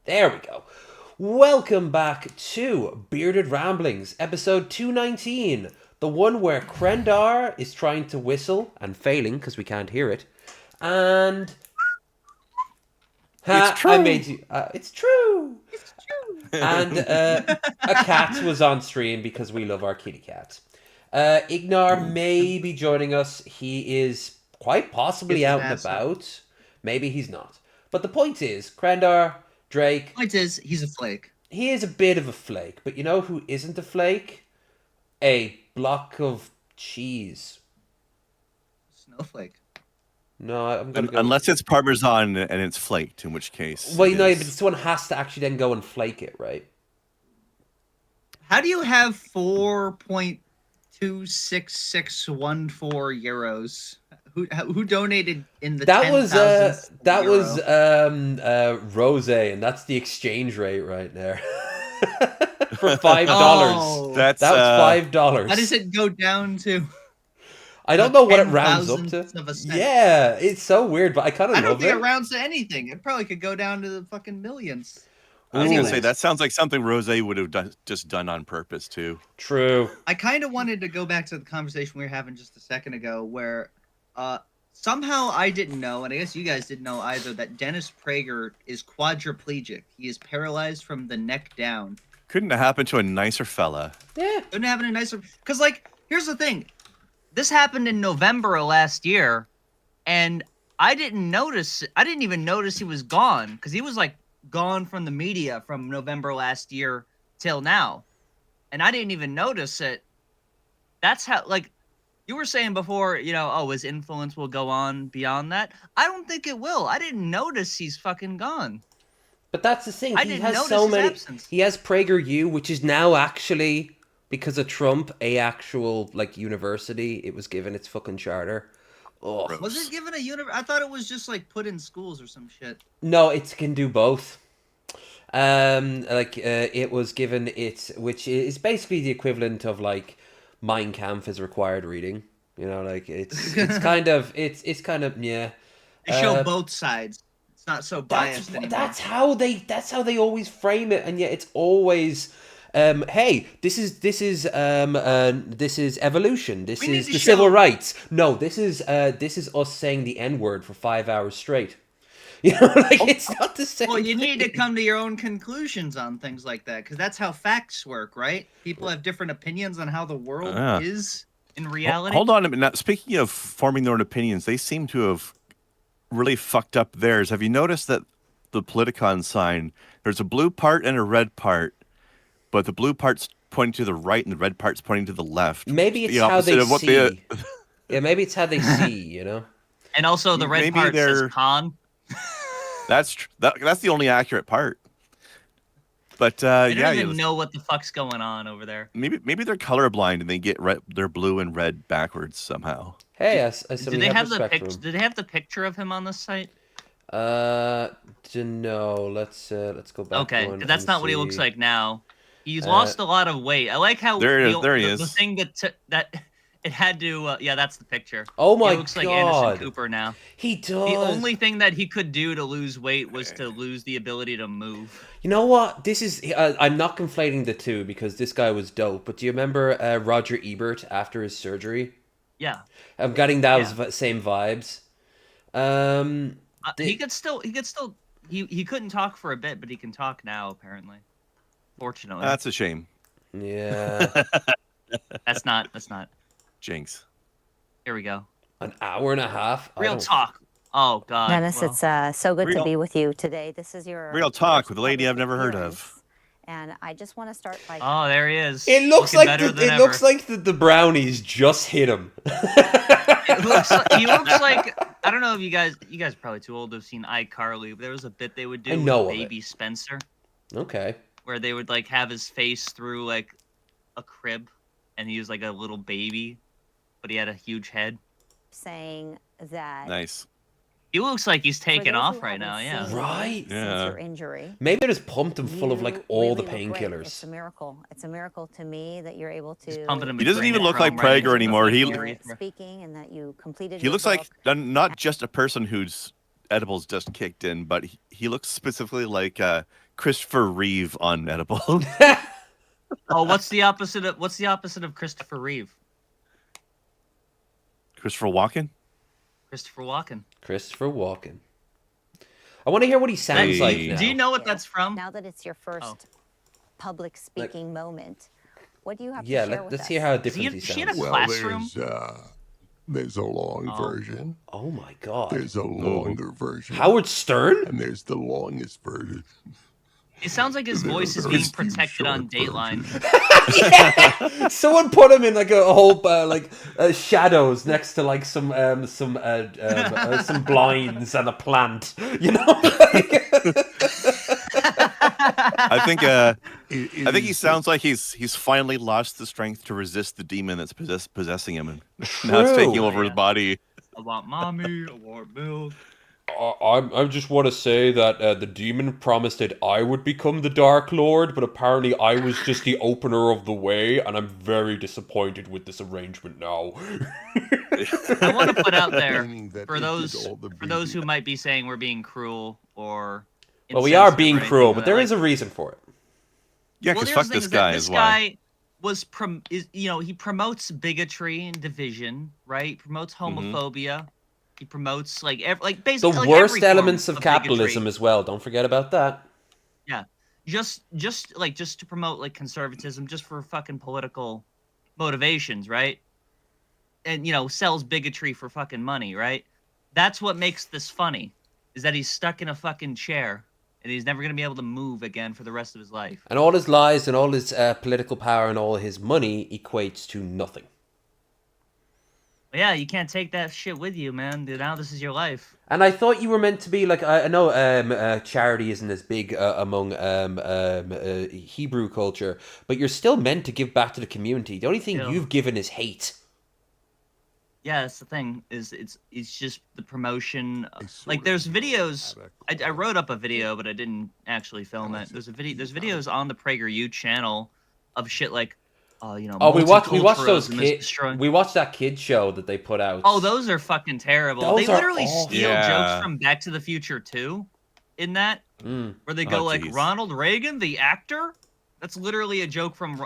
There we go. Welcome back to Bearded Ramblings, episode 219. The one where Krendar is trying to whistle and failing because we can't hear it. And. It's I true. made you. It's true. It's true. And a cat was on stream because we love our kitty cat. Ignar may be joining us. He is quite possibly It's an out and asshole. about. Maybe he's not. But the point is, Krendar, Drake, Point is, he's a flake. he is a bit of a flake. But you know who isn't a flake? A block of cheese. Snowflake. No, I'm gonna go. Unless it's Parmesan and it's flaked, in which case. Well, it no, is. but someone has to actually then go and flake it, right? How do you have 4.26614 euros? Who donated in the That was 10,000th that euro? was rose, and that's the exchange rate right there. For $5. Oh, That's That was $5. how does it go down to? I don't the know what it rounds up to. 10,000th of a cent? Yeah, it's so weird, but I kind of I don't love think it. it rounds to anything. It probably could go down to the fucking millions. I was gonna Ooh. say that sounds like something Rose would have just done on purpose too. True. I kind of wanted to go back to the conversation we were having just a second ago, where somehow I didn't know, and I guess you guys didn't know either, that Dennis Prager is quadriplegic. He is paralyzed from the neck down. Couldn't have happened to a nicer fella. Yeah. Couldn't have any nicer. Because, like, here's the thing. This happened in November of last year, and I didn't notice. I didn't even notice he was gone, because he was like gone from the media from November last year till now, and I didn't even notice it. That's how, like, you were saying before, oh, his influence will go on beyond that. I don't think it will. I didn't notice he's fucking gone. But that's the thing. I He didn't has notice so his many. absence. He has PragerU, which is now actually because of Trump, a actual like university. It was given its fucking charter. Oh Was it given a I thought it was just like put in schools or some shit. no, it can do both. It was given it, which is basically the equivalent of like Mein Kampf is required reading. You know, like it's kind of yeah. They show Uh, both sides. It's not so biased anymore. That's how they always frame it, and yet it's always. Hey, this is evolution. This We need is to the show- civil rights. No, this is us saying the N-word for 5 hours straight. You know, like it's not the same. Well, you need to thing. come to your own conclusions on things like that, because that's how facts work, right? People have different opinions on how the world Ah. is in reality. Hold on a minute. Now, speaking of forming their own opinions, they seem to have really fucked up theirs. Have you noticed that the Politicon sign, there's a blue part and a red part, but the blue part's pointing to the right and the red part's pointing to the left. Maybe it's The how they opposite of what see. Yeah, maybe it's how they see. You know. And also, the red Maybe part says they're- con. That's the only accurate part. But They yeah, don't even know what the fuck's going on over there. maybe they're colorblind and they get they're blue and red backwards somehow. Hey, I Do suddenly they have have the respect for picture? him. Do they have the picture of him on this site? No. Let's go back. Okay, one 'cause that's and not what he looks see. like now. He's lost a lot of weight. I like how There it is, there he the is. thing that it had to. Yeah, that's the picture. Oh my He looks like God. Anderson Cooper now. He does. The only thing that he could do to lose weight was to lose the ability to move. You know what? This is. I'm not conflating the two because this guy was dope. But do you remember Roger Ebert after his surgery? Yeah, I'm getting those same vibes. he could still. He couldn't talk for a bit, but he can talk now apparently. Fortunately, That's a shame. Yeah. that's not. Jinx. Here we go. An hour and a half. I Real don't- talk. Oh God. Dennis, well, it's so good real- to be with you today. This is your Real talk first with a lady I've public never heard appearance, of. and I just want to start by. Oh, there he is. It looks Looking like better than it ever. looks like the brownies just hit him. It looks like, he looks like, I don't know if you guys are probably too old to have seen iCarly, but there was a bit they would do I know with of it. baby Spencer Okay. where they would like have his face through like a crib and he was like a little baby, but he had a huge head. saying that Nice. He looks like he's for taking those off who right now, haven't yeah. seen Right. since Yeah. your injury. Maybe they just pumped him full of like you all the really look great. It's painkillers. a miracle. It's a miracle to me that you're able to. Just pumping him He with doesn't even granite look like chrome right Prager into anymore. the He- fucking You're urethra. speaking and that you completed. He your looks like book. not just a person whose edibles just kicked in, but he looks specifically like Christopher Reeve on edibles. Oh, what's the opposite of Christopher Reeve? Christopher Walken? Christopher Walken. Christopher Walken. I want to hear what he sounds like Hey. now. Do you know what that's from? Now that it's your first public speaking moment, what do you have Yeah, to share with let's us? hear how Is different he she in a sounds. classroom? There's a long version. Oh my god. There's a longer version. Howard Stern? And there's the longest version. It sounds like his voice is being protected on Dateline. Someone put him in like a whole shadows next to like some blinds and a plant. You know. I think he sounds like he's finally lost the strength to resist the demon that's possessing him, and now it's taking over his body. I want mommy. I want milk. I just want to say that the demon promised that I would become the Dark Lord, but apparently I was just the opener of the way, and I'm very disappointed with this arrangement now. I want to put out there Meaning that for it did those all the who might be saying we're being cruel or Well, we are insensitive being or cruel, anything but there like is a reason for it. Yeah, Well, because here's fuck the thing this is that guy this is why. guy was he promotes bigotry and division, right? He promotes homophobia. He promotes basically The like worst every form elements of bigotry. capitalism as well. Don't forget about that. Yeah, just to promote like conservatism, just for fucking political motivations, right? And sells bigotry for fucking money, right? That's what makes this funny, is that he's stuck in a fucking chair and he's never gonna be able to move again for the rest of his life. And all his lies and all his political power and all his money equates to nothing. But yeah, you can't take that shit with you, man. Dude, now this is your life. And I thought you were meant to be like, I know charity isn't as big among Hebrew culture, but you're still meant to give back to the community. The only thing Yeah. you've given is hate. Yeah, that's the thing. Is it's just the promotion. Like there's videos. I wrote up a video, but I didn't actually film it. There's videos on the PragerU channel of shit like, Oh, we watched those multiculturalism is kid. destroying- We watched that kid show that they put out. Oh, those are fucking terrible. Those They are literally awful. steal Yeah. jokes from Back to the Future 2 in that, where they go Oh, like geez. Ronald Reagan, the actor. That's literally a joke from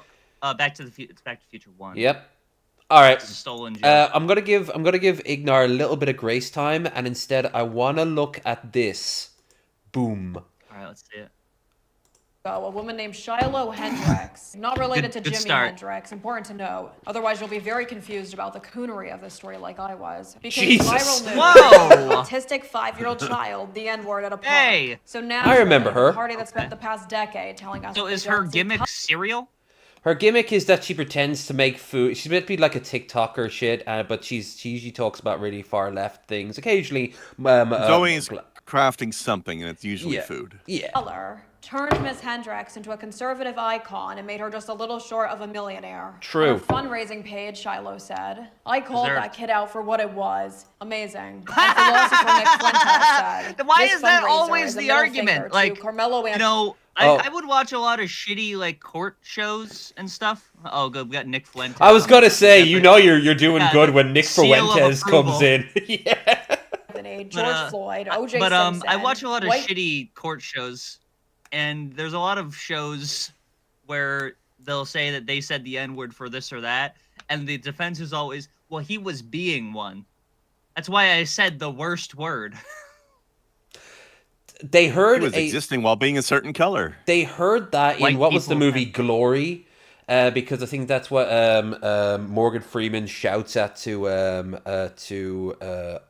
Back to the Future. It's Back to the Future 1. Yep. All right. It's a stolen joke. I'm gonna give Ignar a little bit of grace time, and instead I wanna look at this. Boom. All right, let's see it. A woman named Shiloh Hendricks, not related to Good Jimi start. Hendrix. Important to know. Otherwise, you'll be very confused about the coonery of this story, like I was. Because Jesus. viral news. Whoa! Autistic 5-year-old child, the N-word at a park. Hey! So now I remember her. A party that spent the past decade telling us. So that is they her don't see gimmick cereal? Her gimmick is that she pretends to make food. She's meant to be like a TikToker shit, but she usually talks about really far left things. Occasionally, It's always crafting something, and it's usually yeah. food. Yeah. color turned Miss Hendricks into a conservative icon and made her just a little short of a millionaire. True. On her fundraising page, Shiloh said, I called there- that kid out for what it was. Amazing. And philosopher Nick Fuentes said, Why "This is that fundraiser always is a the middle argument? finger to Like, Carmelo Anthony." I would watch a lot of shitty like court shows and stuff. Oh, good, we got Nick Fuentes. I was on gonna this say, episode. you know, you're doing Yeah, good the when Nick seal of Fuentes comes approval. in. Yeah. George Floyd, O.J. But Simpson. I watch a lot of white shitty court shows, and there's a lot of shows where they'll say that they said the N-word for this or that, and the defense is always, well, he was being one. That's why I said the worst word. They heard It was existing while being a certain color. They heard that in White what was the people movie think- Glory, because I think that's what Morgan Freeman shouts at to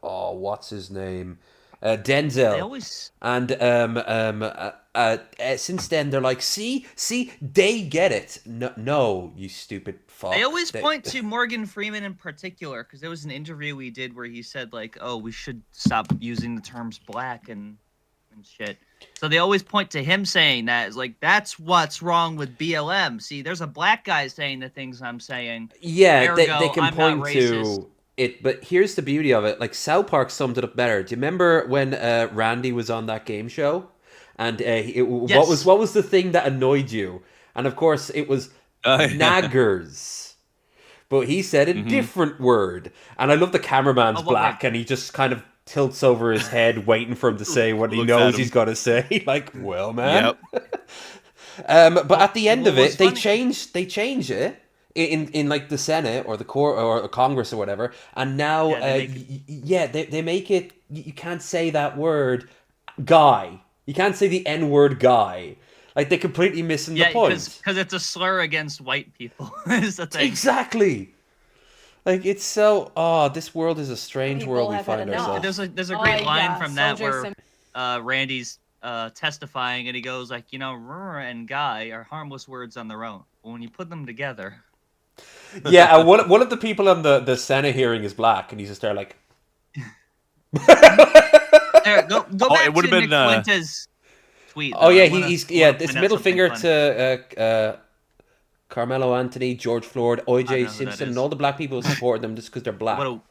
what's his name, Denzel. They always And since then they're like, see, they get it. No, you stupid fuck. They always point to Morgan Freeman in particular, because there was an interview we did where he said like, "Oh, we should stop using the terms black and shit." So they always point to him saying that. It's like, that's what's wrong with BLM. See, there's a black guy saying the things I'm saying. Yeah, they Ergo, can I'm point not to racist. it, but here's the beauty of it. Like South Park summed it up better. Do you remember when Randy was on that game show? And Yes. what was the thing that annoyed you? And of course, it was naggers. But he said a different word. And I love the cameraman's Oh, what black, word? and he just kind of tilts over his head, waiting for him to say what he Looks at knows him. he's got to say. Like, well, man. Yep. But at the end What of it, was they funny- change it in like the Senate or the court or Congress or whatever, and now they make it you can't say that word guy. You can't say the N-word guy. Like they completely missing the point. because it's a slur against white people. Is the thing. Exactly. Like it's so this world is a strange People world we have had find enough. ourselves. There's a great line yes, from that O.J. where Randy's testifying and he goes like, "Rrr and guy are harmless words on their own, but when you put them together." Yeah, and one of the people on the Senate hearing is black, and he's just there like. There, go back it would've to been, Nick Fuentes' tweet. Oh though. yeah, I wanna- he's wanna it's point out middle something finger funny. to Carmelo Anthony, George Floyd, I O.J. know who that Simpson, is. and all the black people who support them just because they're black. What a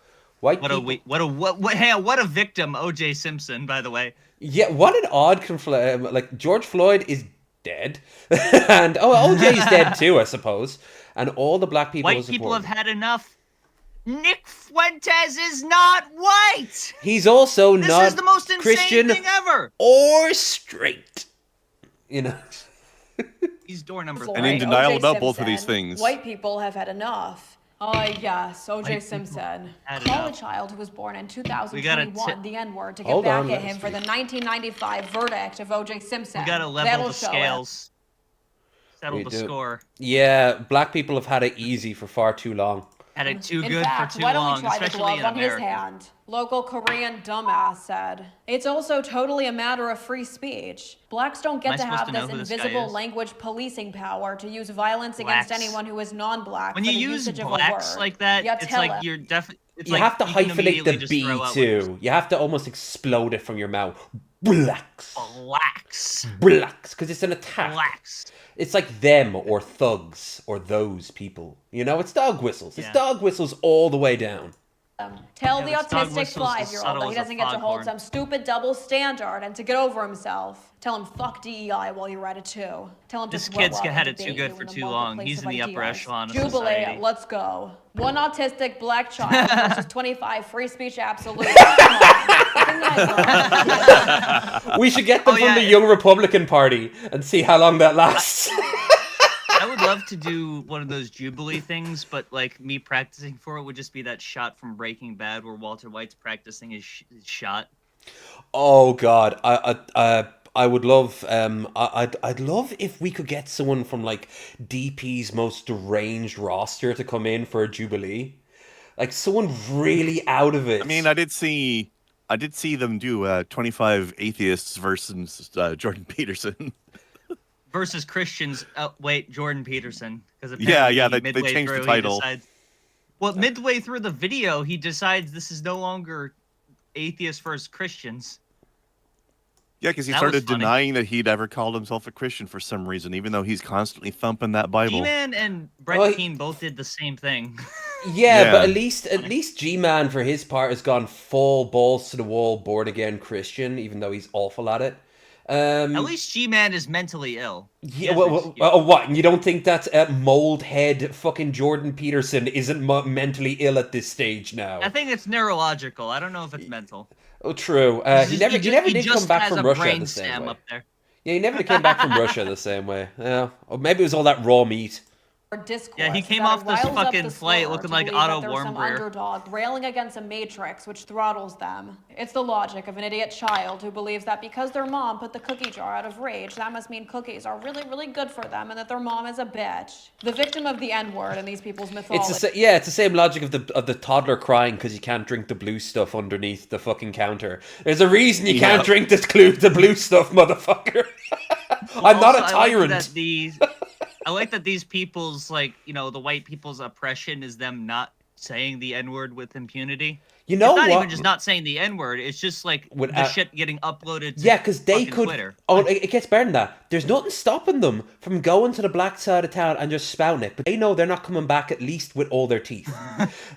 White what people. a what a victim, O.J. Simpson, by the way. Yeah, what an odd conflict. Like George Floyd is dead, and O.J. is dead too, I suppose. And all the black people. White who people support have him. had enough. Nick Fuentes is not white. He's also This not is the most insane Christian thing ever. or straight. You know. He's door number Floyd, And in three. denial O.J. about both of these Simpson, things. White people have had enough. Yes, O.J. White people Simpson. had Call a enough. child who was born in We gotta 2021 the N-word to get Hold back on, at let him us for the 1995 verdict of O.J. Simpson. We gotta level That'll the show it. scales. Settle We the do. score. Yeah, black people have had it easy for far too long. Had it too In good fact, for too why don't long, we try the especially glove in on his America. hand? Local Korean dumbass said. It's also totally a matter of free speech. Blacks don't Am I get to supposed have to know this who this guy invisible is? language policing power to use violence against Blacks. anyone who is non-black When for you the use usage blacks of a word. like that, Ya it's tell like him. you're definitely. You have to hyphenate the B too. You have to almost explode it from your mouth. Blacks. Blacks. Blacks. Because it's an attack. Blacks. It's like them or thugs or those people. You know, it's dog whistles. It's Yeah. dog whistles all the way down. Tell Yeah, the but dog autistic whistles is 5-year-old subtle that he as a doesn't get to hold foghorn. some stupid double standard and to get over himself. Tell him fuck DEI while you're at it too. Tell him to This swear kid's while had in it too debate good you for in the too long. marketplace He's in the upper ideas. echelon of Jubilee, society. let's go. One autistic black child versus 25 free speech absolutes. Come on. Fucking guys are- We should get them Oh, from yeah, the it- Young Republican Party and see how long that lasts. I would love to do one of those Jubilee things, but like me practicing for it would just be that shot from Breaking Bad where Walter White's practicing his shot. Oh God, I would love I'd love if we could get someone from like DP's most deranged roster to come in for a Jubilee, like someone really out of it. I mean, I did see them do 25 atheists versus Jordan Peterson. Versus Christians. Wait, Jordan Peterson. Because Yeah, they changed the title. Midway through the video, he decides this is no longer atheists versus Christians. Yeah, because he That was started funny. denying that he'd ever called himself a Christian for some reason, even though he's constantly thumping that Bible. G-Man and Brett Well, Keane both did the same thing. yeah, but Yeah. at least G-Man for his part has gone full balls to the wall, born again Christian, even though he's awful at it. At least G-Man is mentally ill. He Yeah, has an excuse. what? And you don't think that mold head fucking Jordan Peterson isn't mentally ill at this stage now? I think it's neurological. I don't know if it's mental. Oh, true. He never did come back from Russia the same way. Up there. Yeah, he never came back from Russia the same way. Yeah, or maybe it was all that raw meat. Or discourse Yeah, he came that off this riles up fucking the flight slur looking to like believe that Otto there's some Warmbier. underdog railing against a matrix which throttles them. It's the logic of an idiot child who believes that because their mom put the cookie jar out of rage, that must mean cookies are really, really good for them and that their mom is a bitch. The victim of the N-word in these people's mythology. It's the same logic of the toddler crying because you can't drink the blue stuff underneath the fucking counter. There's a reason you can't drink the blue stuff, motherfucker. I'm not a Also, tyrant. I like that these people's, like, you know, the white people's oppression is them not saying the N-word with impunity. You know It's not what? even just not saying the N-word, it's just like With, the shit getting uploaded to Yeah, because they fucking could. Twitter. Oh, it gets better than that. There's nothing stopping them from going to the black side of town and just spouting it. But they know they're not coming back at least with all their teeth.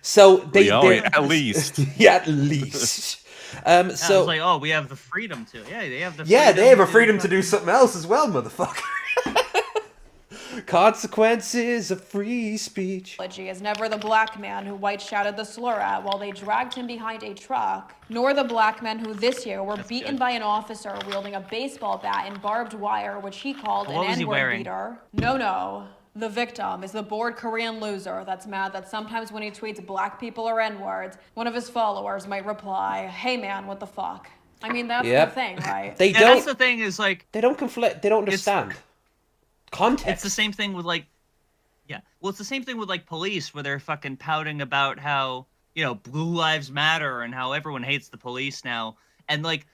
So they, Oh, they're- yeah, at least. yeah, at least. Yeah, it's So like, oh, we have the freedom to. Yeah, they have the yeah, they have a freedom to to do something else as well, motherfucker. Consequences of free speech. Is never the black man who white shouted the slur at while they dragged him behind a truck, nor the black men who this year were beaten by an officer wielding a baseball bat and barbed wire, which he called What an was he N-word wearing? beater. No. The victim is the bored Korean loser that's mad that sometimes when he tweets black people are N-words, one of his followers might reply, "Hey man, what the fuck?" I mean, that's Yep. the thing, right? They Yeah, that's don't. the thing is like They don't conflict. They don't understand context. it's the same thing with like it's the same thing with like police where they're fucking pouting about how, blue lives matter and how everyone hates the police now. And like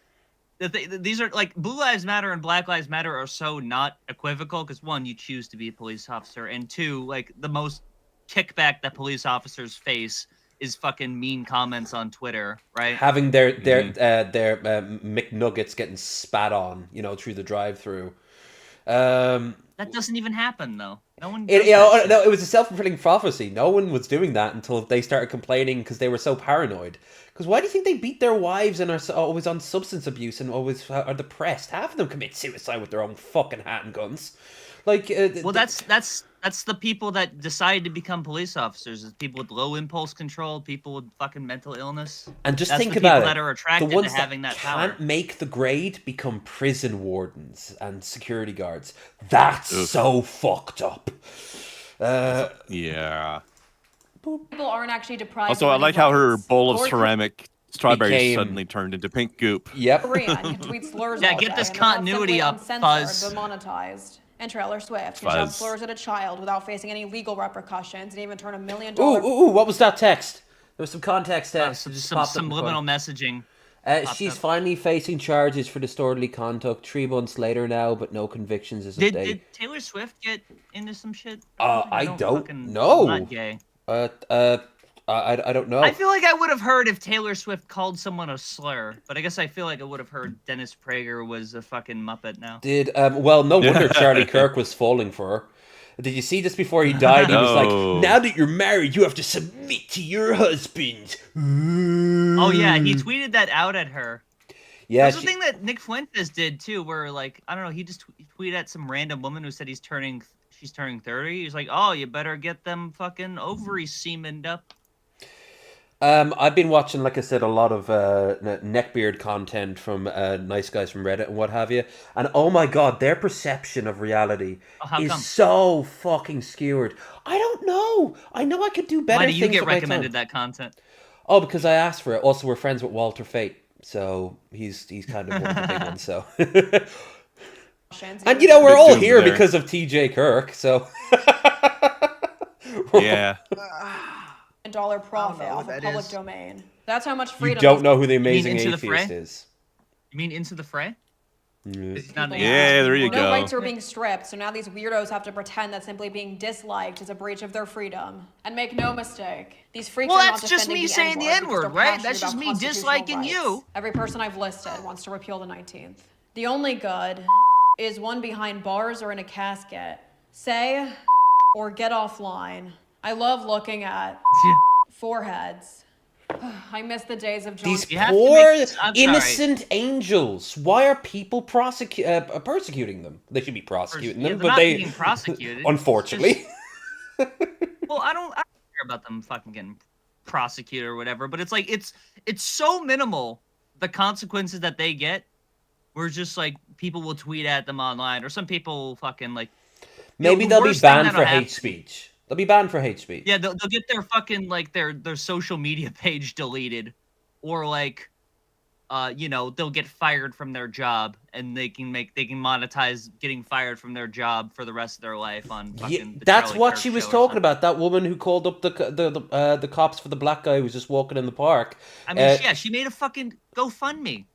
these are like blue lives matter and black lives matter are so not equivocal because one, you choose to be a police officer, and two, like the most kickback that police officers face is fucking mean comments on Twitter, right? Having their McNuggets getting spat on, through the drive-through. That doesn't even happen though. No one. It, does that shit. no, it was a self-fulfilling prophecy. No one was doing that until they started complaining because they were so paranoid. Because why do you think they beat their wives and are always on substance abuse and always are depressed? Half of them commit suicide with their own fucking handguns. Like, well, that's the people that decide to become police officers. Is people with low impulse control, people with fucking mental illness. And just That's think the about people it. that are attracted The ones to having that power. can't make the grade become prison wardens and security guards. That's so fucked up. Yeah. People aren't actually deprived Also, of I any like how her rights. bowl of Lord ceramic strawberries Became- suddenly turned into pink goop. Yep. Korean can tweet slurs Yeah, all get day, this and they're not continuity simply up, uncensored, Fuzz. but monetized. And Taylor Swift can shout Fuzz. slurs at a child without facing any legal repercussions and even turn $1 million. Ooh, what was that text? There was some context text. Some that just popped up in subliminal front. messaging. She's up. finally facing charges for disorderly conduct 3 months later now, but no convictions as of Did date. Taylor Swift get into some shit? I don't fucking- know. I'm not gay. I don't know. I feel like I would have heard if Taylor Swift called someone a slur, but I guess I feel like I would have heard Dennis Prager was a fucking muppet now. Well, no wonder Charlie Kirk was falling for her. Did you see just before he died? He was No. like, "Now that you're married, you have to submit to your husband." Oh yeah, he tweeted that out at her. Yeah, That's the thing that Nick Fuentes did too, where like I don't know, he just tweeted at some random woman who said she's turning 30. He's like, "Oh, you better get them fucking ovaries semened up." I've been watching, like I said, a lot of neckbeard content from nice guys from Reddit and what have you. And oh my god, their perception of reality how is come? so fucking skewered. I don't know. I know I could do better. Why do you things get with my recommended time. that content? Oh, because I asked for it. Also, we're friends with Walter Fate, so he's kind of one of the big ones. So, and we're all Big here there. because of TJ Kirk. So, Yeah. Dollar profit know what off of that public is. domain. That's how much you freedom. don't know who the amazing Into the atheist Fray? is. You mean Into the Fray? He's not an Yeah, there you No go. rights are being stripped, so now these weirdos have to pretend that simply being disliked is a breach of their freedom. And make no mistake, these freaks Well, are not that's just defending me saying the because N-word, they're right? passionate That's just about me constitutional disliking rights. you. Every person I've listed wants to repeal the 19th. The only good is one behind bars or in a casket. Say or get offline. I love looking at foreheads. I miss the days of John. These You have to poor, make- I'm sorry. innocent angels. Why are people persecuting them? They should be prosecuting Yeah, them, they're but not they, being prosecuted. It's unfortunately. Well, I don't care about them fucking getting prosecuted or whatever, but it's like it's so minimal the consequences that they get. Where just like people will tweet at them online, or some people will fucking like. Maybe the they'll be worst thing banned that'll for hate happen- speech. They'll be banned for hate speech. Yeah, they'll get their fucking like their social media page deleted, or like, they'll get fired from their job, and they can monetize getting fired from their job for the rest of their life on fucking. Yeah, the that's Charlie what Kirk she was show or talking something. about. That woman who called up the cops for the black guy who was just walking in the park. I mean, yeah, she made a fucking GoFundMe.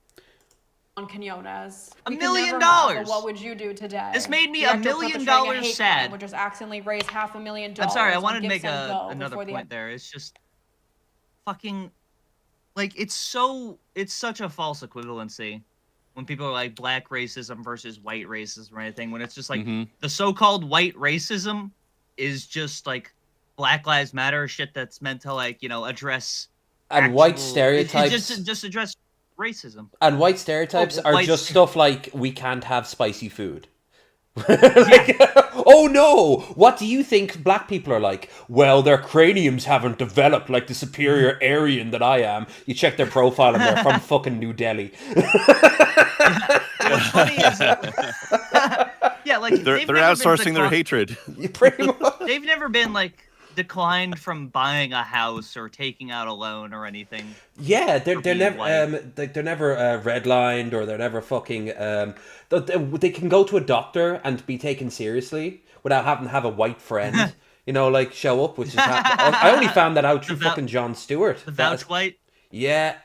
on Quinones. $1 We could million. never have, but what would you do today? This made me The $1 actor million perpetrating a hate sad. crime would just accidentally raise $500,000. I'm sorry, I on wanted to make Gibson Go another before the point there. It's just fucking like it's such a false equivalency when people are like black racism versus white racism or anything, when it's just like the so-called white racism is just like Black Lives Matter shit that's meant to like, address And white actual- stereotypes. it just address racism. And white stereotypes Oh, are white just ste- stuff like we can't have spicy food. Like, Oh no! What do you think black people are like? Well, their craniums haven't developed like the superior Aryan that I am. You check their profile and they're from fucking New Delhi. What's funny is, yeah, like They're outsourcing their hatred. You pretty much. They've never been like declined from buying a house or taking out a loan or anything. Yeah, they're being never white. they're never redlined, or they're never fucking they can go to a doctor and be taken seriously without having to have a white friend. You know, like show up, which is I only found that out through fucking Jon Stewart. The vouch white. Yeah.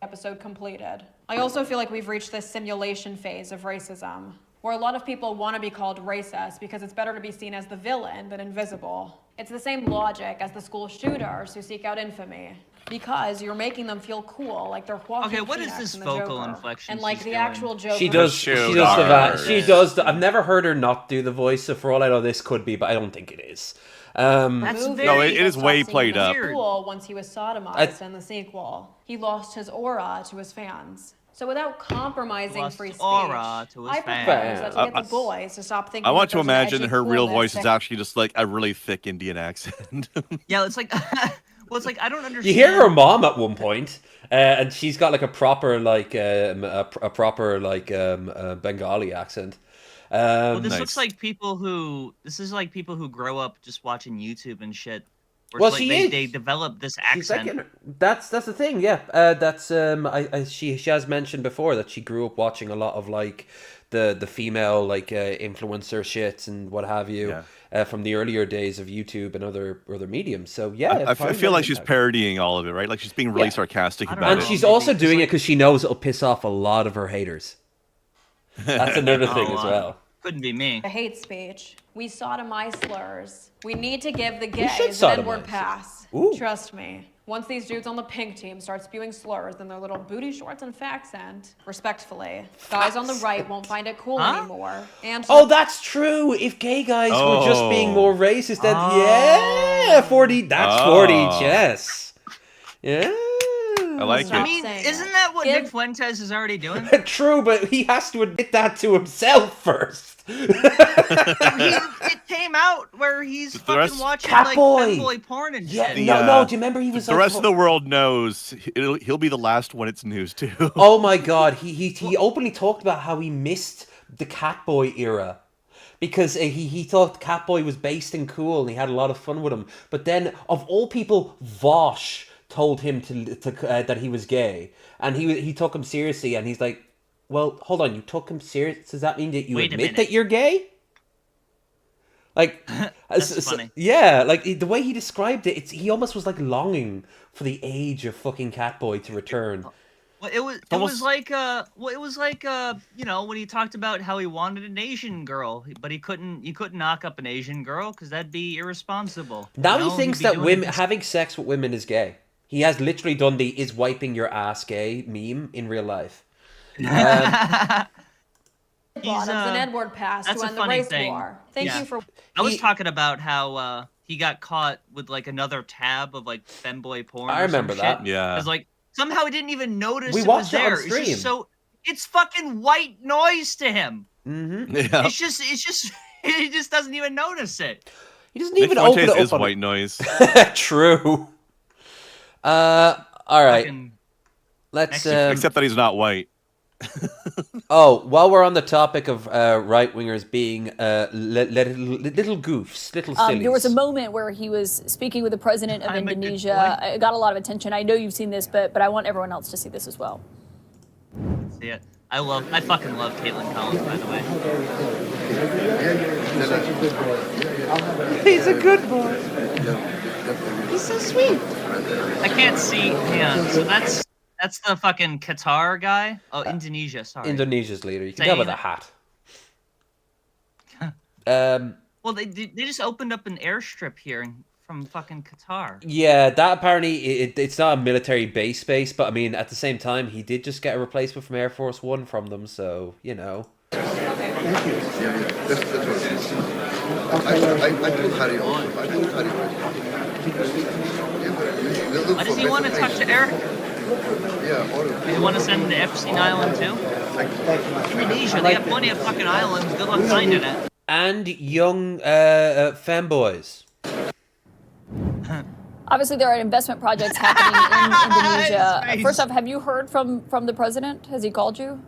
Episode completed. I also feel like we've reached this simulation phase of racism, where a lot of people want to be called racist because it's better to be seen as the villain than invisible. It's the same logic as the school shooters who seek out infamy, because you're making them feel cool, like they're walking. Okay, what is Phoenix this in the vocal Joker. inflection And like she's the doing? actual Joker. She does. She does. I've never heard her not do the voice. So for all I know, this could be, but I don't think it is. That's Movie very No, it is was way seen played in up. the sequel once he was sodomized in the sequel. He lost his aura to his fans. So without compromising Lost free his speech, aura to his I fans. propose that to get the boys to stop thinking. I want that to there's an imagine edgy her real coolness voice to is actually just like a really thick Indian accent. Yeah, it's like, well, it's like I don't understand. You hear her mom at one point, and she's got like a proper like Bengali accent. Well, this Nice. looks like people who. This is like people who grow up just watching YouTube and shit. Where Well, it's she like is. they develop this She's like accent. that's the thing, yeah. That's she has mentioned before that she grew up watching a lot of like the female like influencer shits and what have you from the earlier days of YouTube and other mediums. So yeah, I feel like she's parodying all of it, right? Like she's being really sarcastic I don't about and it. know. she's Maybe also it's doing it like- because she knows it'll piss off a lot of her haters. That's another thing as well. Couldn't be me. the hate speech. We sodomize slurs. We need to give the should gays an N-word sodomize. pass. Ooh. Trust me. Once these dudes on the pink team start spewing slurs in their little booty shorts and faccent, respectfully, guys on the right won't find it cool Huh? anymore. And Oh, that's true. If gay guys were just being more racist, then yeah, 40. That's 40 chess. Yeah. I like Stop I it. mean, saying isn't it. that what Give- Nick Fuentes is already doing? True, but he has to admit that to himself first. It came out where he's The fucking rest- watching Catboy. like femboy porn and Yeah, shit. no. Do you remember he was The like, rest of the world knows he'll be the last one it's news to. Oh my god, he openly talked about how he missed the Catboy era. Because he thought Catboy was based and cool and he had a lot of fun with him. But then, of all people, Vosh told him that he was gay. And he took him seriously and he's like, well, hold on, you took him serious? Does that mean that you Wait a admit minute. that you're gay? Like, That's funny. Yeah, like the way he described it, he almost was like longing for the age of fucking Catboy to return. Well, it was you know, when he talked about how he wanted an Asian girl, but he couldn't knock up an Asian girl because that'd be irresponsible. Now You know, he thinks he'd be that doing women this- having sex with women is gay. He has literally done the "is wiping your ass gay" meme in real life. bottoms He's, an N-word pass that's to a end the funny race thing. war. Thank Yeah. you for. I was He- talking about how he got caught with like another tab of like femboy porn. I or some remember that. shit. Yeah. Because like somehow he didn't even notice We it watched was it on there. It's stream. just so it's fucking white noise to him. Mm-hmm. Yeah. It's just he just doesn't even notice it. He doesn't Nick even open Fuentes it up is on white noise. True. All right. Fucking- Let's. Except that he's not white. Oh, while we're on the topic of right wingers being little goofs, little sillies. There was a moment where he was speaking with the president of I'm a good Indonesia. boy. It got a lot of attention. I know you've seen this, but I want everyone else to see this as well. See it. I fucking love Caitlin Collins, by the way. He's a good boy. He's so sweet. I can't see. Hang on. So that's the fucking Qatar guy. Oh, Indonesia. Sorry. Indonesia's leader. You can tell by the hat. Well, they just opened up an airstrip here from fucking Qatar. Yeah, that apparently it's not a military base, but I mean, at the same time, he did just get a replacement from Air Force One from them, so you know. I told Harry also. I told Harry Why does he want to touch the air? Yeah, all of Does he want to send to Epstein Island too? Indonesia, they have plenty of fucking islands. Good luck finding it. and young femboys. Obviously, there are investment projects happening in Indonesia. His face. First off, have you heard from the president? Has he called you?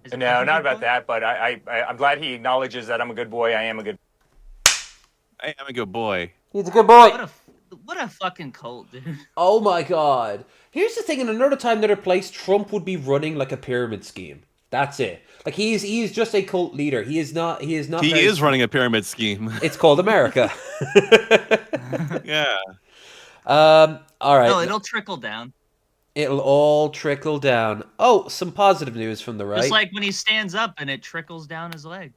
Is it No, Country not Boy? about that. But I'm glad he acknowledges that I'm a good boy. I am a good. I am a good boy. He's a good boy. What a fucking cult, dude. Oh my god. Here's the thing, in another time, another place, Trump would be running like a pyramid scheme. That's it. Like, he is just a cult leader. He is not He very- is running a pyramid scheme. It's called America. Yeah. All right. No, it'll trickle down. It'll all trickle down. Oh, some positive news from the right. Just like when he stands up and it trickles down his leg.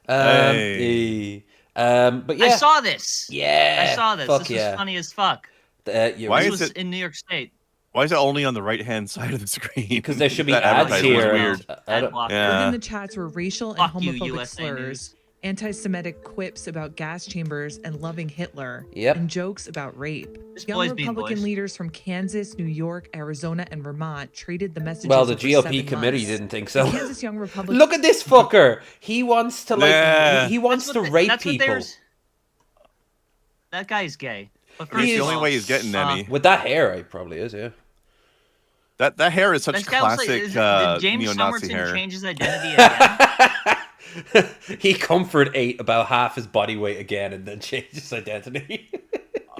Hey. But yeah. I saw this. Yeah. I saw this. Fuck This yeah. was funny as fuck. Why This is was it- in New York State. Why is it only on the right-hand side of the screen? Because there should be That ads advertisement was here. weird. I don't- Ad Yeah. Within the chats were racial and Fuck you, homophobic USA slurs, News. anti-Semitic quips about gas chambers and loving Hitler, Yep. and jokes about rape. This Young boy's being Republican boys. leaders from Kansas, New York, Arizona, and Vermont traded the messages. Well, the over GOP 7 committee months. didn't think The so. Kansas Young Republican. Look at this fucker. He wants to like. Yeah. He wants That's to what they- rape that's what they people were- That guy's gay. But It's the first only of all, way he's getting any. with that hair. He probably is. Yeah. That hair is such This guy was like, classic did James neo-Nazi Somerton hair. change his identity again? He comfort ate about half his body weight again and then changed his identity.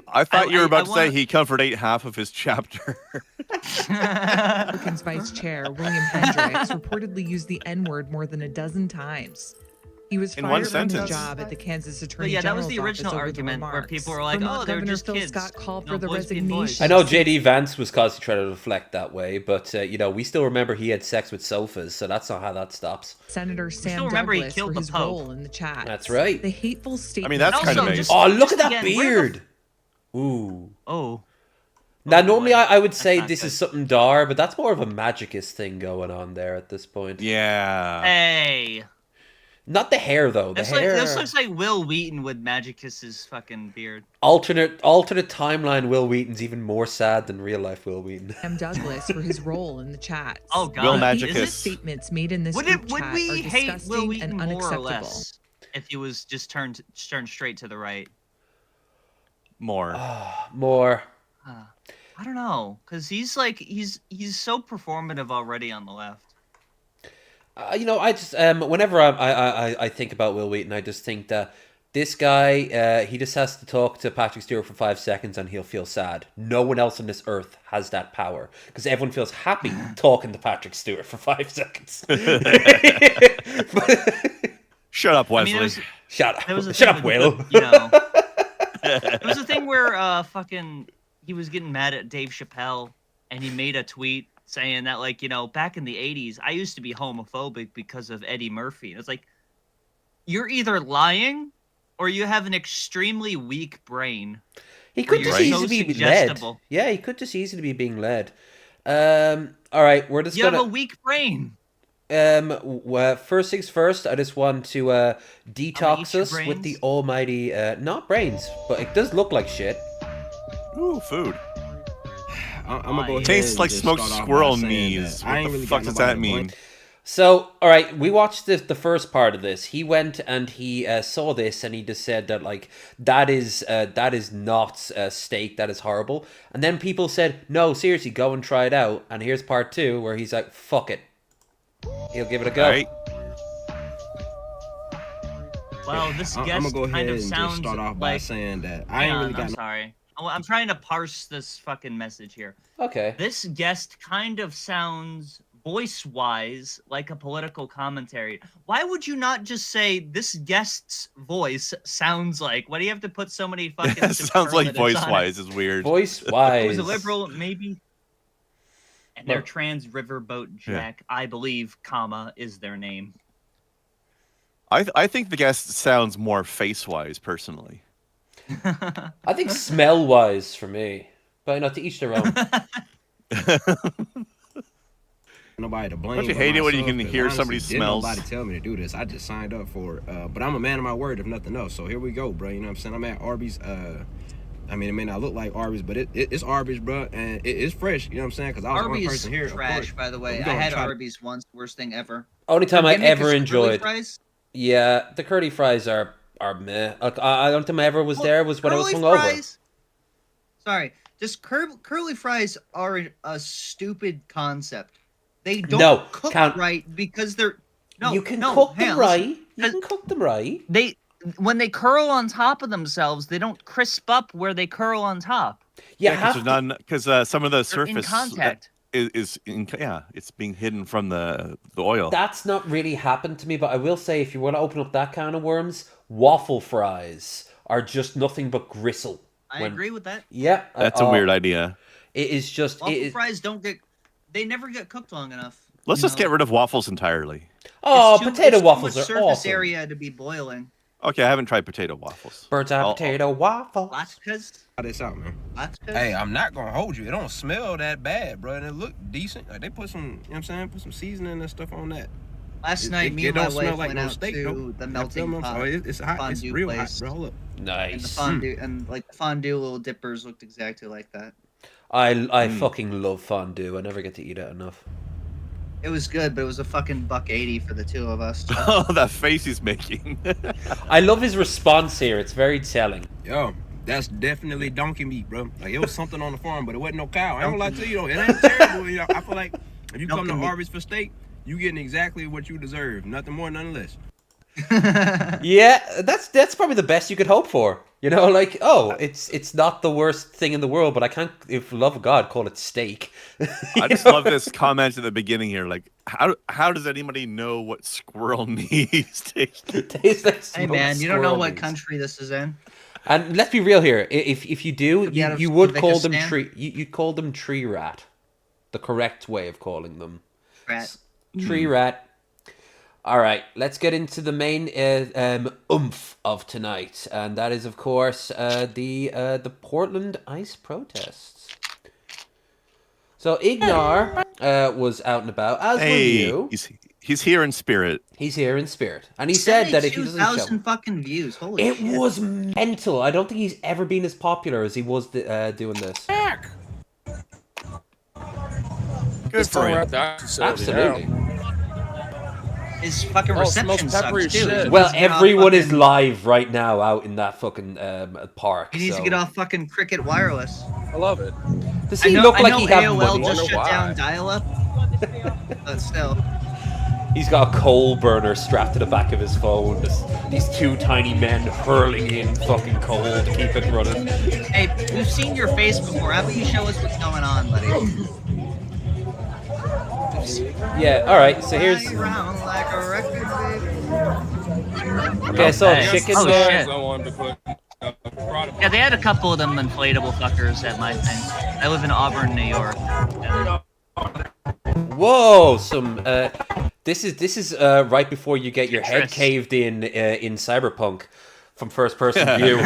I thought you were about to say wanna- he comfort ate half of his chapter. Republicans Vice Chair William Hendricks reportedly used the N-word more than a dozen times. He was In one fired from his sentence. job at the Kansas But Attorney yeah, that was General's the original office over the argument where remarks. people were like, Vermont "Oh, they're Governor just Phil kids." Scott called No, for the boys being boys. resignation. I know JD Vance was causing trying to reflect that way, but we still remember he had sex with sofas, so that's not how that stops. Senator Sam still remember he Douglas killed for the his Pope. role in the chat. That's right. The hateful statement. that's And kind of also, nice. just- Oh, look at just that again, where the beard! Ooh. Oh. Now, boy. normally I would That's say not this good. is something dar, but that's more of a magicist thing going on there at this point. Yeah. Hey. Not the hair though. The This, like, hair. this looks like Will Wheaton with Magicus's fucking beard. alternate timeline. Will Wheaton's even more sad than real life Will Wheaton. Sam Douglas for his role in the chat. Oh, God. Will Is Magicus. it- Statements made in this Would group would chat we are hate Will disgusting Wheaton and more or unacceptable. less if he was just turned straight to the right? More. More. I don't know, cause he's so performative already on the left. I just whenever I think about Will Wheaton, I just think that this guy he just has to talk to Patrick Stewart for 5 seconds and he'll feel sad. No one else on this earth has that power because everyone feels happy talking to Patrick Stewart for 5 seconds. Shut up, I mean, Wesley. Shut there was a up! Shut thing up, with Will. the- you know, there was a thing where fucking he was getting mad at Dave Chappelle and he made a tweet saying that, like, back in the 80s, I used to be homophobic because of Eddie Murphy. And it's like, you're either lying or you have an extremely weak brain. He could You're just so easily be led. suggestible. Yeah, he could just easily be being led. All right, we're just You have gonna. a weak brain. First things first, I just want to detox your us with brains? the almighty, not brains, but it does look like shit. Ooh, food. I'm gonna go ahead Tastes and like just smoked start off by squirrel saying knees. that I What ain't the really fuck got does nobody that to mean? blame. So, all right, we watched the first part of this. He went and he saw this, and he just said that like that is not steak. That is horrible. And then people said, no, seriously, go and try it out. And here's part 2 where he's like, fuck it, he'll give it a go. All right. Wow, this I'm guest gonna go ahead kind of and sounds just start off by like. saying that I Hang ain't on, really got I'm sorry. I'm trying to parse this fucking message here. Okay. This guest kind of sounds voice-wise like a political commentary. Why would you not just say this guest's voice sounds like? Why do you have to put so many fucking? That sounds like superlatives on it? voice-wise is weird. Voice It was wise. a liberal, maybe. And their Look. trans riverboat Jack, I believe, comma, is their name. I think the guest sounds more face-wise, personally. I think smell wise for me, but to each their own. nobody to blame. Don't you but hate it when you myself, can 'cause hear honestly, somebody didn't smells? Nobody tell me to do this. I just signed up for it. But I'm a man of my word, if nothing else. So here we go, bro. You know what I'm saying? I'm at Arby's. I mean, it may not look like Arby's, but it's Arby's, bro, and it's fresh. You know what I'm saying? Because I was one Arby's person here. of trash, course. by the way. We I gonna had try to- Arby's once. Worst thing ever. Only time I Gimmick is ever curly enjoyed. fries. Yeah, the curly fries are meh. Like, I don't think I ever was there. Was when I was curly hungover. fries. Sorry, just curly fries are a stupid concept. They don't No, cook count. right because they're no. You can no, cook hang them on, listen. right. You can cook them right. They when they curl on top of themselves, they don't crisp up where they curl on top. You Yeah, have to. because some of the They're surface in contact. it's being hidden from the oil. That's not really happened to me, but I will say if you want to open up that can of worms, waffle fries are just nothing but gristle. I agree with that. Yeah, That's a weird idea. It is just Waffle fries they never get cooked long enough. Let's just get rid of waffles entirely. Oh, It's potato too waffles much are surface awesome. area to be boiling. Okay, I haven't tried potato waffles. Bird's eye potato waffles. Latkes. Try this out, man. Latkes. Hey, I'm not gonna hold you. It don't smell that bad, bro, and it look decent. Like they put some, you know what I'm saying, put some seasoning and stuff on that. Last night, me it and my don't smell wife like went no out steak, to though. the You melting feel me? pot. Oh, it's hot. It's fondue real hot, place. bro. Hold up. And the Nice. fondue and like the fondue little dippers looked exactly like that. I fucking love fondue. I never get to eat it enough. It was good, but it was a fucking $1.80 for the two of us. Oh, that face he's making. I love his response here. It's very telling. Yo, that's definitely donkey meat, bro. Like it was something on the farm, but it wasn't no cow. I don't lie to you though. It ain't terrible. You know, I feel like if you come to Arby's for steak, you getting exactly what you deserve. Nothing more, nothing less. Yeah, that's probably the best you could hope for. You know, like, oh, it's not the worst thing in the world, but I can't, if love of God, call it steak. I just love this comment at the beginning here. Like, how does anybody know what squirrel knees taste? Tastes like Hey man, you don't know what country this is in. And let's be real here. If you do, you would call them Uzbekistan? you'd call them tree rat. The correct way of calling them. Rat. Tree rat. All right, let's get into the main oomph of tonight, and that is, of course, the Portland ICE protests. So Ignar was out and about, as were you. He's here in spirit. He's here in spirit, and he said that if he doesn't show, 2,000 fucking views. Holy it shit! was mental. I don't think he's ever been as popular as he was doing this. Good for him. Absolutely. His fucking reception sucks too. Well, everyone is live right now out in that fucking park. He needs to so- get off fucking Cricket Wireless. I love it. Does he look like he has AOL money? just Wonder shut why. down dial-up. But still. He's got a coal burner strapped to the back of his phone. These two tiny men hurling in fucking coal to keep it running. Hey, we've seen your face before. How about you show us what's going on, buddy? Yeah, alright, so here's... Round like a record, baby. Okay, I saw a chicken Oh, there. shit. Yeah, they had a couple of them inflatable fuckers at my thing. I live in Auburn, New York. Whoa, some... This is right before you get your head Tetris. caved in Cyberpunk from first-person view.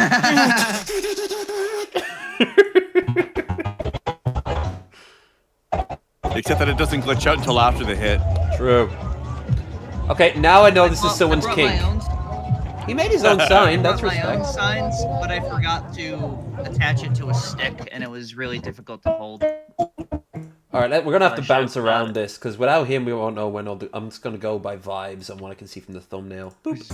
Except that it doesn't glitch out until after the hit. True. Okay, now I know this is someone's I brought kink. my own- He made his own sign, I that's brought my own respect. signs, but I forgot to attach it to a stick, and it was really difficult to hold. Alright, we're gonna have to I bounce should've around thought. this, because without him we won't know when I'll do... I'm just gonna go by vibes and what I can see from the thumbnail. Boop.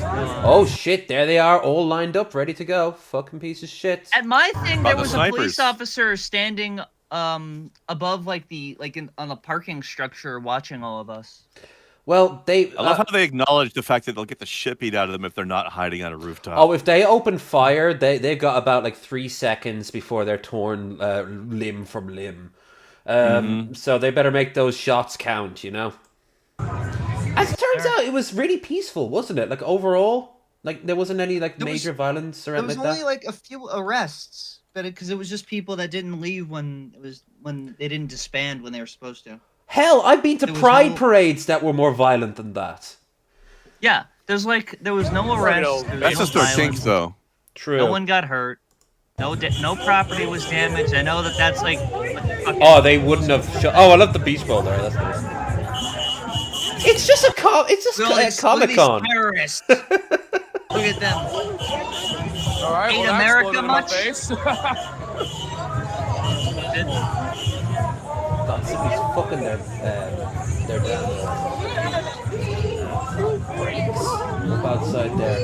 Oh shit, there they are, all lined up, ready to go. Fucking piece of shit. At my thing, Oh, there the was a snipers. police officer standing above on the parking structure watching all of us. Well, they... I love how they acknowledge the fact that they'll get the shit beat out of them if they're not hiding on a rooftop. Oh, if they open fire, they've got about like 3 seconds before they're torn limb from limb. So they better make those shots count, you know? As it turns out, it was really peaceful, wasn't it? Like, overall, like, there wasn't any, like, There was- major violence or There anything was like only that? like a few arrests, but because it was just people that didn't leave when they didn't disband when they were supposed to. Hell, I've been to There was pride no- parades that were more violent than that. Yeah, there was no arrests. There was That's no just their kink, violence. though. True. No one got hurt. No property was damaged. I know that's like Oh, they wouldn't have... Oh, I love the beach ball there. That's nice. It's just a Comic-Con. terrorists. Look at them. All right, Hate well, America that's much? in my face. God, somebody's fucking their brakes. up outside there.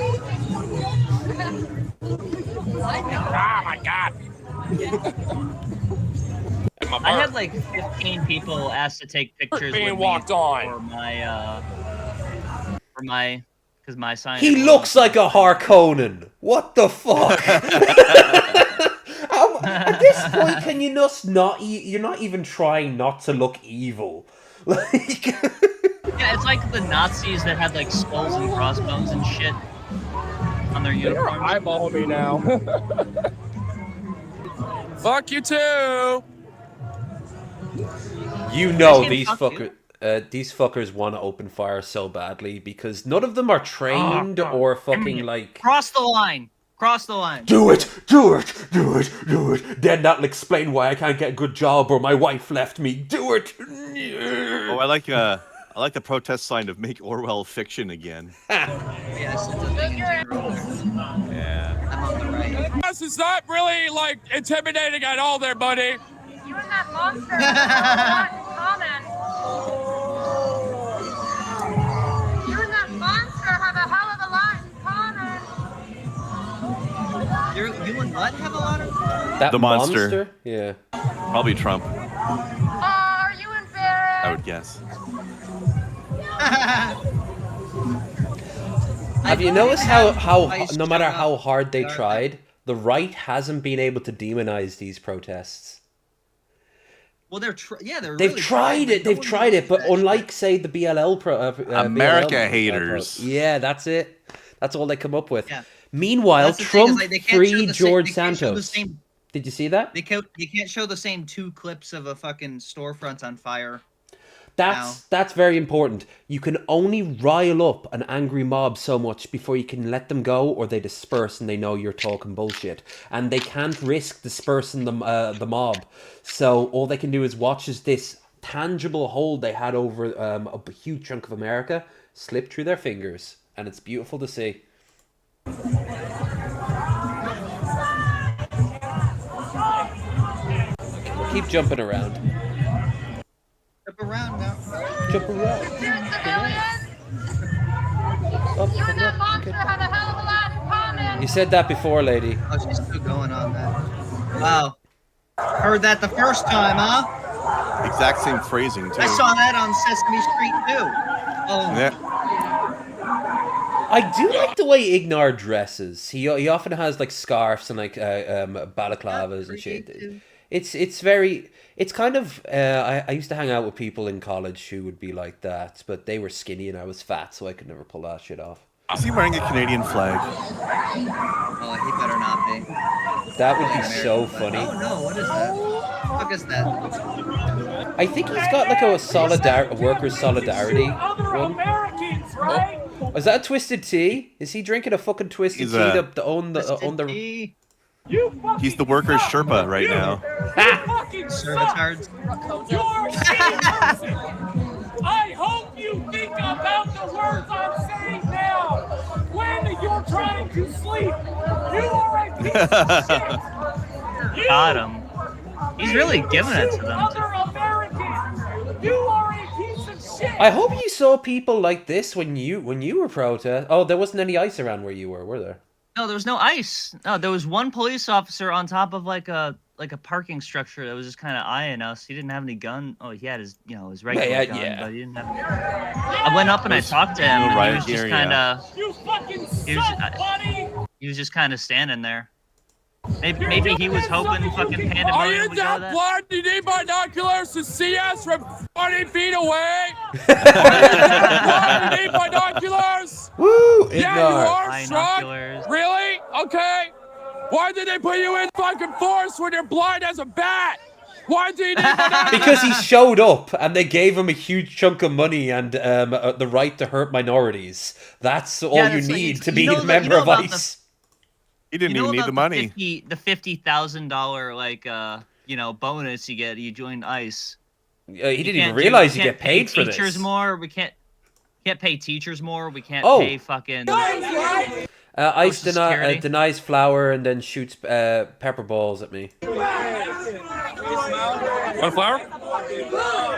Ah, my God. And my I had bird. like 15 people asked to take pictures Being with me walked on. for my because my sign. He looks like a Harkonnen. What the fuck? At this point, can you just not? You're not even trying not to look evil. Like, Yeah, it's like the Nazis that had like skulls and crossbones and shit on their You're uniforms. eyeballing me now. Fuck you too. you know This game fuck these fuckers want to open fire so badly because none of them are trained or fucking like. Cross the line. Cross the line. Do it! Do it! Do it! Do it! Then that'll explain why I can't get a good job or my wife left me. Do it! Oh, I like the protest sign of "Make Orwell fiction again." Yes, it's a thing in general. Yeah. I'm on the right. This is not really like intimidating at all, there, buddy. You and that monster have a lot in common. You and that monster have a hell of a lot in common. You and what have a lot of? That The monster. Yeah. Probably Trump, Are you embarrassed? I would guess. Have you noticed how Ice no matter jump how up. hard they tried, the right hasn't been able to demonize these protests. Well, they're They've really tried it. No They've one tried it, believes but that unlike say the BLL America BLL haters. yeah, that's it. That's all they come up with. Yeah. Meanwhile, That's the thing, is, Trump like, they can't show freed the same- George they can't show the Santos. same- Did you see that? You can't show the same 2 clips of a fucking storefront on fire. That's very important. You can only rile up an angry mob so much before you can let them go, or they disperse and they know you're talking bullshit. And they can't risk dispersing the mob. So all they can do is watch as this tangible hold they had over a huge chunk of America slip through their fingers, and it's beautiful to see. Keep jumping around. Jump around now. Jump around. You and that monster have a hell of a lot in common. You said that before, lady. Oh, she's still going on that. Wow. Heard that the first time, huh? Exact same phrasing too. I saw that on Sesame Street too. Oh. Yeah. I do like the way Ignar dresses. He often has like scarves and like balaclavas and shit. It's very. It's kind of. I used to hang out with people in college who would be like that, but they were skinny and I was fat, so I could never pull that shit off. Is he wearing a Canadian flag? Oh, he better not be. That would be so funny. Oh no, what is that? What is that? I think he's got like a workers' solidarity one. Oh, is that a Twisted Tea? Is he drinking a fucking Twisted Tea to own the He's the workers' Sherpa right now. Servitards. I hope you think about the words I'm saying now. When you're trying to sleep, you are a piece of shit. You Got him. He's really giving it to them. other Americans, you are a piece of shit. I hope you saw people like this when you were protesting. Oh, there wasn't any ice around where you were there? No, there was no ice. No, there was one police officer on top of like a parking structure that was just kind of eyeing us. He didn't have any gun. Oh, he had his his regular gun, but he didn't have any. I went up and I talked to him, and he was just kind of. He was just kind of standing there. Maybe he was hoping fucking Pandemonium Are you would go that that. blind you need binoculars to see us from 20 feet away? Are you that blind you need binoculars? Woo! Yeah, you are, Binoculars. Shrug. Really? Okay. Why did they put you in fucking force when you're blind as a bat? Why do you need binoculars? Because he showed up and they gave him a huge chunk of money and the right to hurt minorities. That's all you need to be a member of ICE. He didn't even need the money. The $50,000 like bonus you get. You joined ICE. He didn't even realize you get paid for teachers this. more. We can't pay teachers more. We can't Oh. pay fucking. ICE Social Security. denies flour and then shoots pepper balls at me. Want a flower? No.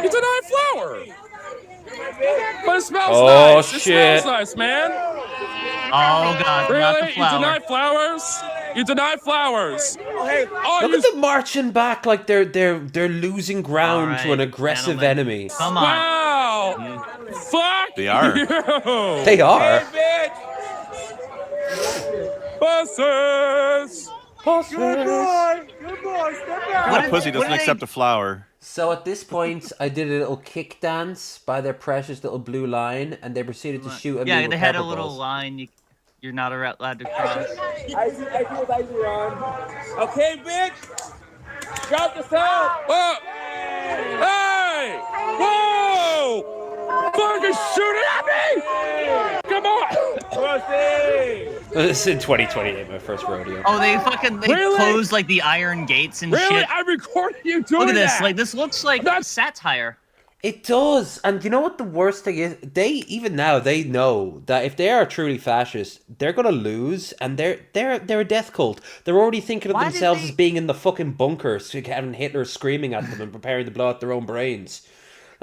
You denied flower. But it smells Oh, nice. shit. It smells nice, man. Oh god, not the Really? You flower. deny flowers? You deny flowers? Oh, Look you at them marching back like they're losing ground to an Alright, aggressive gentlemen. enemy. Come on. wow. Fuck They are. you. They are. Buses. Pussies. A pussy doesn't accept a flower. So at this point, I did a little kick dance by their precious little blue line, and they proceeded to shoot at me Yeah, with they had a pepper little balls. line you're not allowed to cross. I see what I do on. Okay, bitch. Drop the sound. Whoa. Hey. Whoa. Fucking shoot it at me. Come on. Pussy. This is in 2028, my first rodeo. Oh, they closed like the iron gates and Really? shit. I recorded you doing Look at this. that. Like this looks like satire. It does, and you know what the worst thing is? Even now they know that if they are truly fascist, they're gonna lose, and they're a death cult. They're already thinking of Why did themselves they- as being in the fucking bunkers, having Hitler screaming at them and preparing to blow out their own brains.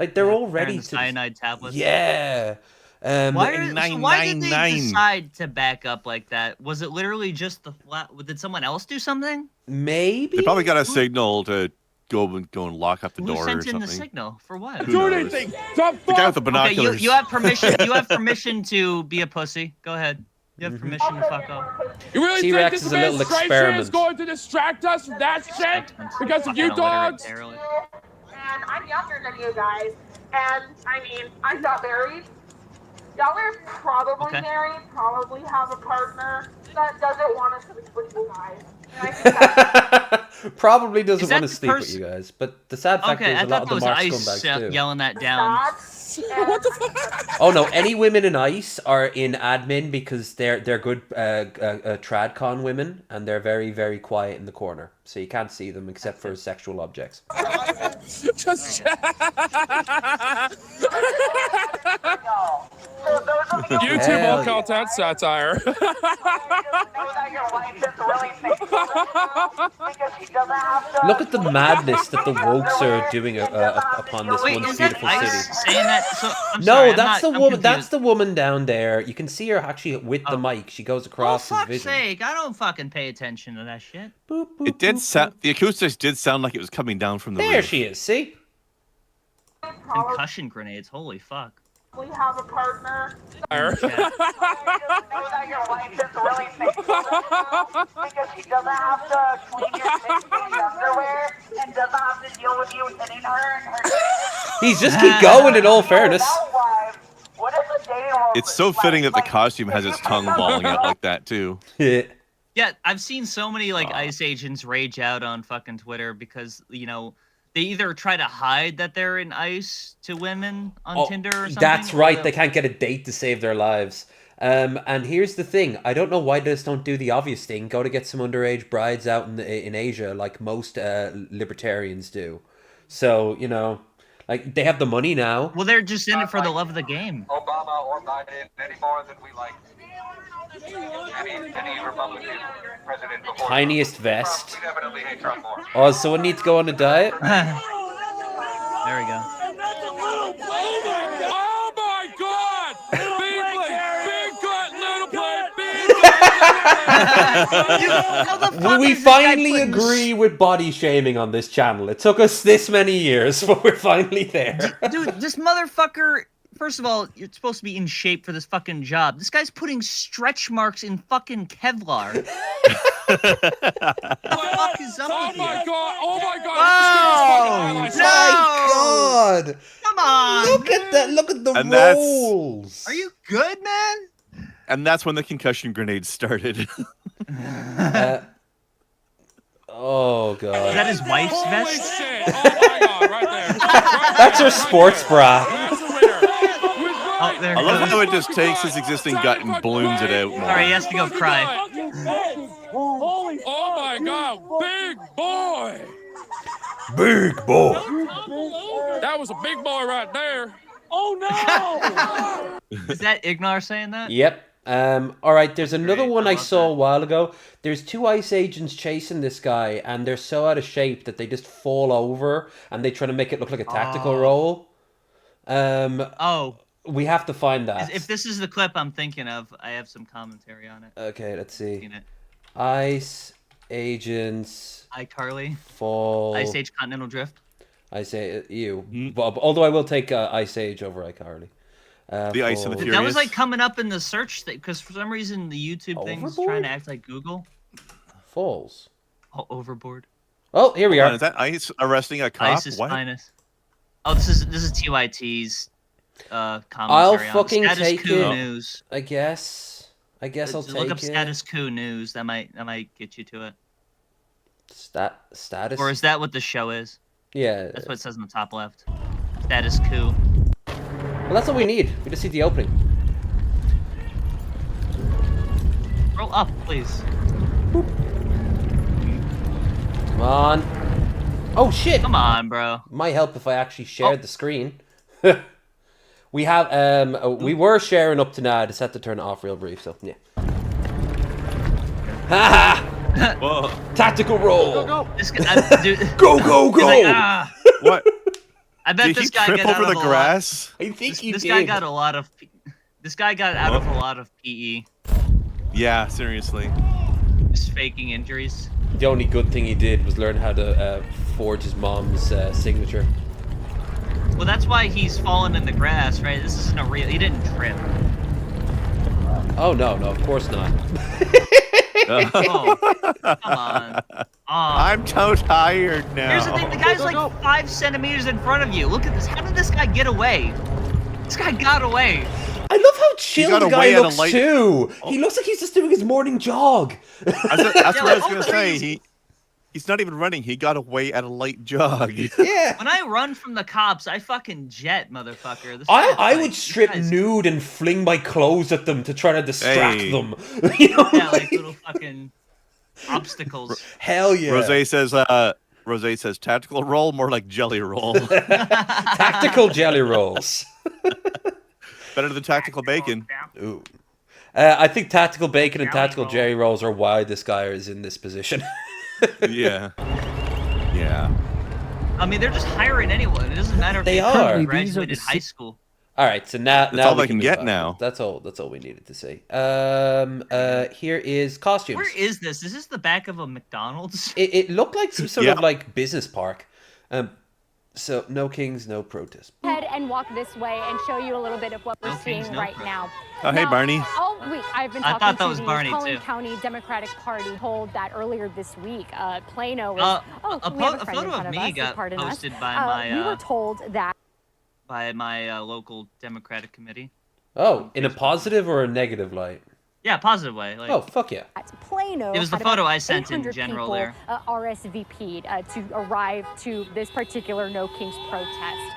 Like they're all ready And to. cyanide tablets. Yeah. Why did they 999. decide to back up like that? Was it literally just the flat? Did someone else do something? Maybe They probably got a signal to go and lock up the Who door or sent in something. the signal for what? Who Do knows? anything. The The guy with the Okay, binoculars. you have permission. You have permission to be a pussy. Go ahead. You have permission to fuck up. You really T-Rex think is this a little administration experiment. is going to distract us from that shit because of you Fucking illiterate dogs? derelict. And I'm younger than you guys. And I mean, I'm not married. Y'all are probably Okay. married, probably have a partner that doesn't want us to sleep with you guys. And I think that's probably doesn't Is that want to the sleep with person- you guys. But the sad fact Okay, is I a lot thought of that them was are ICE scumbags too. yelling that down. sad. What the fuck? Oh no! Any women in ICE are in admin because they're good tradcon women, and they're very, very quiet in the corner, so you can't see them except for sexual objects. Just YouTube Hell will call that satire. Look at the madness that the wokes are doing upon this Wait, once is that beautiful ICE city. saying that? So, I'm No, sorry, that's I'm the woman. That's confused. the woman down there. You can see her actually with the mic. She goes Oh, across his fuck's vision. sake. I don't fucking pay attention to that shit. Boop, boop, It did boop, sound. The acoustics did sound like it was coming down from the There roof. she is. See? Concussion grenades. Holy fuck. We have a partner. Chat. Know that your wife is really thankful because she doesn't have to clean your stinky underwear and doesn't have to deal with you hitting her and her. He's just keep going. In all fairness. What is the dating world It's so fitting that the costume has its tongue lolling out like that too. Yeah. Yeah, I've seen so many like ICE agents rage out on fucking Twitter because, you know, they either try to hide that they're in ICE to women on Tinder or something. That's right. or They can't get a date to save their lives. And here's the thing. I don't know why they just don't do the obvious thing. Go to get some underage brides out in Asia like most libertarians do. So, you know, like they have the money now. Well, they're just in it for the love of the game. Obama or Biden any more than we like any Republican president before. Tiniest vest. We definitely hate Trump more. Oh, someone needs to go on a diet? There we go. Oh my god! Big plate, big gut, little plate, big gut. We finally agree with body shaming on this channel. It took us this many years, but we're finally there. Dude, this motherfucker, first of all, you're supposed to be in shape for this fucking job. This guy's putting stretch marks in fucking Kevlar. What the fuck is up Oh with my you? god! Oh my Oh, god! no! God! Come on! Look at that! Look at the And that's- rolls! Are you good, man? And that's when the concussion grenade started. Oh Is god! that his wife's Holy vest? shit! Oh my god! Right there. That's her sports bra. That's the winner. Oh, there I it love goes. how it just takes his existing gut and balloons it out more. Sorry, he has to go cry. Holy! Oh my god! Big boy! Big boy. That was a big boy right there. Oh no! Is that Ignar saying that? Yep. All right. There's another Great, one I I love saw that. a while ago. There's two ICE agents chasing this guy, and they're so out of shape that they just fall over, and they try to make it look like a tactical role. Oh, We have to find that. If this is the clip I'm thinking of, I have some commentary on it. Okay, let's see. Seen it. ICE agents. iCarly. Fall. Ice Age Continental Drift. I say you, Bob. Although I will take Ice Age over iCarly. The Ice and the Furious. That was like coming up in the search thing because for some reason the YouTube thing's trying to act like Google. Falls. Oh, Overboard. Oh, here we are. Is that ICE arresting a cop? ICE's What? finest. Oh, this is TYT's commentary. I'll on fucking Status take Coup it. News. I guess I'll Look take up it. Status Coup News. That might get you to it. Status. Or is that what the show is? Yeah. That's what it says in the top left. Status Coup. Well, that's all we need. We just need the opening. Roll up, please. Come on. Oh shit! Come on, bro. Might help if I actually shared the screen. We have we were sharing up to now. I just had to turn it off real brief. So yeah. Ha! Whoa. Tactical roll. Go. This guy, go. He's like, ah. What? I bet Did this he guy trip got over out the of grass? I think this guy got a lot of. This guy got out of a lot of PE. Yeah, seriously. Just faking injuries. The only good thing he did was learn how to forge his mom's signature. Well, that's why he's falling in the grass, right? This isn't a real. He didn't trip. Oh no, of course not. Oh, come on. I'm so tired now. Here's the thing: the guy's like 5 centimeters in front of you. Look at this. How did this guy get away? This guy got away. I love how chill got the away guy at a looks light- too. He looks like he's just doing his morning jog. That's what I was gonna say. He's not even running. He got away at a light jog. Yeah. When I run from the cops, I fucking jet, motherfucker. This I guy's would like- strip this guy's- nude and fling my clothes at them to try to distract Hey. them. You know, Yeah, like little fucking obstacles. hell yeah. Rose says tactical roll, more like jelly roll. Tactical jelly rolls. Better than tactical bacon. Ooh. I think tactical bacon and tactical jelly rolls are why this guy is in this position. Yeah. Yeah. I mean, they're just hiring anyone. It doesn't matter if They they are. graduated high school. All right, so now all we they can get move on. now. That's all we needed to say. Here is costumes. Where is this? Is this the back of a McDonald's? It looked like some sort Yeah. of like business park. So no kings, no protest. Head and walk this way and show you a little bit of what we're seeing right now. Oh, hey, Now, Barney. All week, I've been I talking thought that to was the Barney, Collin too. County Democratic Party. Told that earlier this week, Plano was. A we have a friend photo in front of me us, so got pardon us. posted by we my were told that. by my local Democratic committee. Oh, in a positive or a negative light? Yeah, positive way. Like, Oh, fuck yeah. Plano. It was the had about photo I sent in 800 general people, there. RSVP'd to arrive to this particular No Kings protest.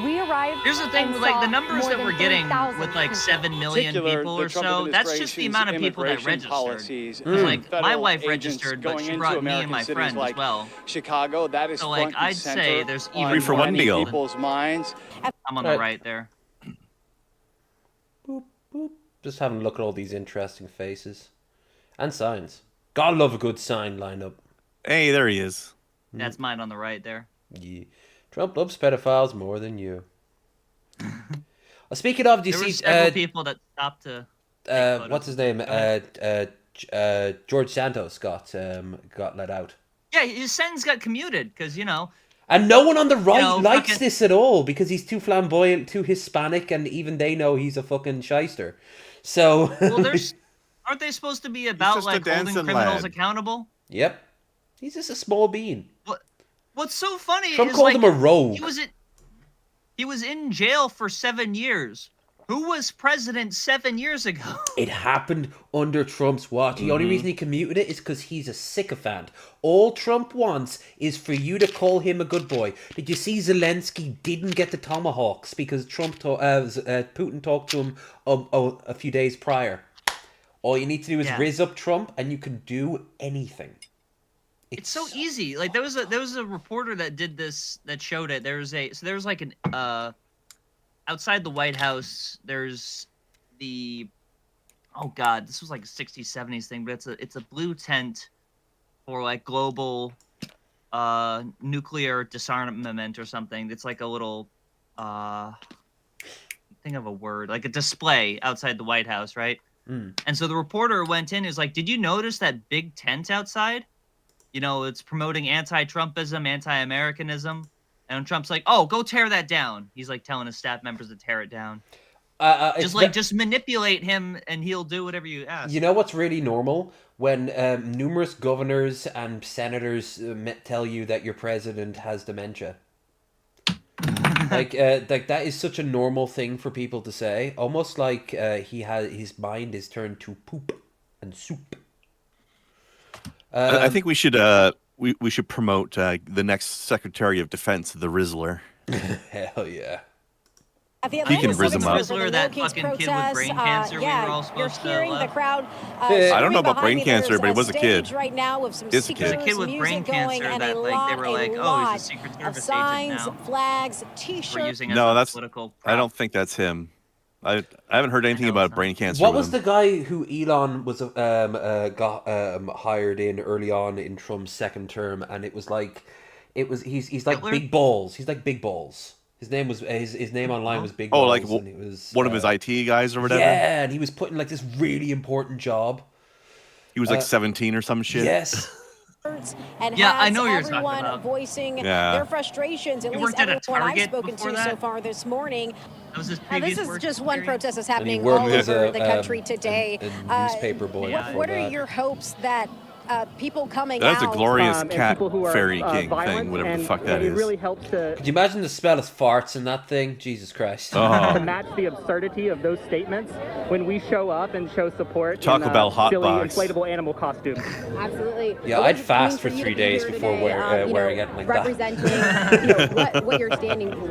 We arrived. Here's the thing, and like the saw numbers more that than we're getting 3,000 with like people. 7 million people or so, that's just the amount of people that registered. 'Cause, like my wife registered, but she brought me and my friend as well. Chicago, that is So like front and I'd say center there's on even for more one many deal. people's minds. I'm on the right there. Just having a look at all these interesting faces. And signs. Gotta love a good sign lineup. Hey, there he is. That's mine on the right there. Yeah. Trump loves pedophiles more than you. Speaking of, do you There were see several people that stopped to. what's his name? George Santos got let out. Yeah, his sentence got commuted because And no one on the right know, likes fucking- this at all because he's too flamboyant, too Hispanic, and even they know he's a fucking shyster. So. Well, aren't they supposed to be about just a like holding dancing criminals lad. accountable? Yep. He's just a small bean. What's so funny Trump is called like him a rogue. he was in jail for 7 years. Who was president 7 years ago? It happened under Trump's watch. The only reason he commuted it is because he's a sycophant. All Trump wants is for you to call him a good boy. Did you see Zelensky didn't get the tomahawks because Putin talked to him a few days prior? All you need to do is rizz up Trump and you can do anything. It's so easy. Like there was a reporter that did this that showed it. There's like an outside the White House. There's the this was like a 60s 70s thing, but it's a blue tent for like global nuclear disarmament or something. It's like a little I think of a word, like a display outside the White House, right? And so the reporter went in and was like, did you notice that big tent outside? You know, it's promoting anti-Trumpism, anti-Americanism. And Trump's like, oh, go tear that down. He's like telling his staff members to tear it down. Just manipulate him and he'll do whatever you ask. You know what's really normal? When numerous governors and senators tell you that your president has dementia. Like that is such a normal thing for people to say, almost like his mind is turned to poop and soup. I think we should we should promote the next Secretary of Defense, the Rizzler. Hell yeah. He can rizz him up. Rizzler, that fucking kid with brain cancer we were all supposed to love. The crowd, I don't know about brain cancer, but he was a kid. Right now with some It's a kid. There's a kid with brain cancer that like they were like, oh, he's a Secret Service signs, agent now. flags, We're T-shirts. using as No, a that's. political I don't think that's him. I haven't heard anything about brain cancer. What with was him. the guy who Elon was got hired in early on in Trump's second term, and it was like, he's like Hitler? Big Balls. He's like Big Balls. His name was his name online was Big Oh, Balls. like and it was one of his IT guys or whatever? Yeah, and he was put in like this really important job. He was like 17 or some shit. Yes. And Yeah, I has know what you're talking everyone about. voicing Yeah. their frustrations. At You least worked at a everyone I've Target spoken before to so that? far this morning. That was his This previous is work just one experience. protest that's And he happening worked all as over a, the country today. a newspaper boy. What are your hopes that people coming That's out? a glorious cat people who are, fairy king violent, thing, whatever the and fuck that it is. really helps to Could you imagine the smell of farts in that thing? Jesus Christ. to match the absurdity of those statements when we show up and show support Taco in Bell hot silly box. inflatable animal costumes. Absolutely. Yeah, What I'd does it fast mean for you to 3 be days here before today, wearing it like that. representing what you're standing for.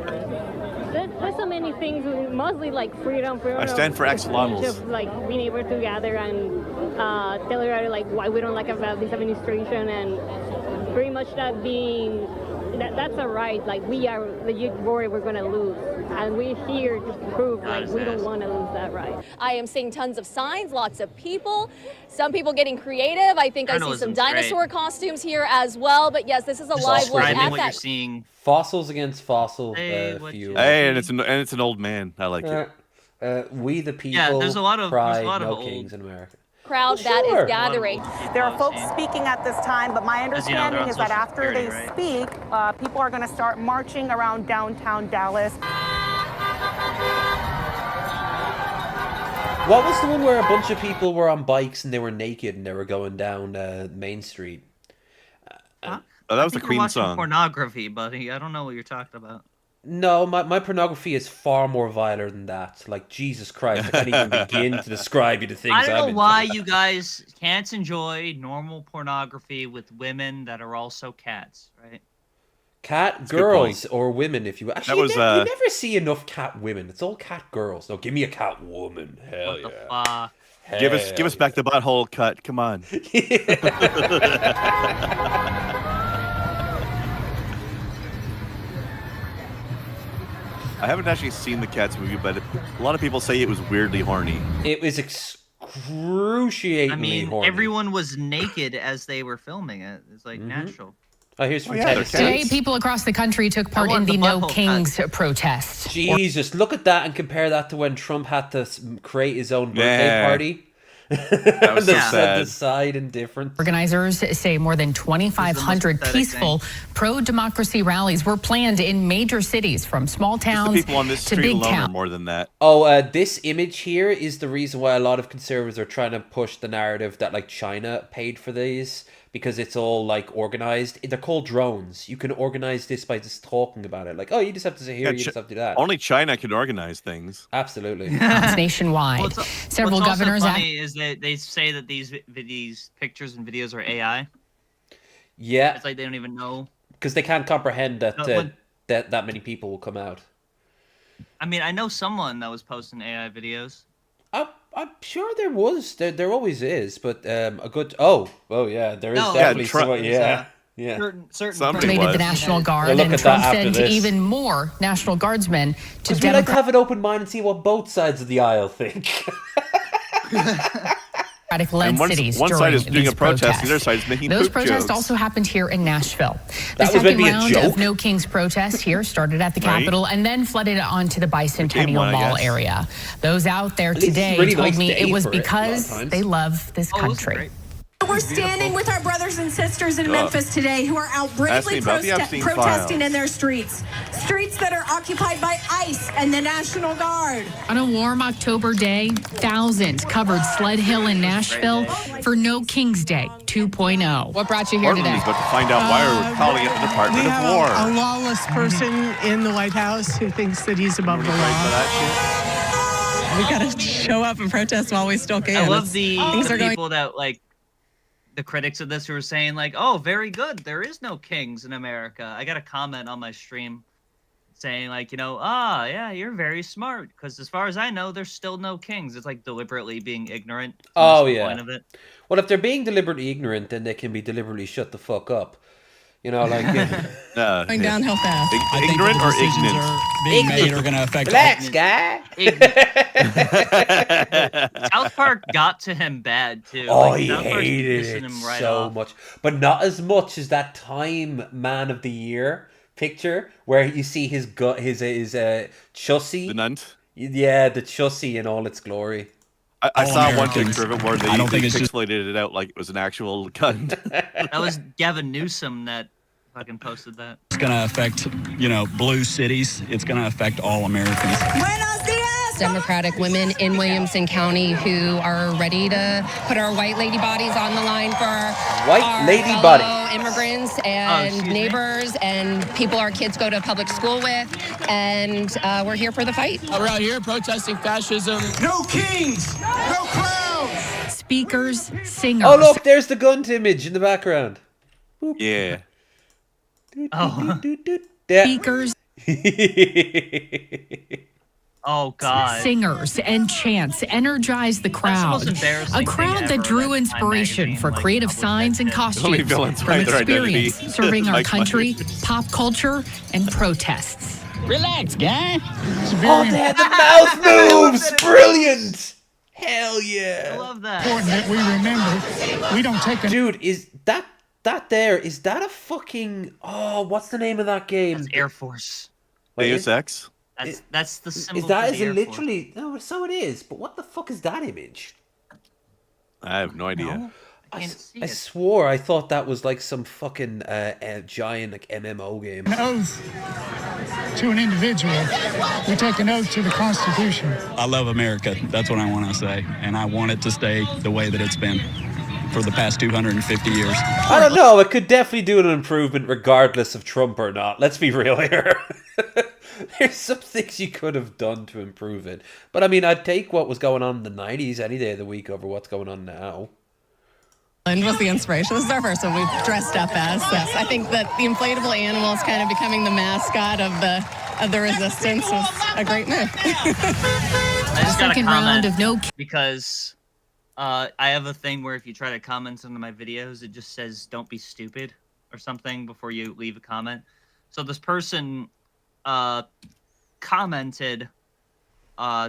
There's so many things, mostly like freedom. I stand for axolotls. Just like being able to gather and tell everybody like why we don't like about this administration, and pretty much that being that's a right. Like we are legit worried we're gonna lose, and we're here to prove like we don't want to lose that right. I am seeing tons of signs, lots of people, some people getting creative. I think I see some Journalism's dinosaur great. costumes here as well. But yes, this is a Just live look describing at what you're that. seeing. Fossils against fossil fuel. Hey, and it's an old man. I like it. We the people. Yeah, there's a lot of pride, there's a lot of no old kings in America. Crowd that sure. is gathering. There are folks speaking at this time, but my As you know, they're understanding on is that Social after they Security, speak, people are going to start marching around downtown Dallas. What was the one where a bunch of people were on bikes and they were naked and they were going down Main Street? Oh, that was the I think you're Queen watching song. Pornography, buddy. I don't know what you're talking about. No, my pornography is far more viler than that. Like, Jesus Christ, I can't even begin to describe you the things I don't I've know why you guys can't enjoy normal pornography with women that are also cats, right? Cat a good girls point. or women, if you actually, was, you never see enough cat women. It's all cat girls. No, give me a cat woman. Hell What the yeah. fuck? Give us back the butthole cut. Come on. I haven't actually seen the Cats movie, but a lot of people say it was weirdly horny. It was excruciatingly I mean, horny. everyone was naked as they were filming it. It's like Mm-hmm. natural. Oh, here's from yeah, Tennessee. Today, people across the country took part in the No Kings protest. Jesus, look at that and compare that to when Trump had to create his own birthday Yeah. party. That was so sad. Decide indifferent. Organizers say more than 2,500 pathetic peaceful pro-democracy rallies were planned in major cities, from small Just the towns people on this to street big alone are towns. more than that. Oh, this image here is the reason why a lot of conservatives are trying to push the narrative that like China paid for these, because it's all like organized. They're called drones. You can organize this by just talking about it. Like, oh, you just have to say here, Yeah, you just have to do that. Only China can organize things. Absolutely. It's nationwide. Well, Several what's governors. also funny is that they say that these pictures and videos are AI. Yeah, It's like they don't even know. because they can't comprehend that No, when- that many people will come out. I mean, I know someone that was posting AI videos. I'm sure there was. There always is, but a good. Oh yeah, there is No, definitely. Trump- someone, yeah. Certain Something Activated was. the National Guard, Well, look and at Trump that after sent this. even more National Guardsmen to Because we like to Democrats. have an open mind and see what both sides of the aisle think. Democratic-led And cities one side during is doing these a protest, protests. the other side is making Those poop protests jokes. also happened here in Nashville. The That was meant to second be a round of joke? No Kings protests here started at the Right. Capitol and then flooded onto the Bicentennial one, I Mall guess. area. Those out there At least it's a today really told nice me day it was for it a lot of because times. they love this country. We're standing with our brothers and sisters in Ugh. Memphis today who are Ask outragedly me about the Epstein protesting files. in their streets. Streets that are occupied by ICE and the National Guard. On a warm October day, thousands covered Sled Hill in Nashville for No Kings Day 2.0. What brought you here Portland today? is about to find out why we're calling it the Department We of have War. a lawless person in the White House who thinks that he's above the Everybody for law. that We got to show up and protest while we still can. I love the things are going. people that like the critics of this who are saying like, "Oh, very good. There is no kings in America." I got a comment on my stream saying like, yeah, you're very smart because as far as I know, there's still no kings. It's like deliberately being ignorant. Oh, That's the yeah. point of it. Well, if they're being deliberately ignorant, then they can be deliberately shut the fuck up. You know, like Going downhill fast. Ignorant or ignorant? being made are going to affect. Relax, guy. South Park got to him bad too. Oh, Like, he South Park's hated dissing it him right so off. much, but not as much as that Time Man of the Year picture where you see his Chussie, The Nunt. yeah, the Chussie in all its glory. I saw one Americans. picture of it where they, I don't they think it's just- pixelated it out like it was an actual gun. That was Gavin Newsom that fucking posted that. It's going to affect, blue cities. It's going to affect all Americans. Democratic women in Williamson County who are ready to put our white lady bodies on the line for White our lady fellow body. immigrants and excuse me? neighbors and people our kids go to public school with, and we're here for the fight. We're out here protesting fascism. No kings, no crowns. Speakers, singers. Oh, look, there's the Gunt image in the background. Yeah. Oh, Yeah. Speakers, oh God. singers, and chants energized the That's the crowd. most embarrassing A thing crowd ever that drew that Time inspiration Magazine, for like, creative published signs that and shit. costumes Only villains from find their identity. experience serving our Like country, Monday. pop culture, and protests. Relax, guy. Oh, they had the mouth moves. Brilliant. Hell I yeah. love that. That we remember, we don't take Dude, is that is that a fucking, what's the name of that game? That's Air Force. Wait, Deus Ex. That's the symbol. Is that for is the it Air Force. literally? No, so it is. But what the fuck is that image? I have no idea. No, I can't see I it. swore I thought that was like some fucking giant like MMO game. an oath to an individual. We take an oath to the Constitution. I love America. That's what I want to say. And I want it to stay the way that it's been for the past 250 years. I don't know. It could definitely do an improvement regardless of Trump or not. Let's be real here. There's some things you could have done to improve it. But I mean, I'd take what was going on in the 90s any day of the week over what's going on now. Was the inspiration. This is our first one we've dressed up as. Yes, I think that the inflatable animal is kind of becoming the mascot of the resistance was a great move. I just got a Second round comment of No because I have a thing where if you try to comment on my videos, it just says "Don't be stupid" or something before you leave a comment. So this person commented,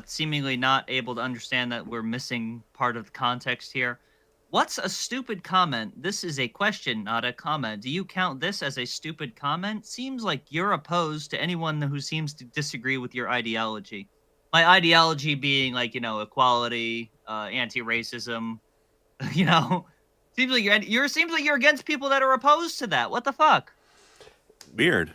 seemingly not able to understand that we're missing part of the context here. What's a stupid comment? This is a question, not a comment. Do you count this as a stupid comment? Seems like you're opposed to anyone who seems to disagree with your ideology. My ideology being like, equality, anti-racism, seems like you're against people that are opposed to that. What the fuck? Weird.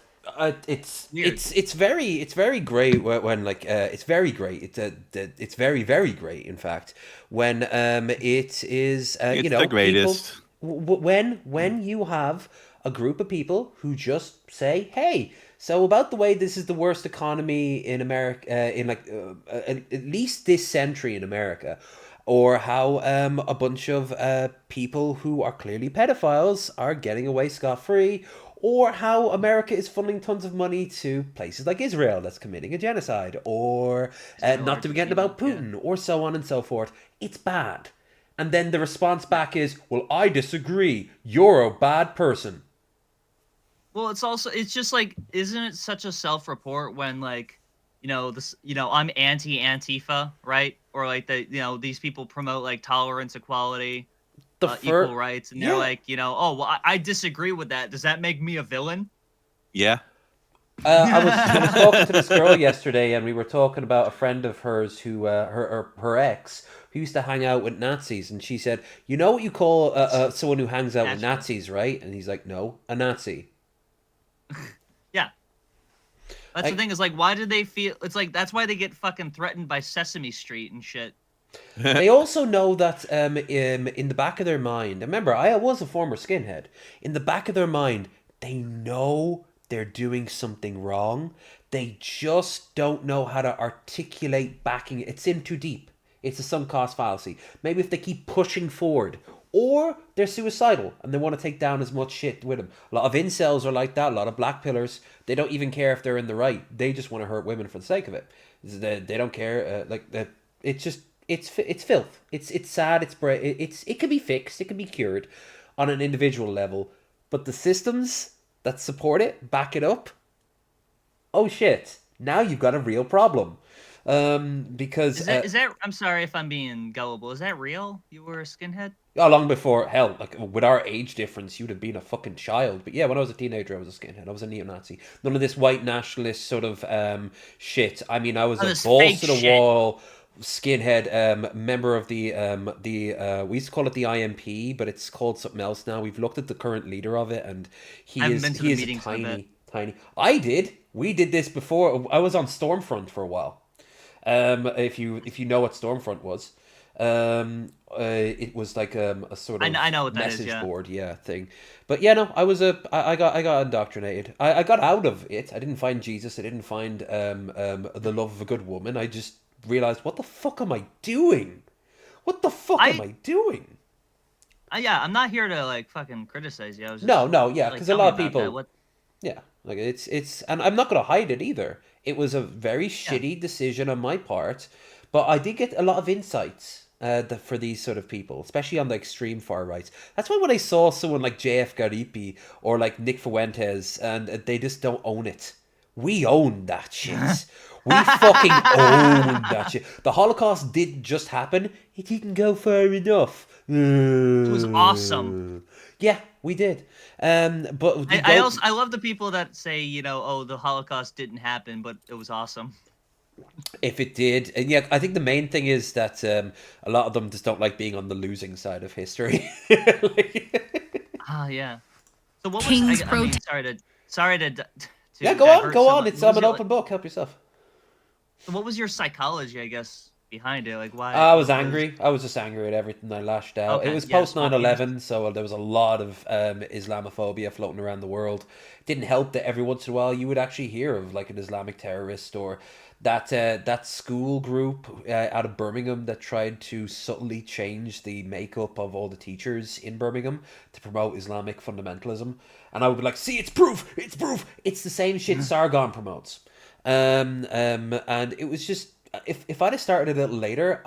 It's very great when like it's very great. It's very great in fact when it is It's the greatest. People, when you have a group of people who just say, hey, so about the way this is the worst economy in America in like at least this century in America, or how a bunch of people who are clearly pedophiles are getting away scot-free, or how America is funneling tons of money to places like Israel that's committing a genocide, or not to be getting about Putin, or so on and so forth. It's bad. And then the response back is, well, I disagree. You're a bad person. Well, it's just like, isn't it such a self-report when like I'm anti-Antifa, right? Or like these people promote like tolerance, equality, equal rights, and they're like, oh, well, I disagree with that. Does that make me a villain? Yeah. I was talking to this girl yesterday, and we were talking about a friend of hers who her ex who used to hang out with Nazis, and she said, "You know what you call someone who hangs out with Nazis, right?" And he's like, "No, a Nazi." Yeah. That's the thing is like, why do they feel? It's like that's why they get fucking threatened by Sesame Street and shit. They also know that in the back of their mind, remember, I was a former skinhead. In the back of their mind, they know they're doing something wrong. They just don't know how to articulate backing it. It's in too deep. It's a sunk cost fallacy. Maybe if they keep pushing forward, or they're suicidal and they want to take down as much shit with them. A lot of incels are like that. A lot of black pillars. They don't even care if they're in the right. They just want to hurt women for the sake of it. They don't care. It's just it's filth. It's sad. It can be fixed. It can be cured on an individual level. But the systems that support it, back it up. Oh shit! Now you've got a real problem. Because is that? I'm sorry if I'm being gullible. Is that real? You were a skinhead? Long before, hell, like with our age difference, you'd have been a fucking child. But yeah, when I was a teenager, I was a skinhead. I was a neo-Nazi. None of this white nationalist sort of shit. I mean, I was a balls to the wall skinhead, member of the we used to call it the IMP, but it's called something else now. We've looked at the current leader of it, and he is tiny. We did this before. I was on Stormfront for a while. If you know what Stormfront was. It was like a sort of I know what that message is, board thing. But yeah, no, I got indoctrinated. I got out of it. I didn't find Jesus. I didn't find the love of a good woman. I just realized, what the fuck am I doing? What the fuck am I doing? Yeah, I'm not here to like fucking criticize you. I was just, because a lot of people. Yeah, like it's, and I'm not gonna hide it either. It was a very shitty decision on my part, but I did get a lot of insights for these sort of people, especially on the extreme far right. That's why when I saw someone like JF Garipi or like Nick Fuentes, and they just don't own it. We own that shit. We fucking own that shit. The Holocaust didn't just happen. It didn't go far enough. It was awesome. Yeah, we did. But I love the people that say, the Holocaust didn't happen, but it was awesome. If it did, and yeah, I think the main thing is that a lot of them just don't like being on the losing side of history. Yeah. So what was? Sorry to. Yeah, go on. It's an open book. Help yourself. So what was your psychology, I guess, behind it? Like why? I was angry. I was just angry at everything. I lashed out. Okay, it was post 9/11, so there was a lot of Islamophobia floating around the world. It didn't help that every once in a while you would actually hear of like an Islamic terrorist or that school group out of Birmingham that tried to subtly change the makeup of all the teachers in Birmingham to promote Islamic fundamentalism. And I would be like, see, it's proof. It's the same shit Sargon promotes. And it was just, if I'd have started a little later,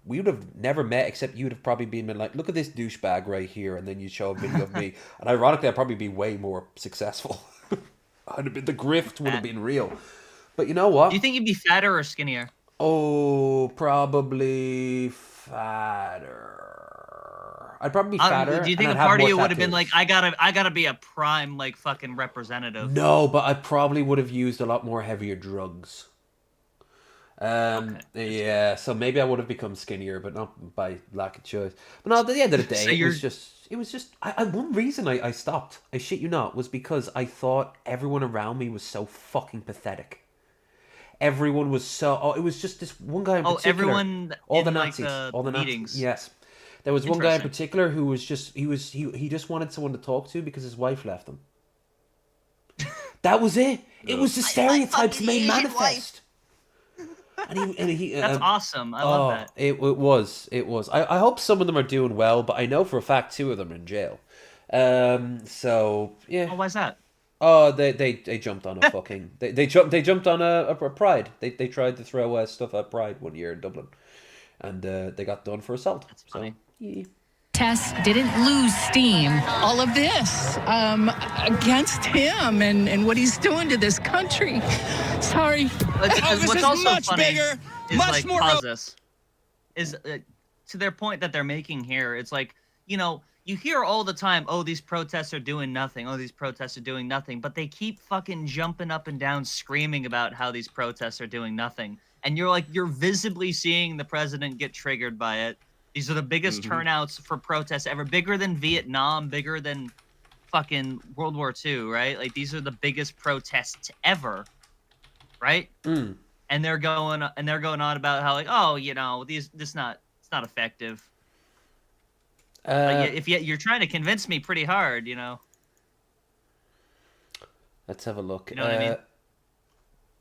we would have never met, except you would have probably been like, look at this douchebag right here, and then you show a video of me. And ironically, I'd probably be way more successful. The grift would have been real. But you know what? Do you think you'd be fatter or skinnier? Oh, probably fatter. I'd probably be fatter. Do you think a part of you would have been like, I gotta be a prime like fucking representative? No, but I probably would have used a lot more heavier drugs. Yeah, so maybe I would have become skinnier, but not by lack of choice. But no, at the end of the day, it was just. One reason I stopped, I shit you not, was because I thought everyone around me was so fucking pathetic. Everyone was so. Oh, it was just this one guy in particular. Everyone. All the Nazis. Like all the meetings. Nazis. Yes, there was one guy in particular who was just. He just wanted someone to talk to because his wife left him. That was it. It was the stereotypes made manifest. And he That's awesome. I love that. It was. I hope some of them are doing well, but I know for a fact 2 of them are in jail. So yeah. Oh, why's that? Oh, they jumped on a fucking they jumped on a Pride. They tried to throw stuff at Pride one year in Dublin, and they got done for assault. That's funny. So, yeah. protests didn't lose steam. All of this against him and what he's doing to this country. Sorry. What's also funny is like pause this. Is to their point that they're making here. It's like, you know, you hear all the time, oh, these protests are doing nothing. Oh, these protests are doing nothing. But they keep fucking jumping up and down, screaming about how these protests are doing nothing. And you're like, you're visibly seeing the president get triggered by it. These are the biggest turnouts for protests ever, bigger than Vietnam, bigger than fucking World War II, right? Like, these are the biggest protests ever, right? And they're going on about how, like, oh, you know, it's not effective. Like, if you're trying to convince me pretty hard, you know. Let's have a look. You know what I mean?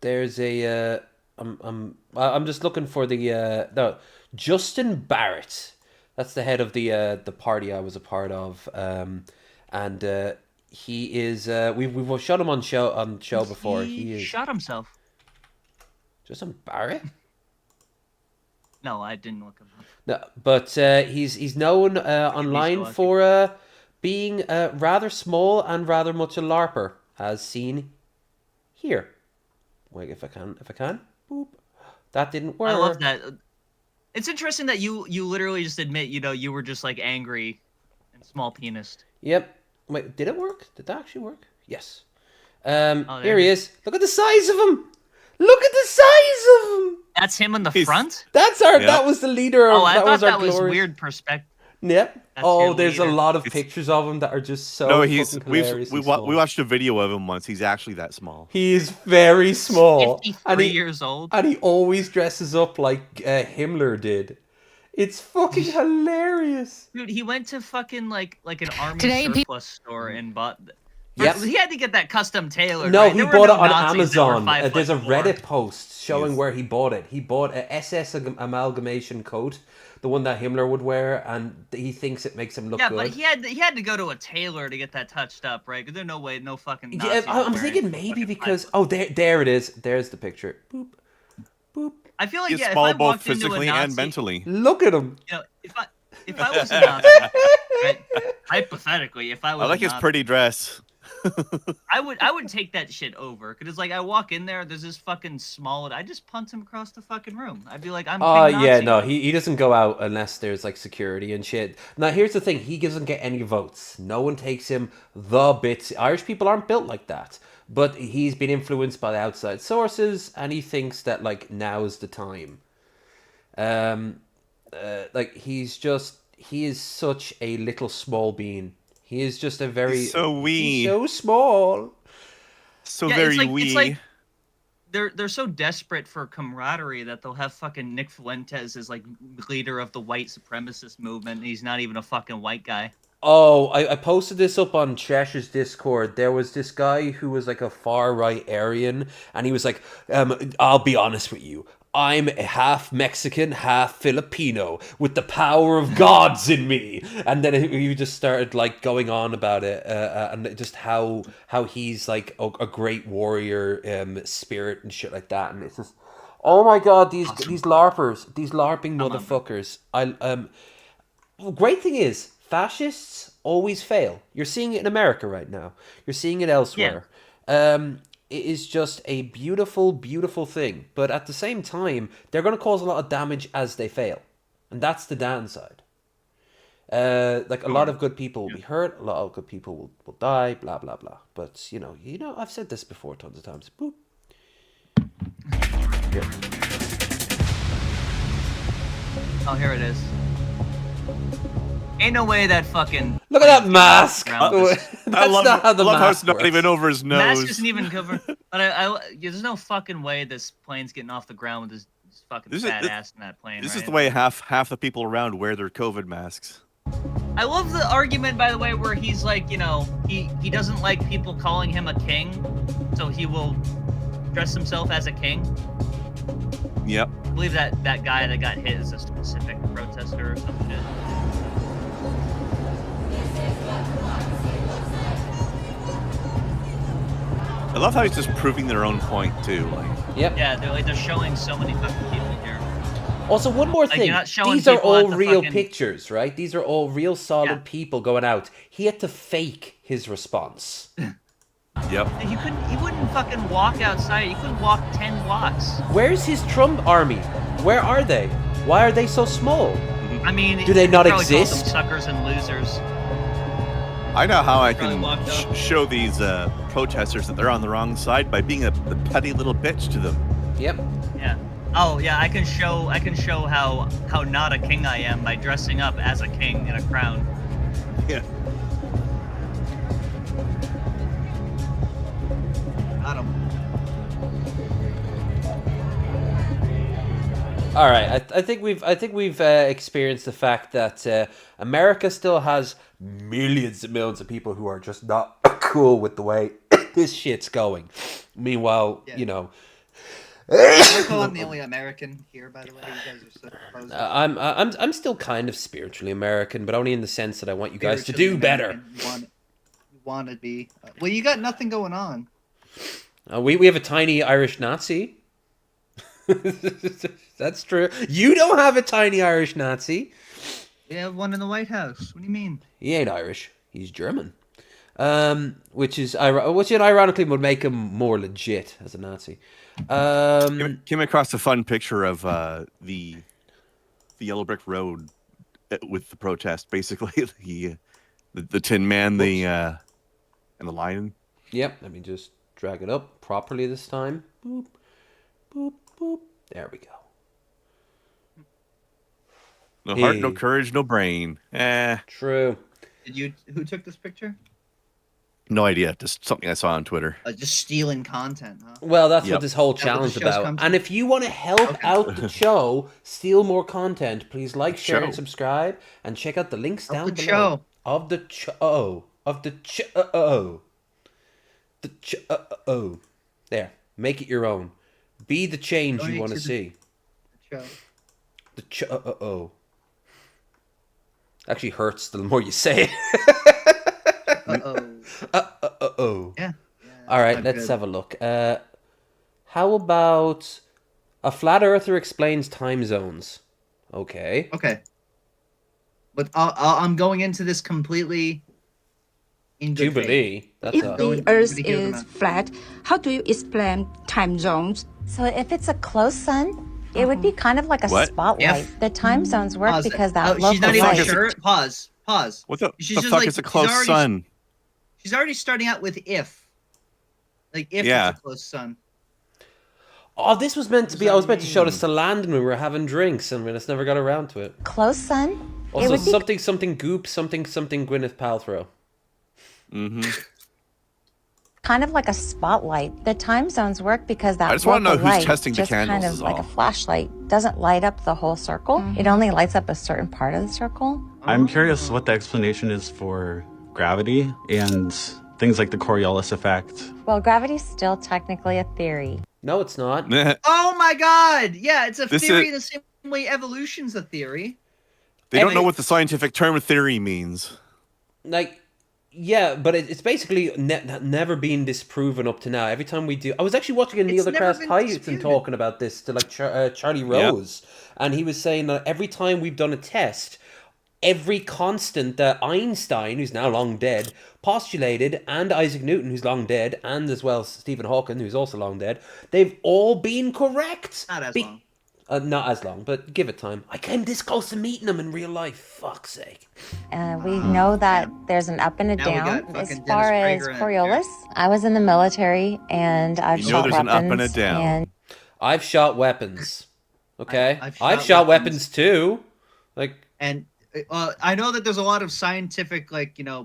There's a I'm just looking for the no, Justin Barrett. That's the head of the party I was a part of, and he is we've shot him on show before. He shot himself. Justin Barrett? No, I didn't look him up. No, but he's known online for being rather small and rather much a LARPer, as seen here. Wait, if I can. Boop. That didn't work. I love that. It's interesting that you literally just admit, you know, you were just like angry and small penised. Yep. Wait, did it work? Did that actually work? Yes. Here he is. Look at the size of him. Look at the size of him. That's him in the front? That's our. Yep. That was the leader. Oh, I thought that was weird perspective. Yep. Oh, there's a lot of pictures of him that are just so. No, we watched a video of him once. He's actually that small. He is very small. 53 years old. And he always dresses up like Himmler did. It's fucking hilarious. Dude, he went to fucking like an army Today, surplus store and bought. Yep. He had to get that custom tailored. No, right? he There were bought no it on Nazis that were Amazon. There's a 5'4". Reddit post showing where he bought it. He bought a SS amalgamation coat, the one that Himmler would wear, and he thinks it makes him look good. Yeah, but he had to go to a tailor to get that touched up, right? Because there's no way, no fucking. Nazis I'm thinking maybe because there it is. There's the picture. Boop, boop. I feel like He's if small I both walked physically into a Nazi, and mentally. Look at him. You know, if I was a Nazi, right? Hypothetically, if I was, I like his pretty dress. I would take that shit over, because it's like I walk in there, there's this fucking small. I just punt him across the fucking room. I'd be like, I'm. Oh King Nazi. yeah, no, he doesn't go out unless there's like security and shit. Now here's the thing: he doesn't get any votes. No one takes him the bits. Irish people aren't built like that. But he's been influenced by the outside sources, and he thinks that like now's the time. Like he is such a little small bean. He is just a very he's so wee. He's so small. So very wee. It's like they're so desperate for camaraderie that they'll have fucking Nick Fuentes as like leader of the white supremacist movement. And he's not even a fucking white guy. Oh, I posted this up on Cheshire's Discord. There was this guy who was like a far right Aryan, and he was like, I'll be honest with you. I'm half Mexican, half Filipino, with the power of gods in me. And then he just started like going on about it, and just how he's like a great warrior spirit and shit like that. And it's just, oh my god, these LARPers, these LARPing motherfuckers. Great thing is, fascists always fail. You're seeing it in America right now. You're seeing it elsewhere. Yeah. It is just a beautiful, beautiful thing. But at the same time, they're going to cause a lot of damage as they fail. And that's the downside. Like a lot of good people will be hurt. A lot of good people will die. Blah, blah, blah. But, you know, I've said this before tons of times. Boop. Here. Oh, here it is. Ain't no way that fucking... Look at that mask! I love how it's not even over his nose. Mask isn't even covered. But there's no fucking way this plane's getting off the ground with this fucking fat ass in that plane. This right? is the way half the people around wear their COVID masks. I love the argument, by the way, where he's like, you know, he doesn't like people calling him a king, so he will dress himself as a king. Yep. I believe that guy that got hit is a specific protester or some shit. I love how he's just proving their own point too. Like. Yep. Yeah, they're showing so many fucking people here. Also, one more Like, thing. you're not showing These are people at all the real fucking- pictures, right? These are all real solid people going out. He had to fake his response. Yep. He wouldn't fucking walk outside. He couldn't walk 10 blocks. Where's his Trump army? Where are they? Why are they so small? I mean, Do they he not probably called them exist? suckers and losers. I know how I Probably can walked up. show these protesters that they're on the wrong side by being a petty little bitch to them. Yep. Yeah. Oh yeah, I can show how not a king I am by dressing up as a king in a crown. Yeah. Got him. All right, I think we've experienced the fact that America still has millions and millions of people who are just not cool with the way this shit's going. Meanwhile, you know, I'm the only American here, by the way. You guys are so opposed. I'm still kind of spiritually American, but only in the sense that I want you guys to do better. You want to be. Well, you got nothing going on. We have a tiny Irish Nazi. That's true. You don't have a tiny Irish Nazi. We have one in the White House. What do you mean? He ain't Irish. He's German. Which ironically would make him more legit as a Nazi. Came across a fun picture of the Yellow Brick Road with the protest. Basically, the Tin Man, and the lion. Yep. Let me just drag it up properly this time. Boop, boop, boop. There we go. No heart, no courage, no brain. True. Who took this picture? No idea. Just something I saw on Twitter. Just stealing content, huh? Well, that's what this whole Is that what challenge the show's about. come to? And if you want to help out the show, steal more content, please like, share, and subscribe, and check out the links down below. Show. Of the show. There. Make it your own. Be the change you want to see. The show. Actually hurts the more you say it. Yeah. All right, let's have a look. How about a flat earther explains time zones? Okay. Okay. But I'm going into this completely in good Jubilee. faith. That's If the Earth is flat, how do you explain time zones? So if it's a close sun, it would be kind of like a What? spotlight. The time zones work Pause it. because that She's local not even light. sure. Pause. What the She's just fuck like- is a close she's already- sun? She's already starting out with if. Like if Yeah. it's a close sun. Oh, this was meant to be. I was meant to show this to Landon when we were having drinks, and we just never got around to it. Close sun. Also, it would be something Goop, something Gwyneth Paltrow. Mm-hmm. kind of like a spotlight. The time zones work because that I just wanna know local who's light testing the just candles kind of is like all. a flashlight doesn't light up the whole circle. It only lights up a certain part of the circle. I'm curious what the explanation is for gravity and things like the Coriolis effect. Well, gravity's still technically a theory. No, it's not. Oh my god! Yeah, it's a This theory is- the same way evolution's a theory. They don't know what the scientific term of theory means. Like, yeah, but it's basically never been disproven up to now. Every time we do, I was actually watching a Neil It's never deGrasse been Tyson disputed. talking about this to like Charlie Rose, and he was saying that every time we've done a test, every constant that Einstein, who's now long dead, postulated, and Isaac Newton, who's long dead, and as well Stephen Hawking, who's also long dead, they've all been correct. Not as long. Not as long, but give it time. I came this close to meeting him in real life. Fuck's sake. We know that there's an up and a Now we down. got As fucking far as Dennis Prager in Coriolis, I was in the military and I've You know shot there's weapons. an up and a down. And I've shot weapons. Okay, I've I've shot shot weapons. weapons too. Like, And I know that there's a lot of scientific,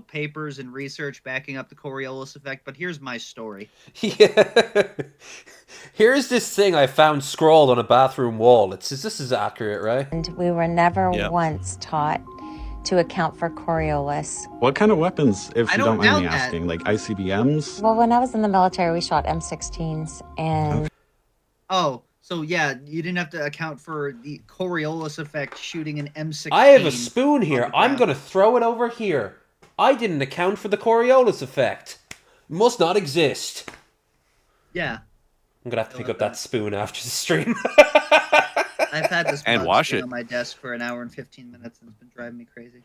papers and research backing up the Coriolis effect, but here's my story. yeah. Here's this thing I found scrawled on a bathroom wall. It says this is accurate, right? we were never Yeah. once taught to account for Coriolis. What kind of weapons, if I you don't don't mind me doubt that. asking? Like ICBMs? Well, when I was in the military, we shot M16s and Oh, so yeah, you didn't have to account for the Coriolis effect shooting an M16. I have a spoon here. on the I'm ground. gonna throw it over here. I didn't account for the Coriolis effect. Must not exist. Yeah. I'm gonna have to pick up that spoon after the stream. I've had this And mug wash sitting it. on my desk for an hour and 15 minutes, and it's been driving me crazy.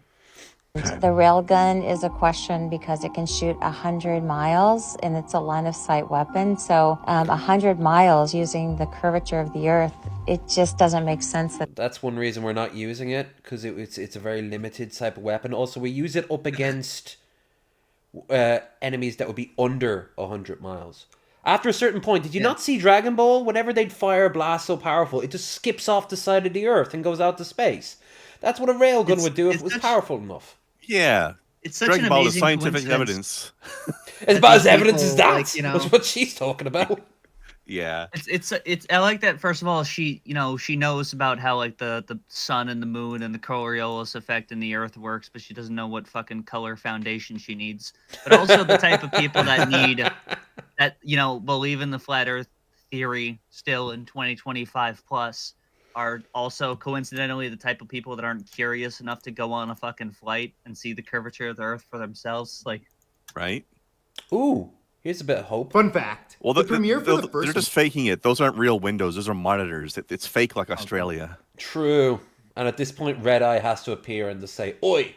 The railgun is a question because it can shoot 100 miles and it's a line of sight weapon. So 100 miles using the curvature of the earth, it just doesn't make sense. That's one reason we're not using it, because it's a very limited type of weapon. Also, we use it up against enemies that would be under 100 miles. After a certain point, did you not see Dragon Ball? Whenever they'd fire a blast so powerful, it just skips off the side of the earth and goes out to space. That's what a railgun would do if it was powerful enough. Yeah. It's such Dragon an Ball is amazing scientific coincidence. evidence. As about as evidence as that. Like, you know, That's what she's talking about. Yeah. It's I like that. First of all, she knows about how like the sun and the moon and the Coriolis effect in the earth works, but she doesn't know what fucking color foundation she needs. But also the type of people that believe in the flat earth theory still in 2025 plus are also coincidentally the type of people that aren't curious enough to go on a fucking flight and see the curvature of the earth for themselves. Like, right? Ooh, here's a bit of hope. Fun fact. Well, the premiere for the they're first just faking it. Those aren't real windows. Those are monitors. It's fake like Australia. True. And at this point, Red Eye has to appear and to say, "Oi!"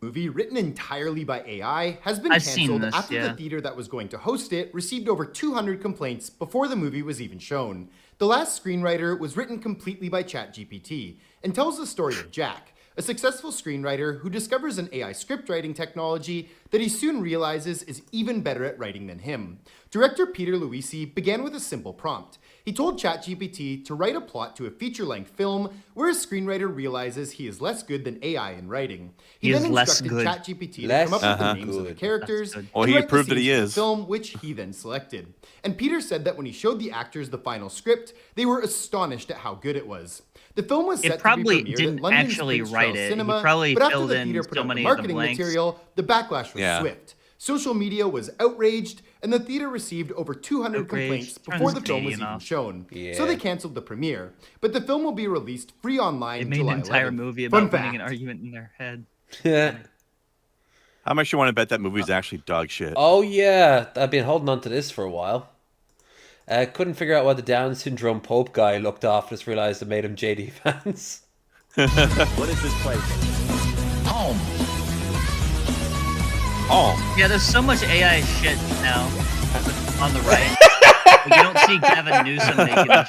movie, written entirely by AI, has been I've seen canceled this, after the theater that was going to host it received over 200 complaints before the movie was even shown. The Last Screenwriter was written completely by ChatGPT and tells the story of Jack, a successful screenwriter who discovers an AI scriptwriting technology that he soon realizes is even better at writing than him. Director Peter Luisi began with a simple prompt. He told ChatGPT to write a plot to a feature-length film where a screenwriter realizes he is less good than AI in writing. He then instructed ChatGPT to come up with the names of the characters and Well, he write the proved that he scenes for the is. film, which he then selected. And Peter said that when he showed the actors the final script, they were astonished at how good it was. The film was set probably to be premiered didn't at London's actually Prince write Charles it. He Cinema, probably but after filled the in theater put so out the many of the marketing blanks. material, the backlash was Yeah. swift. Social media was outraged, and the theater received over 200 complaints before the film was even shown. So they canceled the premiere. But the film will be released free online They made July an entire 11th. movie Fun about winning fact. an argument in their head. Yeah. How much you want to bet that movie's actually dog shit? Oh yeah, I've been holding on to this for a while. Couldn't figure out why the Down syndrome Pope guy looked off. Just realized it made him JD fans. What is this place? Home. Oh. Yeah, there's so much AI shit now on the right. Like, you don't see Gavin Newsom making this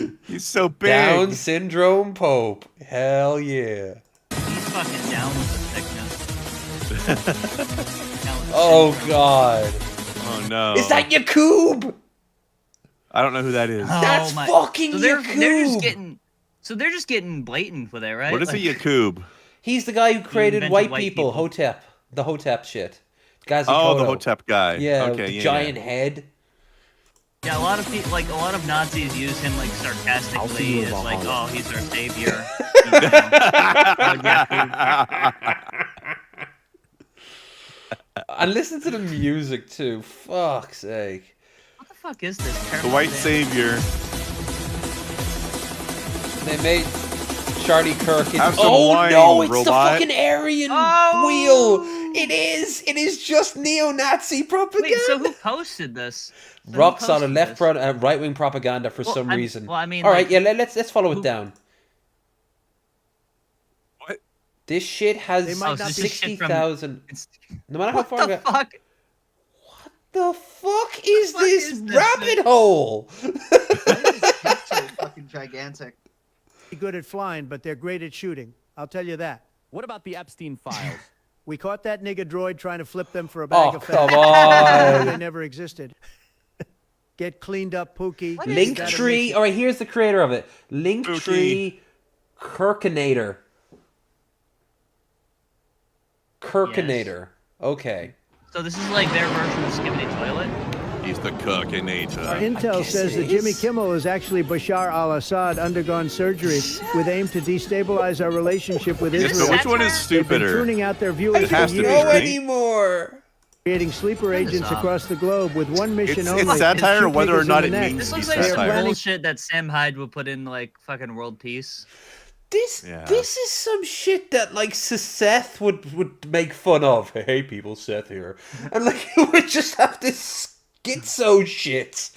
shit. He's so big. Down syndrome Pope. Hell yeah. He's fucking down with the thickness. Oh god. Oh no. Is that Yakub? I don't know who that is. That's fucking so they're just Yakub. getting they're just getting blatant with it, right? What is a Yakub? He's the guy who created invented white white people, people. Hotep. The Hotep shit. Gazi Oh, the Kodo. Hotep guy. Yeah, Okay, the yeah, giant yeah. head. Yeah, a lot of people, like a lot of Nazis, use him like sarcastically as like, "Oh, he's our savior." And listen to the music too. Fuck's sake. What the fuck is this? The white savior. They made Charlie Kirk. Have some Oh wine, no, it's robot. the fucking Aryan wheel. It is. It is just neo-Nazi propaganda. Wait, so who posted this? So who Rock solid posted left this? right-wing propaganda for Well, some I'm- reason. well, I mean, all right, like, yeah, let's follow it down. What? This shit has They might not be shit from- 60,000. No matter how What far. the fuck? The fuck is this is this rabbit thing? hole? Fucking gigantic. Good at flying, but they're great at shooting. I'll tell you that. What about the Epstein files? We caught that nigga droid trying to flip them for a bag Oh, of come fat. on. They never existed. Get cleaned up, Pookie. Linktree. All right, here's the creator of it. Linktree Kirkinator. Kirkinator. Okay. So this is like their version of Skibidi Toilet? He's the cookinator. Intel says that Jimmy Kimmel is actually Bashar al-Assad undergone surgery with aim to destabilize our relationship with Yes, Israel. but which one is They've been stupider? tuning out their viewers It has for to be, years. right? Anymore. Creating sleeper agents off. across the globe with one mission It's only. satire, to shoot whether or niggas not in the it neck. means This to be looks like some satire. bullshit that Sam Hyde would put in like fucking world peace. This Yeah. this is some shit that like Seth would make fun of. Hey people, Seth here, and like he would just have this Schizo shit.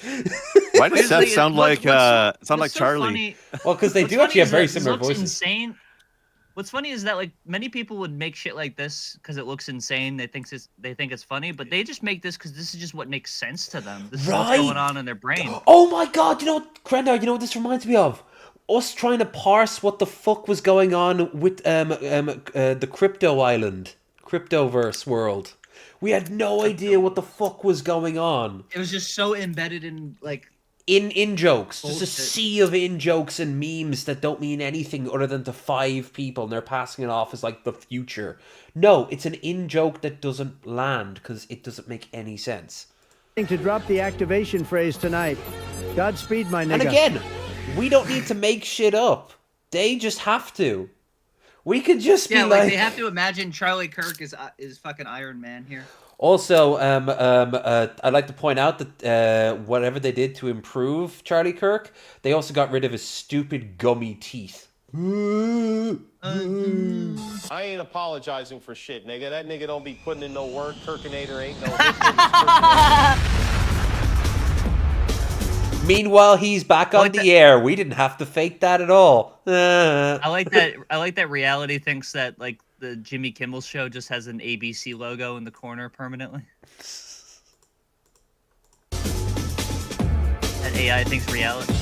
Why does Seth sound like Charlie? Funny, well, because they do actually have very similar voices. Insane. What's funny is that like many people would make shit like this because it looks insane. They think it's funny, but they just make this because this is just what makes sense to them. This is what's going on in their brain. Oh my god! You know what, Grandad? You know what this reminds me of? Us trying to parse what the fuck was going on with the crypto island, cryptoverse world. We had no idea what the fuck was going on. It was just so embedded in like. In jokes, bullshit. just a sea of in jokes and memes that don't mean anything other than to 5 people, and they're passing it off as like the future. No, it's an in joke that doesn't land because it doesn't make any sense. To drop the activation phrase tonight. Godspeed, my nigga. And again, we don't need to make shit up. They just have to. We could just be like they have to imagine Charlie Kirk is fucking Iron Man here. Also, I'd like to point out that whatever they did to improve Charlie Kirk, they also got rid of his stupid gummy teeth. I ain't apologizing for shit, nigga. That nigga don't be putting in no work. Kirkinator ain't no... Meanwhile, he's back on the air. We didn't have to fake that at all. I like that reality thinks that like the Jimmy Kimmel show just has an ABC logo in the corner permanently. That AI thinks reality.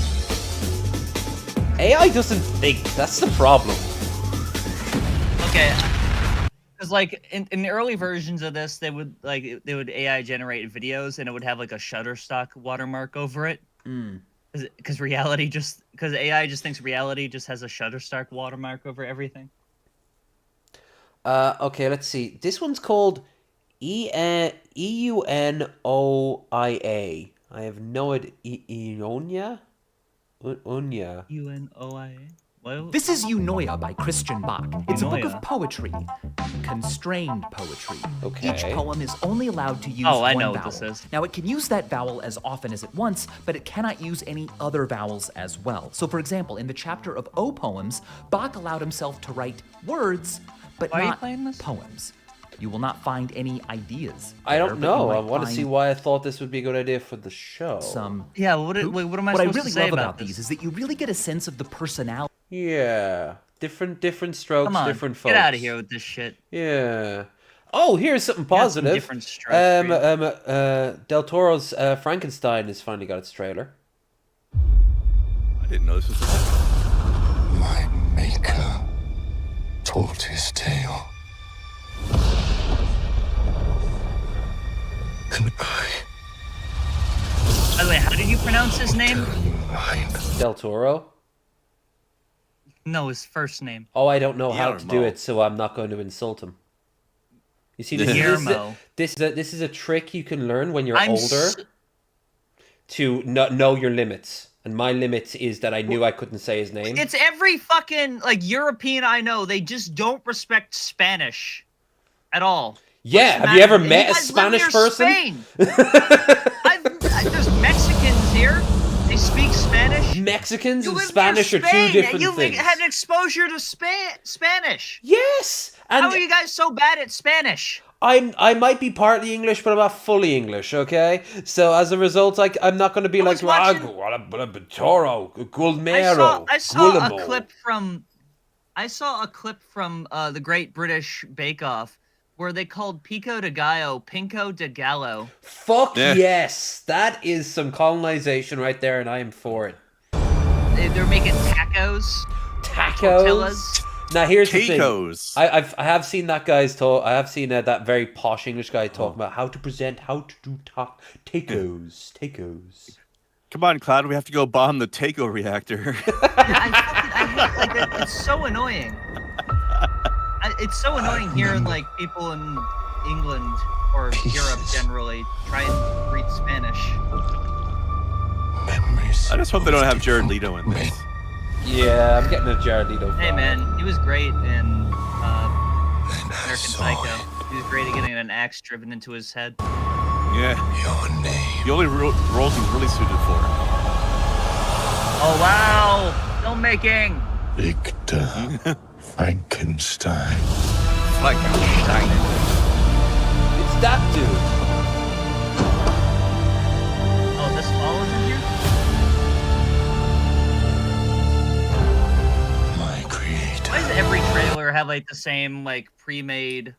AI doesn't think. That's the problem. Okay. Because like in the early versions of this, they would AI generate videos and it would have like a Shutterstock watermark over it. Because AI just thinks reality just has a Shutterstock watermark over everything. Okay, let's see. This one's called EUNOIA. I have no idea. Unia? UNOIA? This is Eunoia by Christian Bach. It's a book of poetry. Constrained poetry. Okay. Each poem is only allowed to use one vowel. What this is. Now, it can use that vowel as often as it wants, but it cannot use any other vowels as well. So, for example, in the chapter of O poems, Bach allowed himself to write words, but not poems. You will not find any ideas. I don't know. I want to see why I thought this would be a good idea for the show. What am I supposed to say about this? What I really love about these is that you really get a sense of the personality. Yeah. Different strokes, Come on, different folks. get out of here with this shit. Yeah. Oh, here's something positive. Different strokes. Del Toro's Frankenstein has finally got its trailer. I didn't know this was a My maker told his tale. And By the way, how did you pronounce his name? Del Toro? No, his first name. Oh, I don't know how to do it, so I'm not going to insult him. You see, this is a trick you can learn when you're older to know your limits. And my limits is that I knew I couldn't say his name. It's every fucking European I know. They just don't respect Spanish at all. Yeah, have you ever met a Spanish person? Spain. There's Mexicans here. They speak Spanish. Mexicans and Spanish are two different things. You had exposure to Spanish. Yes. And how are you guys so bad at Spanish? I might be partly English, but I'm not fully English, okay? So as a result, I'm not going to be like, Toro, Gulmero, I saw a clip from the Great British Bake Off where they called Pico de Gallo Pinko de Gallo. Fuck yes. That is some colonization right there, and I am for it. They're making tacos. Tacos? Now here's the thing. I have seen that guy's talk. I have seen that very posh English guy talking about how to do tacos. Come on, Cloud. We have to go bomb the Taco reactor. I hate that. It's so annoying. It's so annoying hearing people in England or Europe generally try and read Spanish. I just hope they don't have Jared Leto in this. Yeah, I'm getting a Jared Leto. Hey man, he was great in American Psycho. He was great at getting an axe driven into his head. Yeah. Your name. The only roles he's really suited for. Oh wow! Filmmaking. Victor Frankenstein. It's that dude. or have like the same like pre-made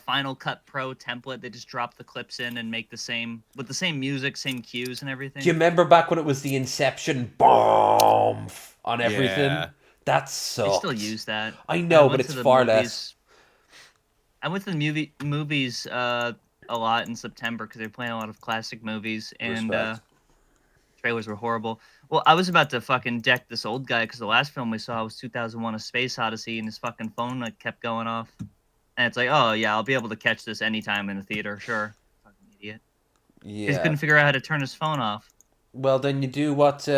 Final Cut Pro template. They just drop the clips in and make the same with the same music, same cues, and everything. Do you remember back when it was the Inception bomb on everything? Yeah. That sucked. They still use that. I know, but it's far less. I went to the movies a lot in September because they're playing a lot of classic movies, and trailers were horrible. Well, I was about to fucking deck this old guy because the last film we saw was 2001: A Space Odyssey, and his fucking phone like kept going off. And it's like, oh yeah, I'll be able to catch this anytime in the theater, sure. Fucking idiot. Yeah. He just couldn't figure out how to turn his phone off. Well, then you do what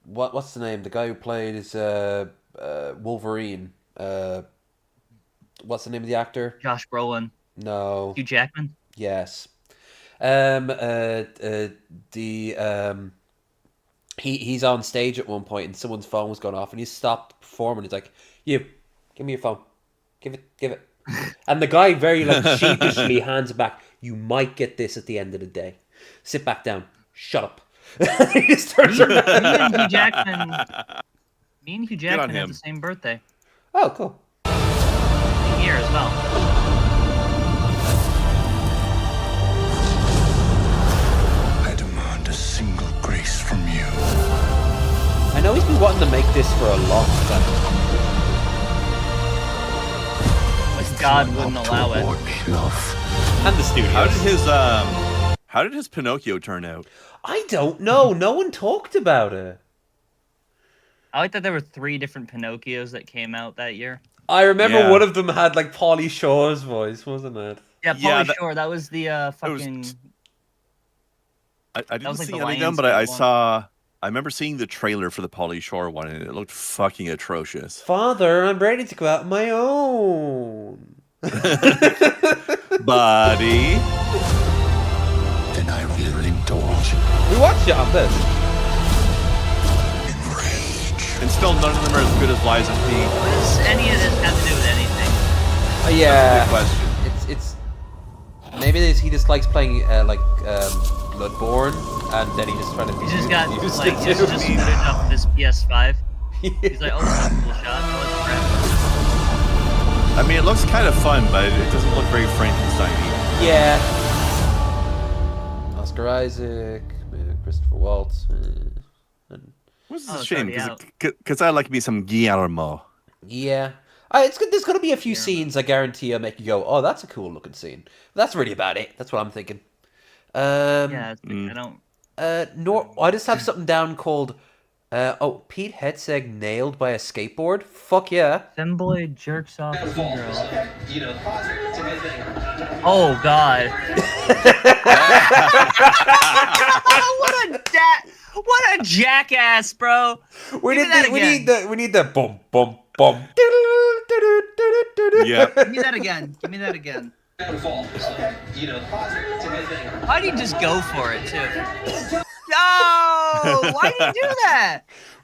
what's the name? The guy who played is Wolverine. What's the name of the actor? Josh Brolin. No. Hugh Jackman. Yes. He's on stage at one point and someone's phone was going off and he stopped performing. He's like, "You, give me your phone. Give it." And the guy very like sheepishly hands it back. "You might get this at the end of the day. Sit back down. Shut up." He just turns around. Me and Hugh Jackman have the same birthday. Oh, cool. Same year as well. I demand a single grace from you. I know he's been wanting to make this for a long time. But God wouldn't allow it. And the studio. How did his Pinocchio turn out? I don't know. No one talked about it. I like that there were 3 different Pinocchios that came out that year. I remember one of them had like Pauly Shore's voice, wasn't it? Yeah, Pauly Shore. That was the fucking. I didn't see any of them, but I remember seeing the trailer for the Pauly Shore one, and it looked fucking atrocious. Father, I'm ready to go out on my own. Buddy. Then I will indulge. We watched it on this. And still, none of them are as good as Lies of P. What does any of this have to do with anything? Yeah. Good question. It's maybe he just likes playing Bloodborne, and then he just trying to. He just got like he's just booted up his PS5. He's like, oh, this is a cool shot. Oh, it's crap. I mean, it looks kind of fun, but it doesn't look very Frankenstein-y. Yeah. Oscar Isaac, Christopher Waltz. Which is a shame, because I like me some Guillermo. Yeah. It's good. There's going to be a few scenes I guarantee will make you go, "Oh, that's a cool looking scene." But that's really about it. That's what I'm thinking. Yeah, I don't. I just have something down called. Pete Hegseth nailed by a skateboard. Fuck yeah. Femboy jerks off to girl. Oh God. What a jackass, bro. We need the bum bum bum. Yeah. Give me that again. Give me that again. Why'd he just go for it too? No! Why did you do that?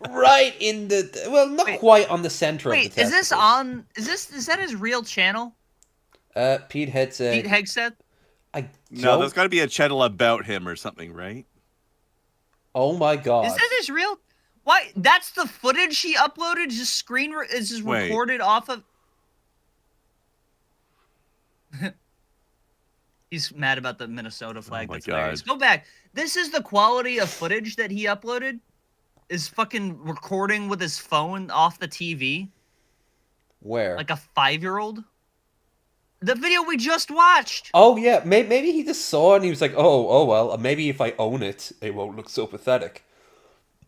Right in the not quite on the center of the Wait, is this on? Is that his real channel? Pete Hegseth. Pete Hegseth? No, there's got to be a channel about him or something, right? Oh my God! Is that his real? Why? That's the footage he uploaded. Just is just recorded off of. He's mad about the Minnesota flag. Oh my That's hilarious. God. Go back. This is the quality of footage that he uploaded. Is fucking recording with his phone off the TV. Where? Like a 5-year-old. The video we just watched. Oh yeah, maybe he just saw it and he was like, oh well, maybe if I own it, it won't look so pathetic.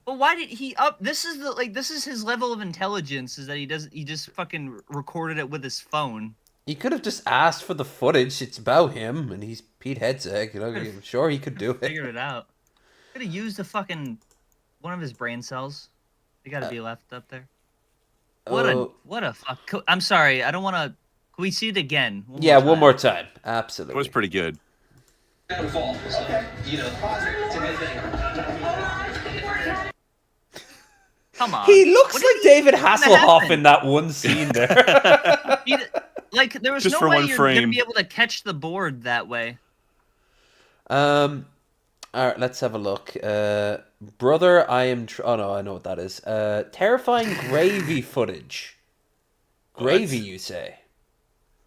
But why did he this is his level of intelligence, is that he just fucking recorded it with his phone. He could have just asked for the footage. It's about him, and he's Pete Hegseth. You know, I'm sure he could do it. Figured it out. Could have used one of his brain cells. They got to be left up there. What a fuck. I'm sorry. I don't want to. Can we see it again? One more time. Absolutely. It was pretty good. Come on. He looks like David Hasselhoff in that one scene there. There was Just no for way one you're frame. going to be able to catch the board that way. I All right, let's have a look. Brother, I am. Oh no, I know what that is. Terrifying gravy footage. Gravy, you say?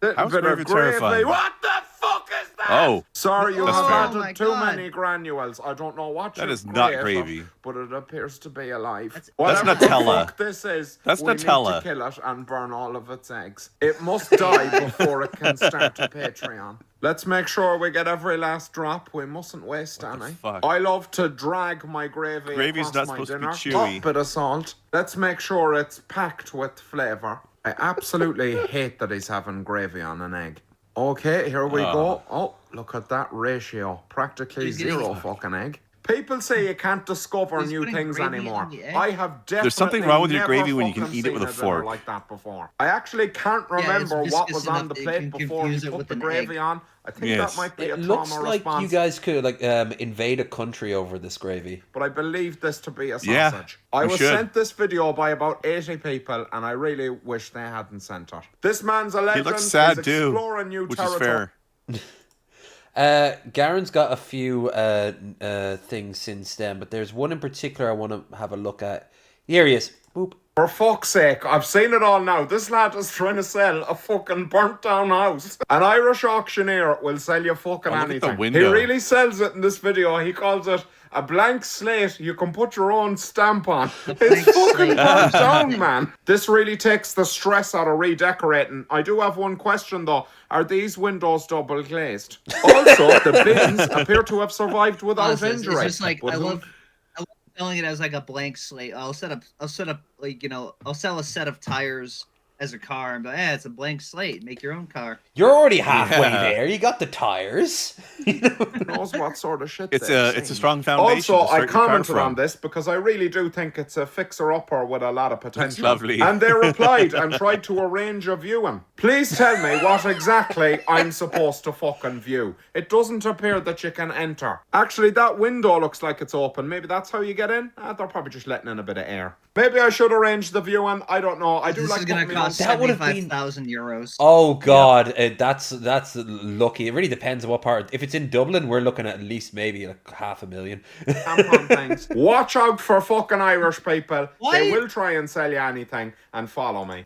How's gravy terrifying? What the fuck is that? Oh. Sorry, you that's have fair. added too many granules. I don't know what That you've is not created, gravy. but it appears to be alive. That's Whatever Nutella. the fuck this is, That's we Nutella. need to kill it and burn all of its eggs. It must die before it can start a Patreon. Let's make sure we get every last drop. We mustn't waste any. fuck? I love to drag my gravy Gravy's across not my supposed to be dinner. chewy. Oh, bit of salt. Let's make sure it's packed with flavour. I absolutely hate that he's having gravy on an egg. Okay, here we go. Oh, look at that ratio. Practically zero fucking egg. People say you can't discover new things anymore. I have definitely There's something wrong with your never gravy when you can fucking eat it with a seen dinner fork. like that before. I actually can't remember what was on the plate before you put the gravy on. I think that might be a It looks trauma like response. you guys could invade a country over this gravy. But I believe this to be a sausage. Yeah, I we was should. sent this video by about 80 people, and I really wish they hadn't sent it. This man's a legend. He looks sad He's too, exploring new which is territory. fair. Garen's got a few things since then, but there's one in particular I want to have a look at. Here he is. Boop. For fuck's sake, I've seen it all now. This lad is trying to sell a fucking burnt down house. An Irish auctioneer will sell you fucking Oh, look at the anything. He window. really sells it in this video. He calls it a blank slate you can put your own stamp on. It's fucking burnt down, man. This really takes the stress out of redecorating. I do have one question though. Are these windows double glazed? Also, the bins appear to have survived without injury. It's just like But I who- love selling it as like a blank slate. I'll set up like I'll sell a set of tires as a car and be like, it's a blank slate. Make your own car. You're already halfway Yeah. there. You got the tires. Who knows what sort of shit It's they're a saying. strong foundation. Also, to start I your car commented from. on this because I really do think it's a fixer-upper with a lot of potential. lovely. And they replied and tried to arrange a viewing. Please tell me what exactly I'm supposed to fucking view. It doesn't appear that you can enter. Actually, that window looks like it's open. Maybe that's how you get in? They're probably just letting in a bit of air. Maybe I should arrange the viewing. I don't know. I do This like is gonna putting my own- cost That would have been- €75,000. Oh God, that's lucky. It really depends on what part. If it's in Dublin, we're looking at least maybe like $500,000. tampon things. Watch out for fucking Irish people. Why? They will try and sell you anything, and follow me.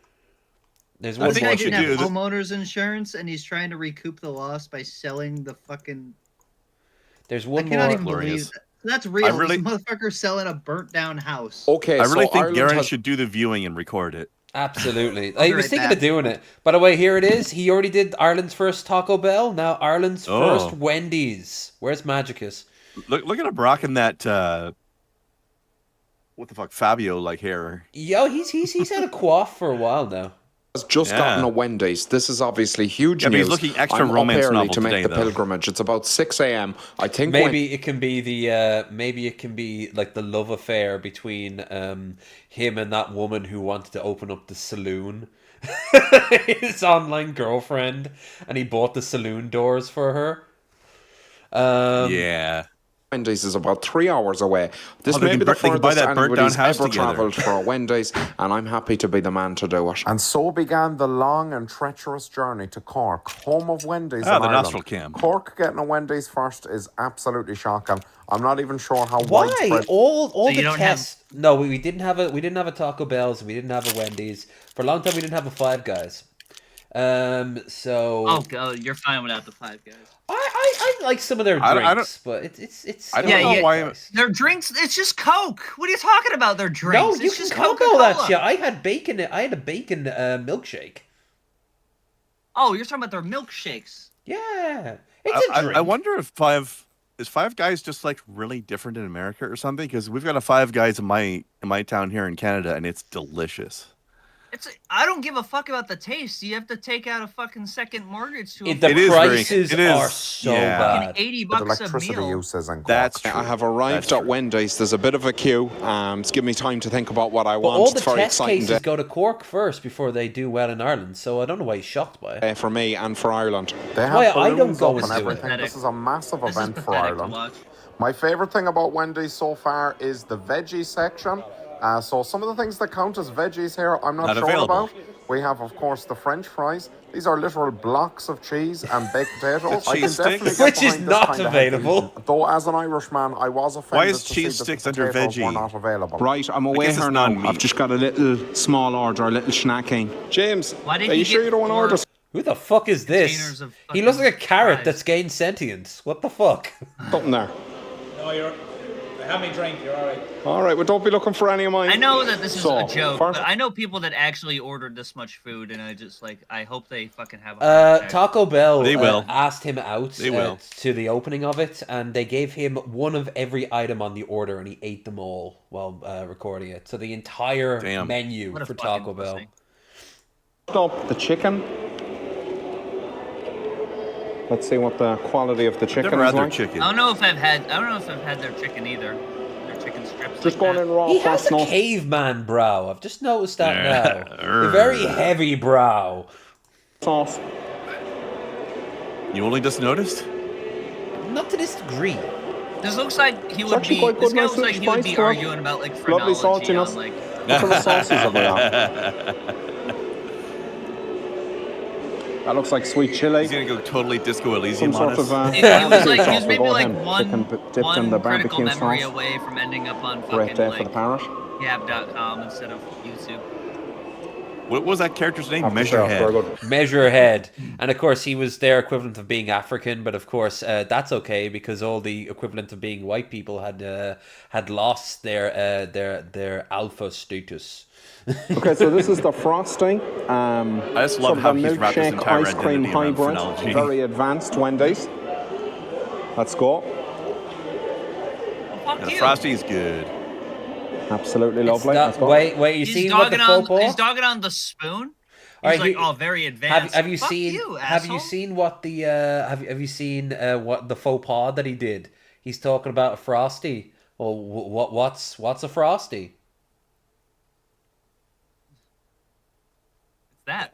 There's I one think more. what Didn't you have do. homeowners insurance, and he's trying to recoup the loss by selling the fucking. There's I one cannot more. even Glorious. believe that. That's real. I really- This motherfucker's selling a burnt down house. Okay, I really so think Ireland Garen has- should do the viewing and record it. Absolutely. I'll be I was right thinking back. of doing it. By the way, here it is. He already did Ireland's first Taco Bell. Now Ireland's Oh. first Wendy's. Where's Magicus? Look at him rocking that. What the fuck, Fabio like hair? Yo, he's had a quaff for a while now. has just Yeah. gotten a Wendy's. This is obviously huge Yeah, but news. he's looking extra I'm romance up early novel to make today, the though. pilgrimage. It's about 6 a.m. I think Maybe it can be like the love affair between him and that woman who wanted to open up the saloon. His online girlfriend, and he bought the saloon doors for her. Yeah. Wendy's is about 3 hours away. This Oh, they may can be the they can buy furthest that burnt down anybody's house ever together. travelled for a Wendy's, and I'm happy to be the man to do it. And so began the long and treacherous journey to Cork, home of Wendy's Ah, in the Ireland. nostril cam. Cork getting a Wendy's first is absolutely shocking. I'm not even sure how Why widespread. all So you the don't tests? No, we didn't have a Taco Bell's. We didn't have a Wendy's for a long time. We didn't have a Five Guys. So Oh god, you're fine without the Five Guys. I like some of their I don't- drinks, but it's. I don't know why. Their drinks, it's just Coke. What are you talking about? Their drinks. No, it's you can just combo Coca-Cola. that shit. I had bacon. I had a bacon milkshake. Oh, you're talking about their milkshakes. Yeah, it's a drink. I wonder if Five Guys just like really different in America or something? Because we've got a Five Guys in my town here in Canada, and it's delicious. I don't give a fuck about the taste. You have to take out a fucking second mortgage to The It is very- prices it is- are so yeah. bad. fucking $80 With a electricity meal. uses and That's Cork. true. I have arrived That's at true. Wendy's. There's a bit of a queue. It's given me time to think about what I But want. all the It's very test exciting cases go to Cork first before they do well in Ireland. So I don't know why he's shocked by it. day for me and for Ireland. They have Why I don't balloons go up and and do it. everything. This is a massive This is event for pathetic to Ireland. watch. My favorite thing about Wendy's so far is the veggie section. So some of the things that count as veggies here, I'm not Not sure available. about. We have, of course, the French fries. These are literal blocks of cheese and baked potatoes. The I can cheese definitely sticks? get Which is behind this not kind of available. healthy eating. Though, as an Irishman, I was offended Why is to cheese see that sticks the under potatoes were veggie? not available. Right, I'm I away guess here it's now. non-meat. I've just got a little small order, a little snacking. James, Why did are he you sure get you don't want to four- order? Who the fuck is this? Containers of He looks like a carrot fries. that's gained sentience. What the fuck? Something there. No, you're. Have me drink. You're all right. All right, well, don't be looking for any of mine. I know that this is So, a joke, first- but I know people that actually ordered this much food, and I just like, I hope they fucking have a heart attack. Taco Bell They will. asked him out They will. to the opening of it, and they gave him one of every item on the order, and he ate them all while recording it. So the entire Damn. menu What a for fucking Taco Bell. pussy. Up the chicken. Let's see what the quality of the chicken Never is had their like. chicken. I don't know if I've had their chicken either. Their chicken strips. Just like going that. in raw He has first a now. caveman brow. I've just noticed that now. A very heavy brow. Sauce. You only just noticed? Not to this degree. This looks like he would actually be. quite This good, guy nice looks like little he would spice be to it. arguing about like Lovely phrenology saltiness. on like. What kind of sauces have we got? That looks like sweet chili. He's gonna go totally Disco Elysium Some on sort us. of. He was like, he sauce. was We'll maybe go like with him. one, Chicken dipped in one the critical barbecue memory sauce. away from ending up on Great fucking day for the like parrot. Gab.com instead of YouTube. What was that character's name? After sales, very Measurehead. good. Measurehead. And of course, he was their equivalent of being African, but of course, that's okay because all the equivalent of being white people had lost their alpha status. Okay, so this is the frosting. I just love sort of how a he's wrapped his milkshake entire ice cream identity around hybrid. phrenology. Very advanced Wendy's. Let's go. Fuck The you. Frosty's good. Absolutely It's lovely. not- Let's go. wait, you He's see what the dogging faux pas? He's dogging on the spoon. He's All right, like, you- oh, very advanced. Have you Fuck seen? You, have you asshole. seen what the? Have you seen what the faux pas that he did? He's talking about a Frosty. Well, what's a Frosty? That?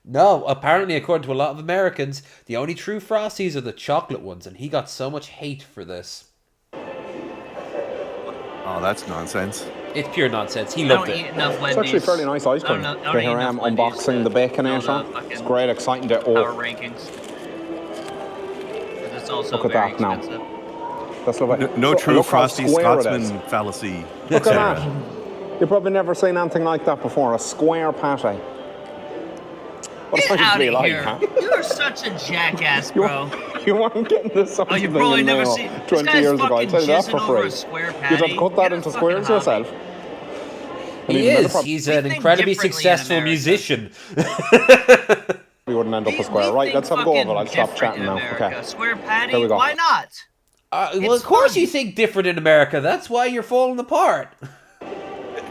No, apparently, according to a lot of Americans, the only true Frosties are the chocolate ones, and he got so much hate for this. Oh, that's nonsense. It's pure nonsense. He I loved don't it. eat enough It's Wendy's. actually fairly nice ice cream. I don't Okay, eat here I am enough Wendy's unboxing the to know Baconator. the fucking It's great, exciting day. Power Oh, rankings. But it's also look at very that now. expensive. That's lovely. No So, true look how Frosty square it is. Scotsman fallacy. Look at that. You've probably never seen anything like that before. A square patty. What Get a out to be of like, here. huh? You are such a jackass, bro. You weren't getting this sort Oh, of you thing probably in never mail seen. This 20 guy's years ago. I fucking tell you that jizzing for over a free. square You'd patty. have cut that Get a into fucking squares hobby. yourself. And He even then is. prob- He's We an think incredibly differently in successful America. musician. We wouldn't end up a square. We Right, think let's have a go of it. fucking I'll stop different chatting in now. America. Okay. Square There patty? we go. Why not? Well, It's of course fun. you think different in America. That's why you're falling apart.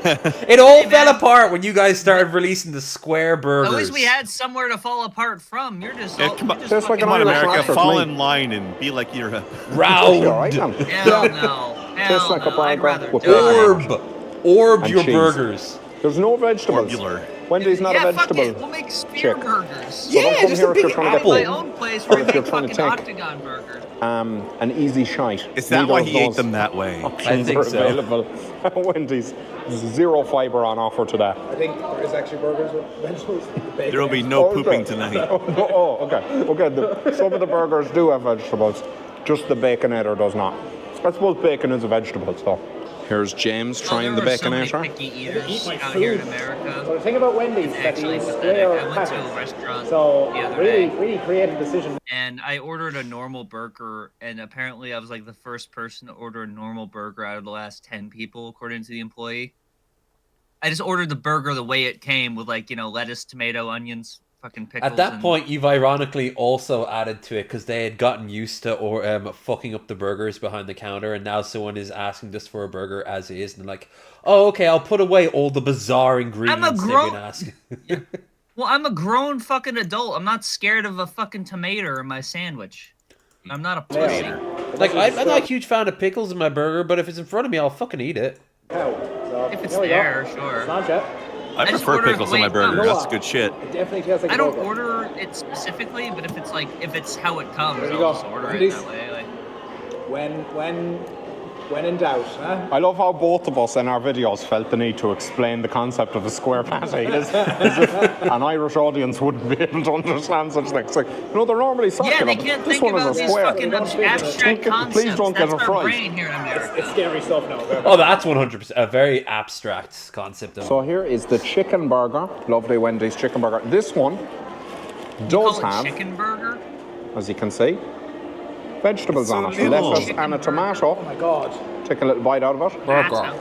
It all fell apart when you guys started releasing the square burgers. At least we had somewhere to fall apart from. You're just. Yeah, all, come on, you're just Just like come an on, Irish America, lobster, fall me. in line and be like you're a round. You're all right, man. Hell no. Tastes Hell like a no. I'd burger rather with die. Orb And your cheese. burgers. There's no vegetables. Orbular. Wendy's not Yeah, a fuck it. vegetable. We'll make spear chick. burgers. So Yeah, don't come just here a if you're big trying to apple. My get own place where we if you're make trying to fucking take octagon burgers. an easy shite. Is that Neither why of he ate those them that way? options think are so. available at Wendy's. Zero fiber on offer today. I think there is actually burgers with vegetables. There will be no Oh, pooping okay. tonight. Oh, okay. Okay, some of the burgers do have vegetables. Just the Baconator does not. I suppose bacon is a vegetable, so. Here's James trying the There are so many Baconator. picky eaters eat my out food. here in America. So the thing about Wendy's It's is that actually these pathetic. square I went to a patties. restaurant So the other really, day. really creative decision. And I ordered a normal burger, and apparently I was like the first person to order a normal burger out of the last 10 people, according to the employee. I just ordered the burger the way it came with, like, you know, lettuce, tomato, onions, fucking pickles. At that and... point, you've ironically also added to it because they had gotten used to fucking up the burgers behind the counter, and now someone is asking just for a burger as is, and they're like, "Oh, okay, I'll put away all the bizarre ingredients they've grown- been asking." Well, I'm a grown fucking adult. I'm not scared of a fucking tomato in my sandwich. I'm not a pussy. Like, I'm not a huge fan of pickles in my burger, but if it's in front of me, I'll fucking eat it. If it's there, sure. Snapchat. I just prefer ordered pickles on my wait, burger. no. That's good shit. It definitely tastes like I a don't burger. order it specifically, but if it's how it comes, There you I'll go. just order it Wendy's. that way. Like, When When in doubt, huh? I love how both of us in our videos felt the need to explain the concept of a square patty, as if an Irish audience wouldn't be able to understand such things. Like, they're normally circular. Yeah, they but can't this think one about is a these square. fucking abstract concepts. Please don't get That's it our right. brain here in America. It's scary stuff now. Oh, that's 100% a very abstract concept. So here is the chicken burger. Lovely Wendy's chicken burger. This one does have, chicken burger? as you can see, vegetables on it. little. Lettuce and a tomato. Oh my god. Take a little bite out of it. Burger.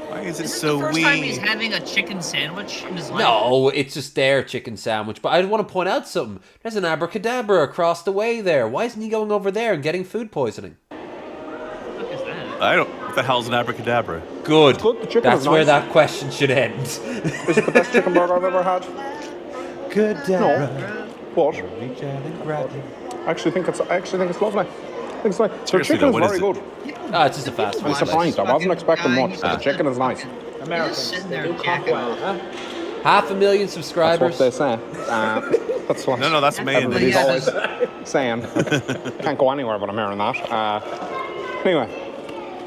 Why is it Is this so the first time he's weird? having a chicken sandwich in his life? No, it's just their chicken sandwich. But I want to point out something. There's an abracadabra across the way there. Why isn't he going over there and getting food poisoning? What is that? I don't. What the hell's an abracadabra? Good. It's good. The chicken That's is where nice. that question should end. Is it the best chicken burger I've ever had? Good. No. But I actually think it's lovely. I think it's nice. The Seriously, chicken is though, what very is good. Ah, it's just a fast food It's a place. pint. I wasn't expecting much, but the chicken is nice. Americans, sitting they there do cock jacking well, huh? 500,000 That's subscribers. what they say. That's what No, that's me. everybody's always saying. Can't go anywhere but I'm hearing that. Anyway,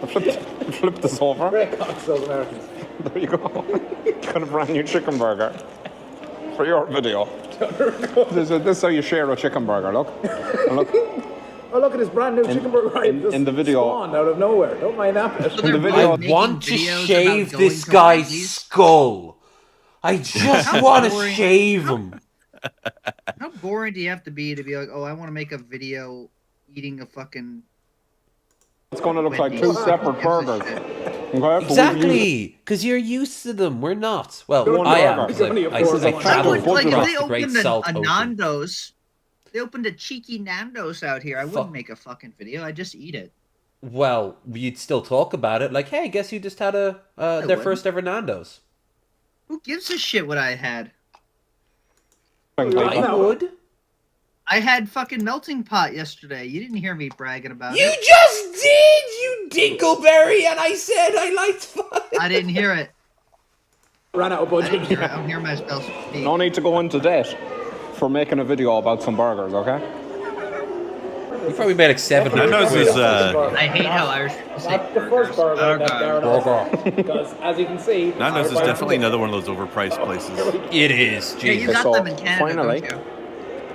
I flipped this over. Great cocks, those Americans. There you go. Got a brand new chicken burger for your video. This is how you share a chicken burger. Look. And look. Oh, look at this brand new chicken burger. in the video- Spawned out of nowhere. Don't mind that bit. In the video, I want to shave this guy's skull. I just want to shave him. How boring do you have to be like, oh, I want to make a video eating a fucking... it's going to look like two separate burgers. Okay? But we've used- Exactly, because you're used to them. We're not. Well, One I am. burger. Because Only a I four. traveled Like, across they the Great opened Salt a Ocean. Nando's. They opened a cheeky Nando's out here. I wouldn't Fuck. make a fucking video. I'd just eat it. Well, you'd still talk about it. Like, hey, guess who just had their wouldn't. first ever Nando's? Who gives a shit what I had? I would. I had fucking melting pot yesterday. You didn't hear me bragging about You it. just did, you Dinkleberry, and I said I liked fun. I didn't hear it. Ran out of I didn't budget. hear it. I don't hear myself speak. No need to go into debt for making a video about some burgers, okay? You probably made like 700 Nando's quid. is, I hate how Irish people say Not the first burger that Darren Burger. Because, as you can see... Nando's is our definitely brand- another one of those overpriced places. It is. Yeah, you Jesus. got So, them in Canada, finally, don't you?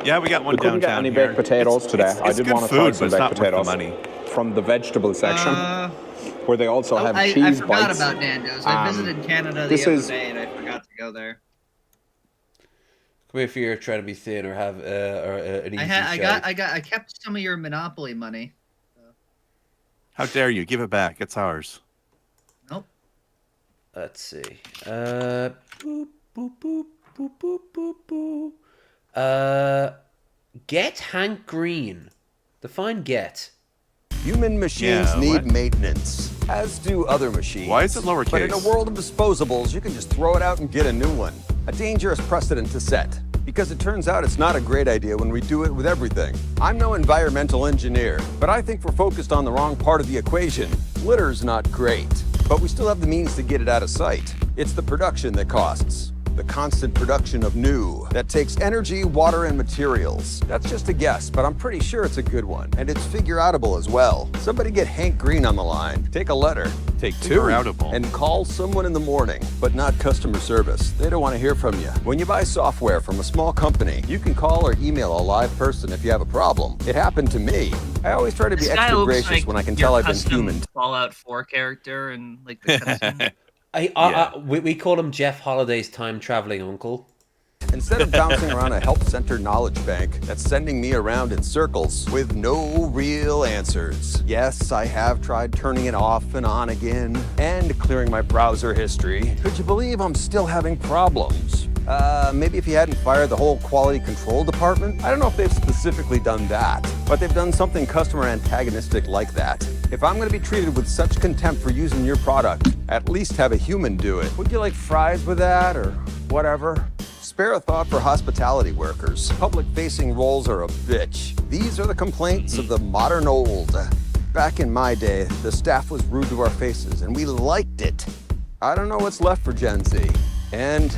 Yeah, we got one We couldn't get downtown any here. baked potatoes today. I It's did good want to food, try but some it's baked not worth the potatoes money. from the vegetable section, where they also have I cheese forgot bites. about Nando's. I visited Canada the this other is- day and I forgot to go there. Come here if you're trying to be thin or have an easy I kept some of your Monopoly money. How dare you? Give it back. It's ours. Nope. Let's see. Boop, boop, boop, boop, boop, boop, boop. Get Hank Green. Define get. Human machines Yeah, need what? maintenance, as do other machines. Why is it lowercase? But in a world of disposables, you can just throw it out and get a new one. A dangerous precedent to set, because it turns out it's not a great idea when we do it with everything. I'm no environmental engineer, but I think we're focused on the wrong part of the equation. Litter's not great, but we still have the means to get it out of sight. It's the production that costs. The constant production of new that takes energy, water, and materials. That's just a guess, but I'm pretty sure it's a good one. And it's figure-outable as well. Somebody get Hank Green on the line. Take a letter. Take two. Figure-outable. And call someone in the morning, but not customer service. They don't want to hear from you. When you buy software from a small company, you can call or email a live person if you have a problem. It happened to me. I always try to be This guy extra looks gracious like when I can your tell I've been custom human. Fallout 4 character and like the cutscene. We call him Jeff Holiday's time traveling uncle. Instead of bouncing around a help center knowledge bank that's sending me around in circles with no real answers. Yes, I have tried turning it off and on again and clearing my browser history. Could you believe I'm still having problems? Maybe if you hadn't fired the whole quality control department? I don't know if they've specifically done that, but they've done something customer antagonistic like that. If I'm gonna be treated with such contempt for using your product, at least have a human do it. Would you like fries with that or whatever? Spare a thought for hospitality workers. Public-facing roles are a bitch. These are the complaints of the modern old. Back in my day, the staff was rude to our faces, and we liked it. I don't know what's left for Gen Z. And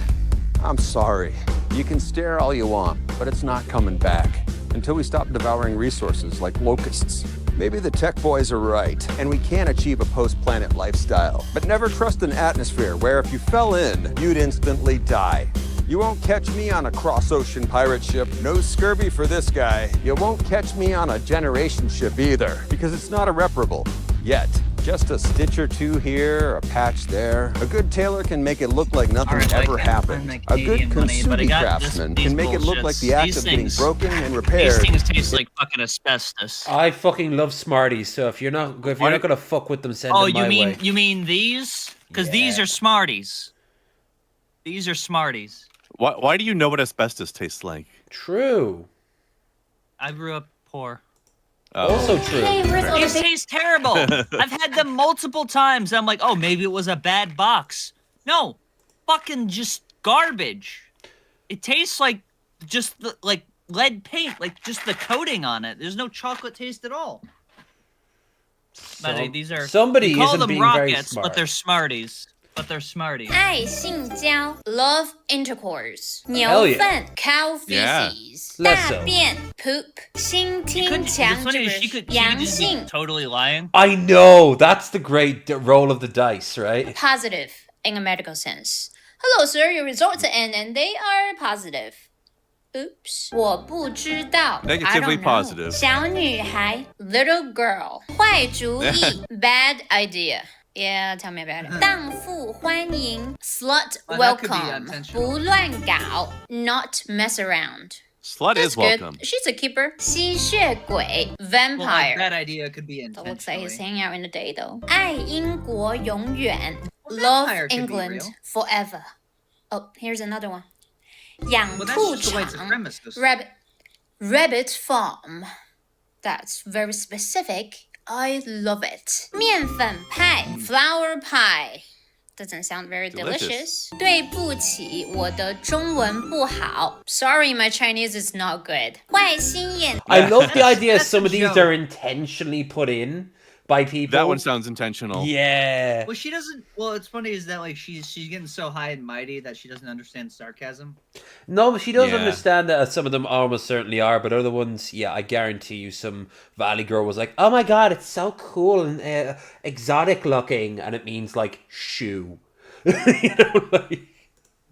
I'm sorry. You can stare all you want, but it's not coming back until we stop devouring resources like locusts. Maybe the tech boys are right, and we can achieve a post-planet lifestyle. But never trust an atmosphere where if you fell in, you'd instantly die. You won't catch me on a cross-ocean pirate ship. No scurvy for this guy. You won't catch me on a generation ship either, because it's not irreparable. Yet. Just a stitch or two here, a patch there. A good tailor can make it look like nothing ever happened. A good kintsugi craftsman can make it look like the act of getting broken and repaired. These things taste like fucking asbestos. I fucking love Smarties, so if you're not gonna fuck with them, send them my way. You mean these? Because these are Smarties. These are Smarties. Why do you know what asbestos tastes like? True. I grew up poor. Also true. These taste terrible. I've had them multiple times. I'm like, oh, maybe it was a bad box. No, fucking just garbage. It tastes like just like lead paint, like just the coating on it. There's no chocolate taste at all. But these are somebody we call isn't them being rockets, very smart. but they're Smarties. But they're Smarties. 爱性交 love intercourse 牛 Hell yeah. 粪 cow feces Less 大 so. 便 poop 心听强 What's funny is she could just be totally lying. I know. That's the great roll of the dice, right? positive in a medical sense. Hello, sir. Your results are in, and they are positive. Oops. 我不知道 I Negatively don't know. positive. 小女孩 little girl 坏主意 bad idea. Yeah, tell me about it. 荡妇欢迎 slut that could be welcome. unintentional. 不乱搞 not mess around. Slut That's is good. welcome. She's a keeper. 吸血鬼 Well, vampire. that idea could be That looks like he's intentionally. hanging out in the day though. 爱英国永远 love vampire could be England real. forever. Oh, here's another one. 养 Well, that's 兔 just the white 场 supremacists. rabbit farm. That's very specific. I love it. 面粉派 flour pie. Doesn't sound very delicious. 对不起，我的中文不好. Sorry, my Chinese is not good. 坏心眼 I love the idea That's some a of these joke. are intentionally put in by people. That one sounds intentional. Yeah. Well, she doesn't. Well, it's funny is that like she's getting so high and mighty that she doesn't understand sarcasm. No, but she does Yeah. understand that some of them almost certainly are, but other ones, yeah, I guarantee you some Valley girl was like, oh my god, it's so cool and exotic looking, and it means like shoe. You know, like...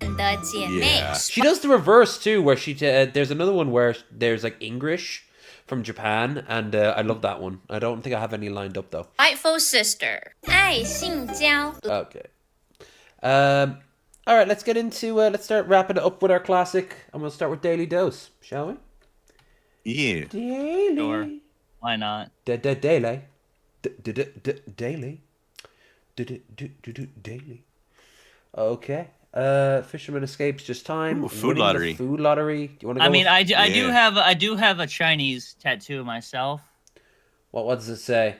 的姐妹 She does the reverse too, where she there's another one where there's like English from Japan, and I love that one. I don't think I have any lined up though. Spiteful sister 爱性交 Okay. All right, let's get into let's start wrapping it up with our classic, and we'll start with Daily Dose, shall we? Yeah. Daily. Sure. Why not? Daily. Daily. Daily. Okay. Fisherman escapes just time. Ooh, food Winning the lottery. Food lottery. Do you want to go? I mean, with- I do have a Chinese tattoo myself. What does it say?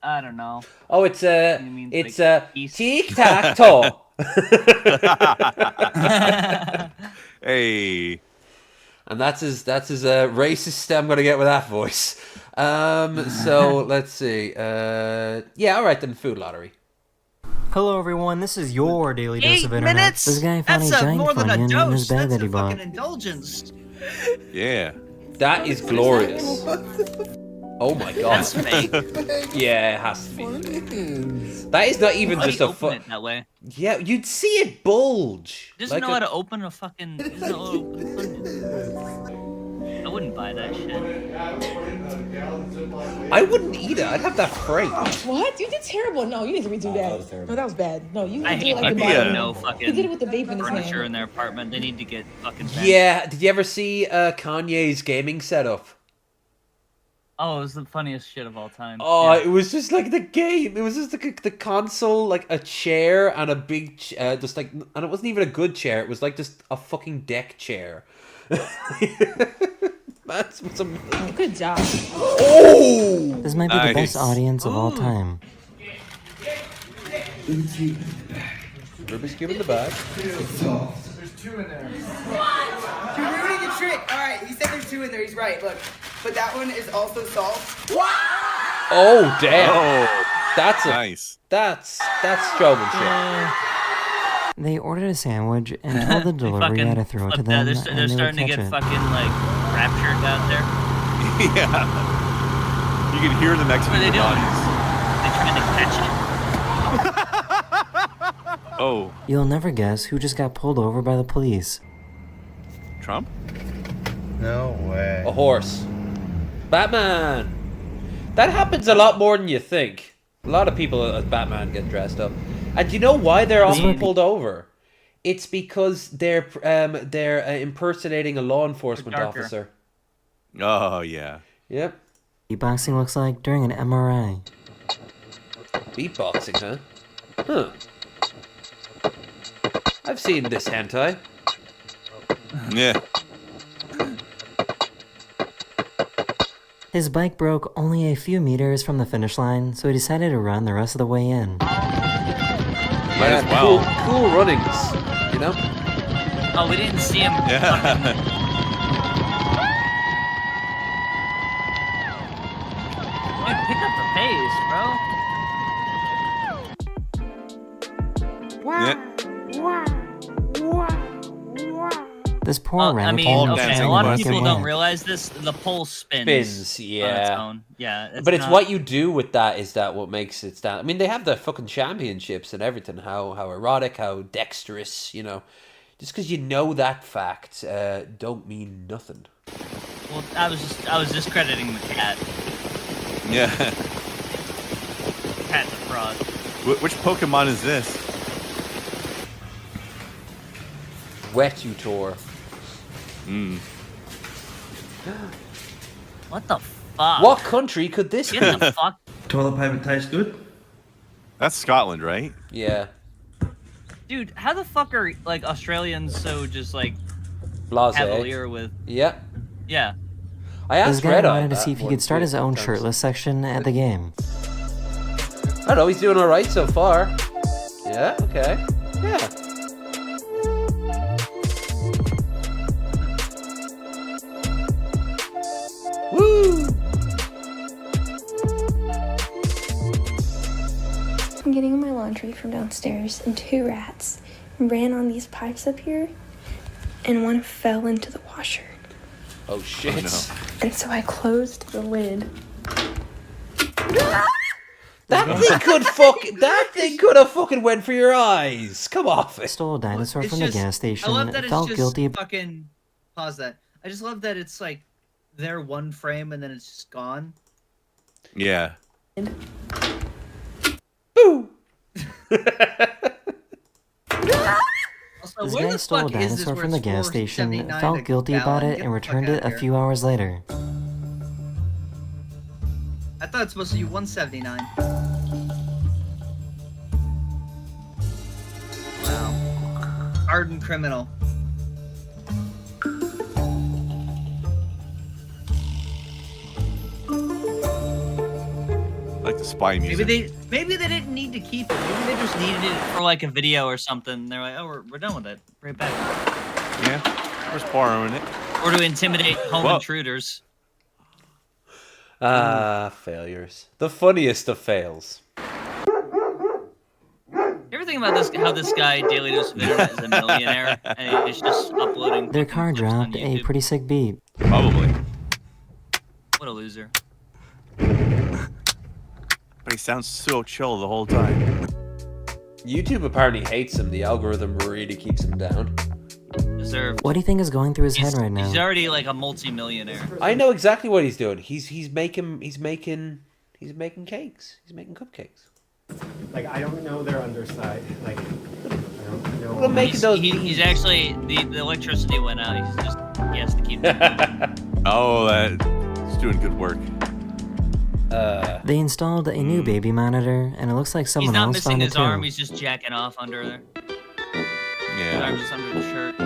I don't know. Oh, it's means, it's like, peace? tic tac toe. Hey. And that's his racist I'm gonna get with that voice. So let's see. Yeah, all right then. Food lottery. Hello everyone, this is your daily dose 8 of internet. minutes. This guy found That's a giant more than a funyun in dose. his bag That's that he a bought. fucking indulgence. Yeah. That is glorious. Oh my god. That's fake. Yeah, it has to be. That is not even How do just you a open it that way? Yeah, you'd see it bulge. He doesn't know how to open a fucking. He doesn't know how to open a fucking. I wouldn't buy that shit. I wouldn't either. I'd have that frame. What? You did terrible. No, you need to redo that. No, that was bad. No, you I did hate it like people the that bottom. know fucking He did it with the vape in his furniture hand. in their apartment. They need to get fucking. Bent. Yeah, did you ever see Kanye's gaming setup? Oh, it was the funniest shit of all time. Oh, Yeah. it was just like the game. It was just like the console, like a chair and a big, just like, and it wasn't even a good chair. It was like just a fucking deck chair. That's some. Good job. Oh! This might be the best audience of all time. Rubik's Cube in the bag. There's 2 in there. You're ruining the trick. All right, he said there's 2 in there. He's right. Look, but that one is also salt. Oh damn! Oh, that's a nice. That's Strowman shit. They ordered a sandwich and told the delivery guy to throw it to them, They're and they would starting to catch get it. fucking like raptured out there. Yeah. You can hear the next What are they doing? bodies. They trying to catch it? Oh. You'll never guess who just got pulled over by the police. Trump? No way. A horse. Batman! That happens a lot more than you think. A lot of people as Batman get dressed up. And do you know why they're often pulled over? It's because they're impersonating a law enforcement officer. Oh, yeah. Yep. Beatboxing looks like during an MRI. Beatboxing, huh? Huh. I've seen this hentai. Yeah. His bike broke only a few meters from the finish line, so he decided to run the rest of the way in. Might as well. Cool runnings, you know? Oh, we didn't see him. Yeah. Dude, pick up the pace, bro. Yeah. This poor I mean, orangutan okay, is a lot of naked people don't wet. realize this. The pole spins. Spins, On its yeah. own. Yeah. But it's not- what you do with that is that what makes it stand. I mean, they have the fucking championships and everything. How erotic, how dexterous, you know. Just because you know that fact, don't mean nothing. Well, I was discrediting the cat. Yeah. Cat's a fraud. Which Pokemon is this? Wetutor. Mm. What the fuck? What country could this be? Get the fuck. Toilet paper tastes good. That's Scotland, right? Yeah. Dude, how the fuck are like Australians so just like Blasé. cavalier with? Yeah. Yeah. I This asked guy Red Eye wanted to that see if he one could start too his own sometimes. shirtless section at the game. I don't know, he's doing alright so far. Yeah, okay. Yeah. Woo! I'm getting my laundry from downstairs, and 2 rats ran on these pipes up here, and one fell into the washer. Oh shit. Oh, no. And so I closed the lid. That thing could have fucking went for your eyes. Come off it. Stole a dinosaur It's from just- the gas station. I love that it's Felt just guilty. fucking. Pause that. I just love that it's like there one frame and then it's just gone. Yeah. Boo! Also, This where guy the stole a fuck is this dinosaur where from the it's gas station, $4.79 felt a guilty about gallon? it, Get and the returned fuck it outta a here. few hours later. I thought it's supposed to be 179. Wow. Hardened criminal. I like the spy music. Maybe they didn't need to keep it. Maybe they just needed it for like a video or something. They're like, oh, we're done with it. Right back. Yeah. We're just borrowing it. Or to intimidate home Whoa. intruders. Failures. The funniest of fails. You ever think about this? How this guy, Daily Dose of Internet, is a millionaire and he's just uploading. Their car dropped a pretty sick beat. Probably. What a loser. But he sounds so chill the whole time. YouTube apparently hates him. The algorithm really keeps him down. Deserved. What do you think is going through his head right now? He's already like a multi-millionaire. I know exactly what he's doing. He's making cakes. He's making cupcakes. Like, I don't know their underside. Like, I don't know. Well, making those. He's actually the electricity went out. He has to keep. Oh, that's doing good work. They installed a new baby monitor, and it looks like He's someone not else missing found it his too. arm. He's just jacking off under there. His arm's just under the shirt.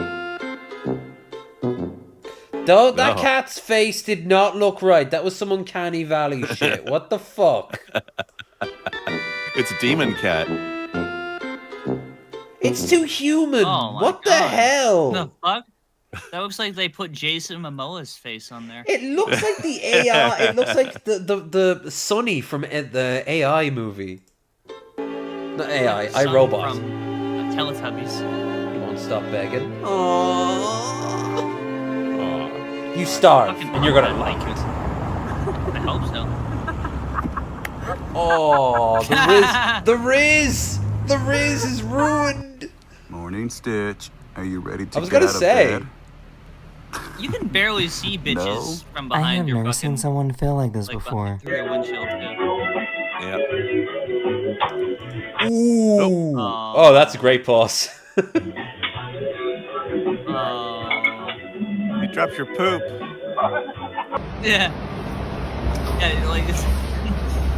Though that No. cat's face did not look right. That was some uncanny valley shit. What the fuck? It's a demon cat. It's too human. Oh my What the God. hell? The fuck? That looks like they put Jason Momoa's face on there. It looks like the AI. It looks like the Sonny from the AI movie. Not AI, Son iRobot. From Teletubbies. You won't stop begging. Aww. You starve, and you're gonna like it. hope so. Oh, the Riz is ruined. Morning, Stitch. Are you ready to I was gonna say. You can barely see bitches from I behind have your never fucking, seen someone feel like this before. through your windshield too. Yeah. Ooh. Oh, that's a great pause. You dropped your poop. Yeah. Yeah, like this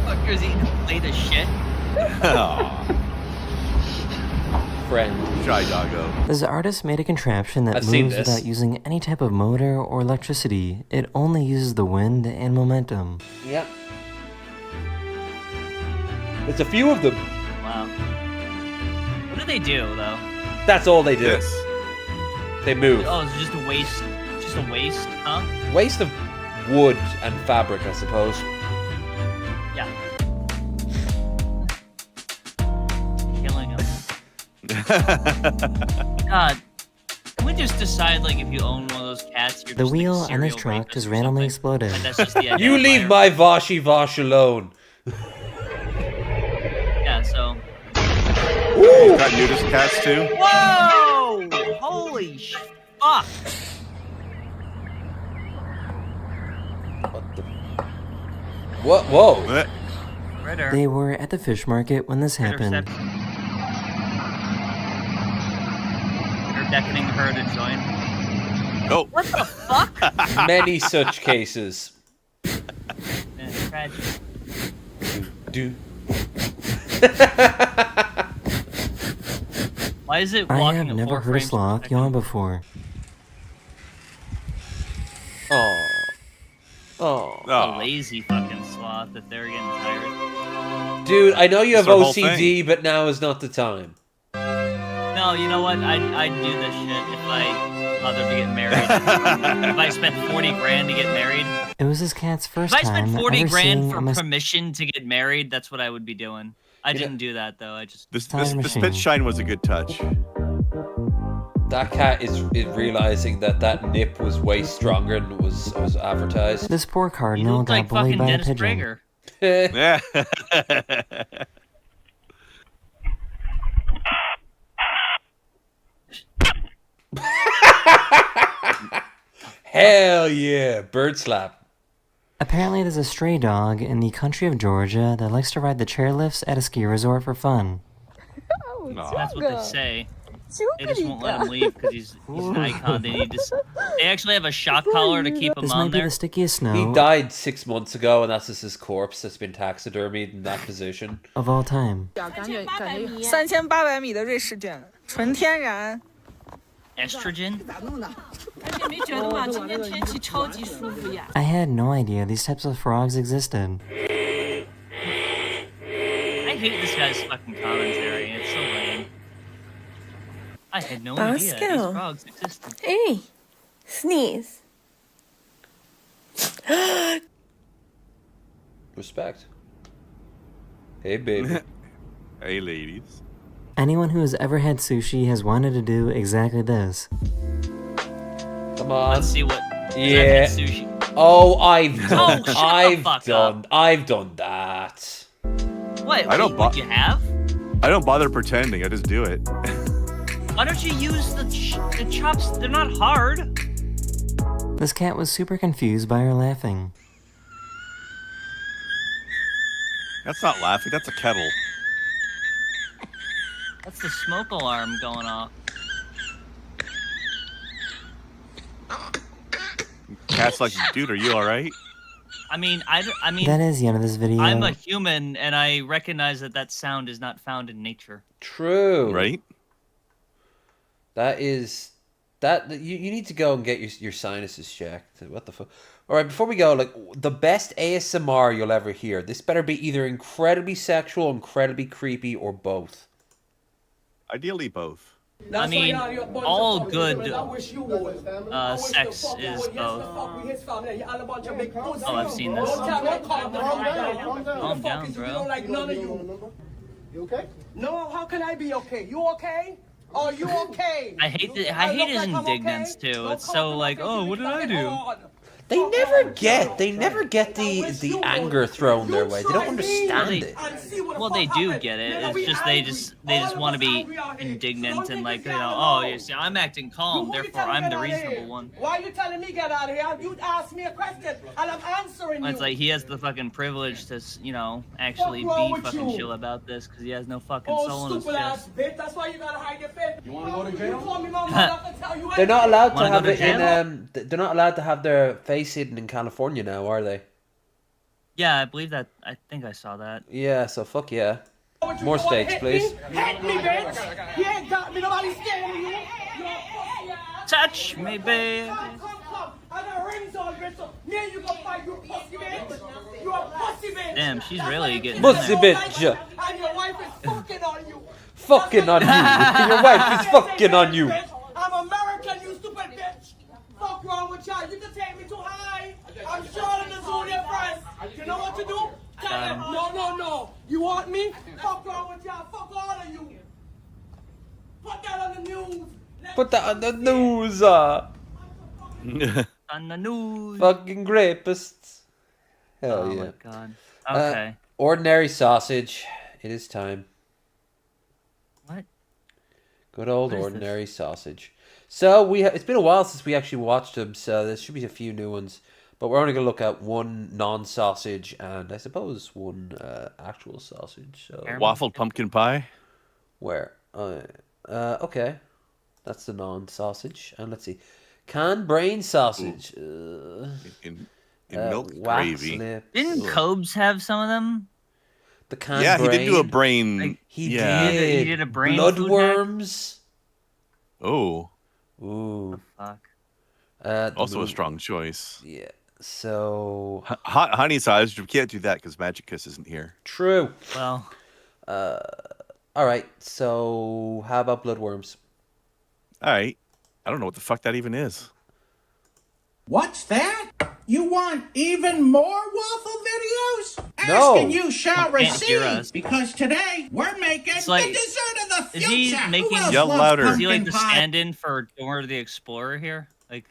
fucker's eating a plate of shit. Friend. Shy doggo. This artist made a contraption that I've seen moves this. without using any type of motor or electricity. It only uses the wind and momentum. Yep. There's a few of them. Wow. What do they do though? That's all they do. Yes. They move. Oh, it's just a waste. Just a waste, huh? Waste of wood and fabric, I suppose. Yeah. Killing him. God. Can we just decide, like, if you own one of those cats, you're The just wheel like a on this serial truck rapist just or randomly something? exploded. And that's just the You leave identifier. my Vashi Vosh alone. Yeah, so. Ooh. Got nudist cats too. Whoa! Holy fuck! What? Whoa. Ritter. They were at the fish market when this happened. You're beckoning her to join. Oh. What the fuck? Many such cases. Tragic. Do. Why is it I walking have at never 4 heard a frames per sloth second? yawn before. Oh. Oh. A lazy fucking sloth that they're getting tired. Dude, I know you have That's their whole OCD, but now is not the time. No, you know what? I'd do this shit if I bothered to get married. If I spent 40 grand to get married. It was this cat's first If I time spent 40 ever grand seeing for a mos- permission to get married, that's what I would be doing. I didn't do that though. I just The machine. spit shine was a good touch. That cat is realizing that nip was way stronger than was advertised. This poor you cardinal look got like bullied fucking by a Dennis pigeon. Prager. Yeah. Hell yeah, bird slap. Apparently there's a stray dog in the country of Georgia that likes to ride the chairlifts at a ski resort for fun. That's what they say. They just won't let him leave because he's an icon. They actually have a shock collar to keep him This on might be there. the stickiest snow He died 6 months ago, and that's just his corpse that's been taxidermied in that position. of all time. 3800米的瑞士卷，纯天然。 Estrogen? 而且没觉得吗？今天天气超级舒服呀。 I had no idea these types of frogs existed. I hate this guy's fucking commentary. It's so lame. I had no idea these Bosco. frogs existed. Hey, sneeze. Respect. Hey, baby. Hey, ladies. Anyone who has ever had sushi has wanted to do exactly this. Come on. Let's see what. Yeah. Sushi. Oh, I've done. shut the I've fuck done. I've done that. What? I don't What you have? I don't bother pretending. I just do it. Why don't you use the chops? They're not hard. This cat was super confused by her laughing. That's not laughing. That's a kettle. That's the smoke alarm going off. Cat's like, dude, are you all right? I mean, I mean. That is the end of this video. I'm a human, and I recognize that sound is not found in nature. True. Right? That is that you need to go and get your sinuses checked. What the fuck? All right, before we go, like the best ASMR you'll ever hear. This better be either incredibly sexual, incredibly creepy, or both. Ideally, both. I mean, all good sex is both. Oh, I've seen this. Calm down, bro. You okay? No, how can I be okay? You okay? Are you okay? I hate his indignance too. It's so like, oh, what did I do? They never get the anger thrown their way. They don't understand it. Well, they do get it. It's just they just want to be indignant and like, oh, you see, I'm acting calm, therefore I'm the reasonable one. Why are you telling me get out of here? You asked me a question and I'm answering you. It's like he has the fucking privilege to, actually be fucking chill about this because he has no fucking soul in his chest. Bitch, that's why you gotta hide your face. You wanna go to jail? They're not allowed to have it in. They're not allowed to have their face hidden in California now, are they? Yeah, I believe that. I think I saw that. Yeah, so fuck yeah. More states, please. Hit me, bitch! You ain't got me, nobody's scaring you! Touch me, baby! Come. I got rings on, bitch, so me and you gonna fight, you a pussy bitch! You a pussy bitch! Damn, she's really getting pussy bitch! And your wife is fucking on you! Fucking on you! Your wife is fucking on you! I'm American, you stupid bitch! Fuck wrong with y'all? You can take me too high! I'm short in the zoo there first! You know what to do? No. You want me? Fuck wrong with y'all? Fuck all of you! Put that on the news! Put that on the news! On the news! Fucking rapists! Hell yeah. Oh my god. Okay. Ordinary sausage. It is time. What? Good old ordinary sausage. So it's been a while since we actually watched them, so there should be a few new ones. But we're only going to look at one non-sausage and I suppose one actual sausage. So waffled pumpkin pie? Where? Okay. That's the non-sausage. And let's see. Canned brain sausage. In milk gravy. Didn't Cobes have some of them? The canned brain. He did do a brain. Like, he did a brain bloodworms. Oh. Ooh. Oh, fuck. Also a strong choice. Yeah. So honey sausage, we can't do that because Magicus isn't here. True. Well. All right. So how about bloodworms? All right. I don't know what the fuck that even is. What's that? You want even more waffle videos? No. Asking you shall receive, because today we're making the dessert of the future. Is he making yell louder? Is he like the stand-in for Dora the Explorer here? Like,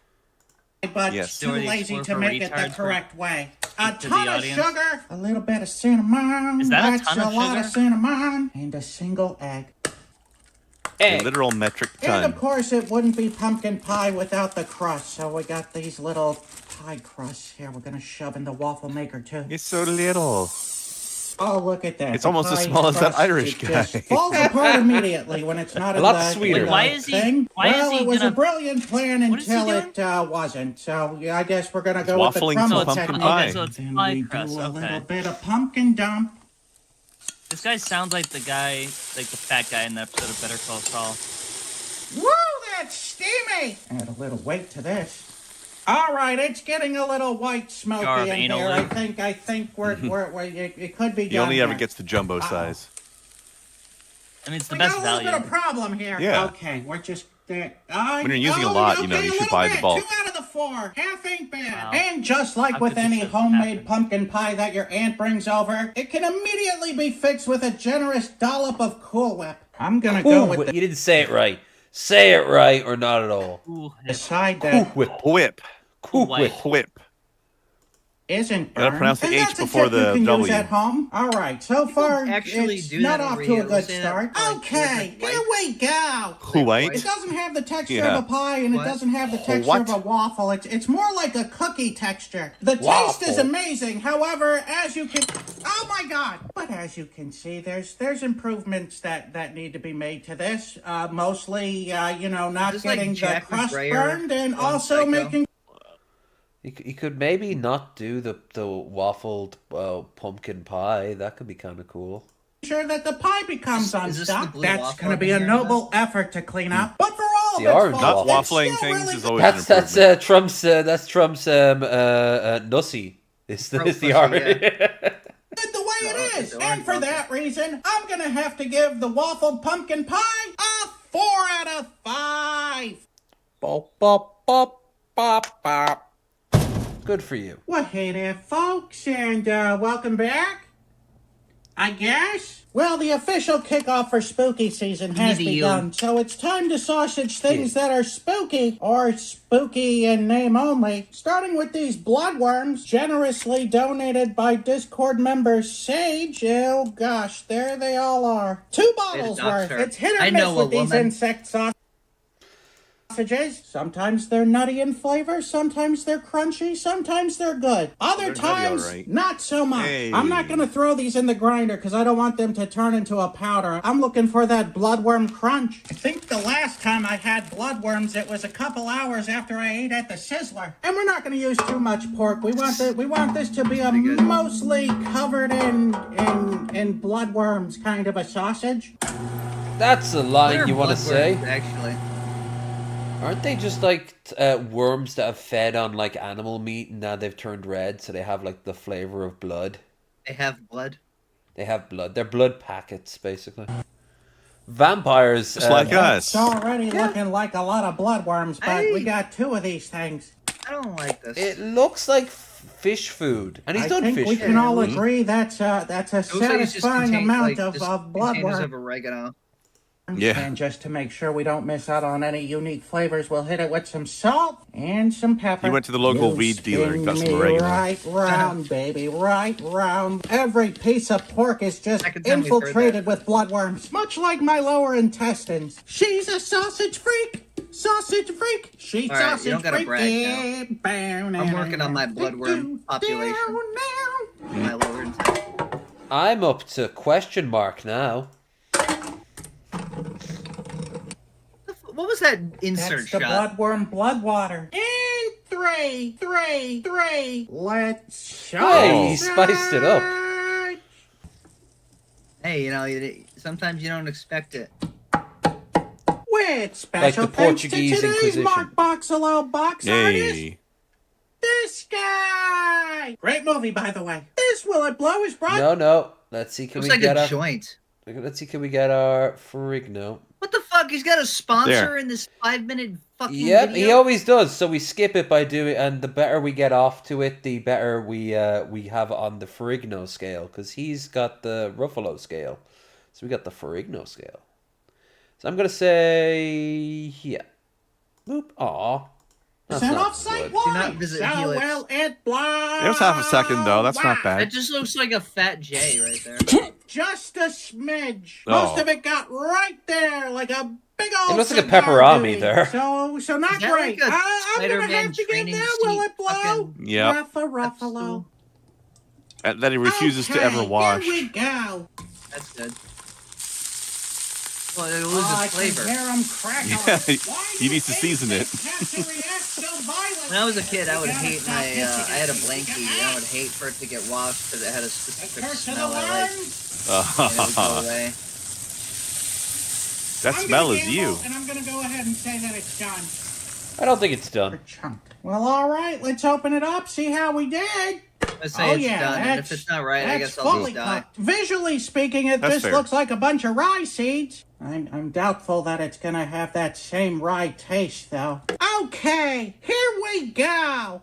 but too lazy to make it the correct way. A ton of sugar, a little bit of cinnamon. Is that a ton of lot sugar? of cinnamon, and a single egg. A literal metric ton. And of course, it wouldn't be pumpkin pie without the crust. So we got these little pie crusts here. We're gonna shove in the waffle maker too. It's so little. Oh, look at that! It's almost as small as that Irish guy. Falls apart immediately when it's not a lot sweeter. Why is he? Thing. Why well, is he it was gonna... a brilliant plan until it wasn't. So I guess we're gonna go with the waffling crumble pumpkin technique. pie. Okay, so it's Then pie we crust. do a Okay. little bit of pumpkin dump. This guy sounds like the guy, like the fat guy in the episode of Better Call Saul. Woo, that's steamy! Add a little weight to this. All right, it's getting a little white smoky Jar of in anal here. lube. I think it could be He done. only ever here. gets the jumbo size. I mean, it's the We best got a little value. bit of problem here. Yeah. Okay, we're just When you're using a lot, you okay, should a little buy the bit. bulk. 2 out of the 4. Half ain't bad. Wow. And just like How with could any this homemade happen? pumpkin pie that your aunt brings over, it can immediately be fixed with a generous dollop of Cool Whip. I'm gonna go with You didn't say it right. Say it right or not at all. the side that Whip. Cool whip. Whip. isn't Gotta burned. pronounce the And H that's a before tip the you can W. use at home. All right, so far actually it's do not that off over to a here. good We'll say start. that, Okay, here we go. White. It doesn't have the texture Yeah. of a pie, and it doesn't have the texture What? of a waffle. It's more like a cookie texture. The taste is Waffle. amazing. However, as you can, oh my god! But as you can see, there's improvements that need to be made to this. Mostly, not this like getting the Jack crust McBrayer burned, and on also Psycho? making. You could maybe not do the waffled pumpkin pie. That could be kind of cool. Sure that the pie becomes Is this the unstuck. blue That's waffle going to be in a here? noble effort to clean up. But for all The of its orange faults, Not it's waffling still things really is always That's an improvement. Trump's Nussy. Is the Pussy, art? good the way it is. And for that reason, I'm going to have to give the waffled pumpkin pie a 4 out of 5. Bop, bop, bop, bop, bop. Good for you. Well, hey there, folks, and welcome back. I guess. Well, the official kickoff for spooky season has begun, so it's time to sausage things that are spooky, or spooky in name only, starting with these bloodworms, generously donated by Discord member Sage. Oh gosh, there they all are. 2 bottles worth. It's hit or miss with these insect sausages. Sometimes they're nutty in flavor, sometimes they're crunchy, sometimes they're good. Other times, not so much. Hey. I'm not going to throw these in the grinder because I don't want them to turn into a powder. I'm looking for that bloodworm crunch. I think the last time I had bloodworms, it was a couple hours after I ate at the Sizzler. And we're not going to use too much pork. We want this to be a mostly covered in bloodworms kind of a sausage. That's a line you want to say. Actually. Aren't they just like worms that have fed on like animal meat and now they've turned red, so they have like the flavor of blood? They have blood. They have blood. They're blood packets, basically. Vampires, just like us. It's already looking like a lot of bloodworms, but we got 2 of these things. I don't like this. It looks like fish food, and he's done fish food. I think we can all agree that's a satisfying amount of bloodworm. Of oregano. Yeah. And just to make sure we don't miss out on any unique flavors, we'll hit it with some salt and some pepper. You went to the local weed dealer and got some oregano. Right round, baby, right round. Every piece of pork is just infiltrated with bloodworms, much like my lower intestines. She's a sausage freak. Sausage freak. She's sausage you don't gotta freak. brag now. I'm working on my bloodworm population. My lower intestine. I'm up to question mark now. What was that insert That's the shot? bloodworm blood water. In 3, 3, 3. Let's show. Hey, he spiced it up. Hey, you know, sometimes you don't expect it. With special Like the Portuguese thanks to today's Inquisition. Mark Boxalo box artist, Hey. this guy. Great movie, by the way. This Will It Blow is brought. No. Let's see. Can Looks we like get a our joint. Let's see. Can we get our Ferrigno? What the fuck? He's got a sponsor There. in this 5-minute fucking Yep, video? he always does. So we skip it by doing, and the better we get off to it, the better we have on the Ferrigno scale, because he's got the Ruffalo scale, so we got the Ferrigno scale. So I'm gonna say, yeah. Boop. Aw. That's Sent not off site good. Do not wide. visit So Helix. well it blows. It was half a second though. That's not That bad. just looks like a fat J right there. Just a smidge. Oh. Most of it got right there, like a big old. It looks like a cigar pepperami duty. there. So not Is that great. like a I'm gonna Spider-Man have to give training that Will seat It Blow. fucking- Yep. Ruffalo. And then he refuses to ever wash. Here we go. That's good. Well, it was I a flavor. can hear 'em crackling. Yeah, Why he do needs to season it. insects have to react so violently? When I was a kid, I would hate my. I had a blankie, and I would hate for it to get washed because it had a specific Curse of the smell I liked. worms. And it would go away. That I'm smell gonna is gamble, you. And I'm gonna go ahead and say that it's done. I don't think it's done. Well, all right. Let's open it up. See how we did. Let's say it's done, and if it's not right, I guess I'll fully just die. cooked. Visually speaking, That's this fair. looks like a bunch of rye seeds. I'm doubtful that it's gonna have that same rye taste, though. Okay, here we go.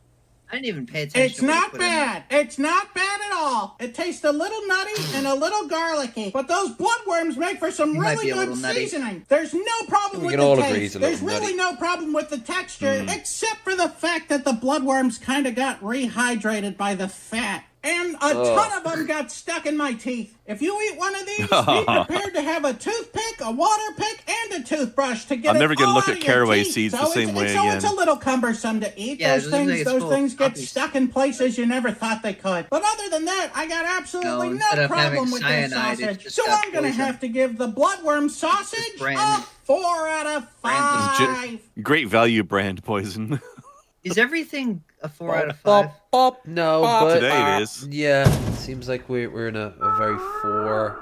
I didn't even pay attention. It's to what he not put in bad. It's not bad at all. It tastes a little nutty and a little garlicky. But those bloodworms make for some You might really be a good little nutty. seasoning. There's no problem We with can the all taste. agree he's a There's little really nutty. no problem with the texture, except for the fact that the bloodworms kind of got rehydrated by the fat. And a ton of them got stuck in my teeth. If you eat one of these, be prepared to have a toothpick, a water pick, and a toothbrush to get I'm it never gonna all look out at of your caraway teeth. seeds So the same it's- way so again. it's a little cumbersome to eat. Yeah, those it looks like things, it's those full of things get puppies. stuck in places you never thought they could. But other than that, I got absolutely no instead of having problem with this cyanide, it's sausage. just So got I'm gonna poison. have to give the bloodworm sausage brand. a 4 out of 5. Great value brand poison. Is everything a 4 out of 5? No, but Today it is. Yeah, it seems like we're in a very 4.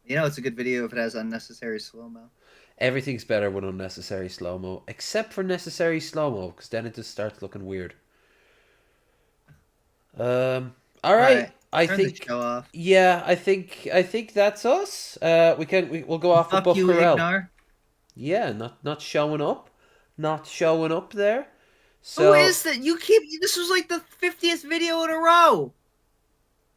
You know, it's a good video if it has unnecessary slow mo. Everything's better with unnecessary slow mo, except for necessary slow mo, because then it just starts looking weird. All right. I Turn the think. show off. Yeah, I think that's us. We'll go off Fuck with Buff you, Corral. Ignar. Yeah, not showing up there. So, who is that? This was like the 50th video in a row.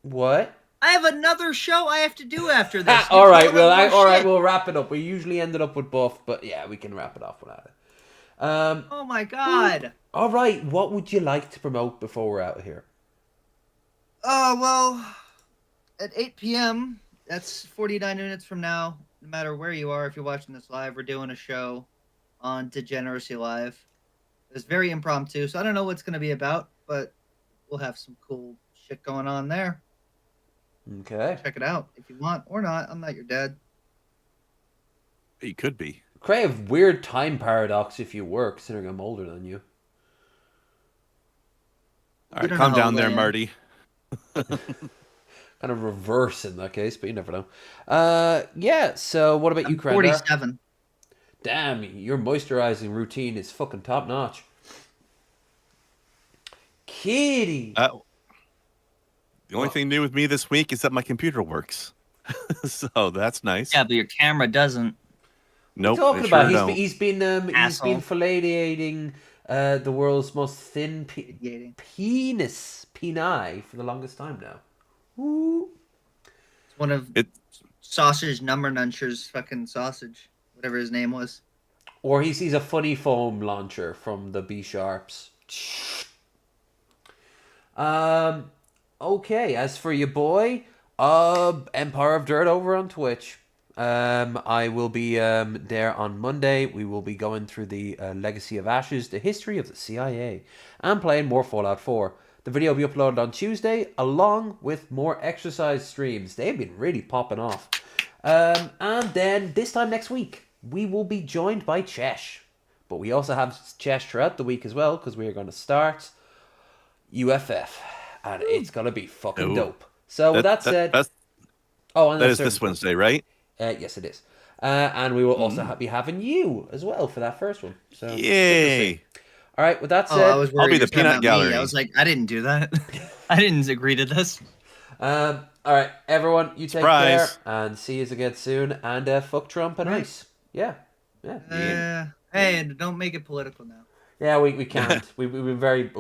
What? I have another show I have to do after this. All right, we'll wrap it up. We usually ended up with Buff, but yeah, we can wrap it off without it. Oh my god. All right, what would you like to promote before we're out of here? Well, at 8 p.m., that's 49 minutes from now, no matter where you are, if you're watching this live, we're doing a show on Degeneracy Live. It's very impromptu, so I don't know what it's going to be about, but we'll have some cool shit going on there. Okay. Check it out if you want or not. I'm not your dad. You could be. Crave weird time paradox if you were, considering I'm older than you. All right, calm down there, Marty. Kind of reverse in that case, but you never know. Yeah, so what about you, Crendar? 47. Damn, your moisturizing routine is fucking top notch. Kitty! The only thing new with me this week is that my computer works. So that's nice. Yeah, but your camera doesn't. Nope. What are you talking about? Sure He's been filletiating the world's most thin peni for the longest time now. Ooh. It's one of Sausage Number Nuncher's fucking sausage, whatever his name was. Or he sees a funny foam launcher from the B Sharps. Okay, as for your boy, Empire of Dirt over on Twitch. I will be there on Monday. We will be going through the Legacy of Ashes, the history of the CIA, and playing more Fallout 4. The video will be uploaded on Tuesday, along with more exercise streams. They've been really popping off. And then this time next week, we will be joined by Chesh. But we also have Chesh throughout the week as well, because we are going to start UFF. And it's going to be fucking dope. So with that said... that is this Wednesday, right? Yes, it is. And we will also be having you as well for that first one. So yay! All right, with that said... I'll be the peanut gallery. I was like, I didn't do that. I didn't agree to this. All right, everyone, you take care. And see you again soon. And fuck Trump and ICE. Yeah. Hey, don't make it political now. Yeah, we can't. we've been very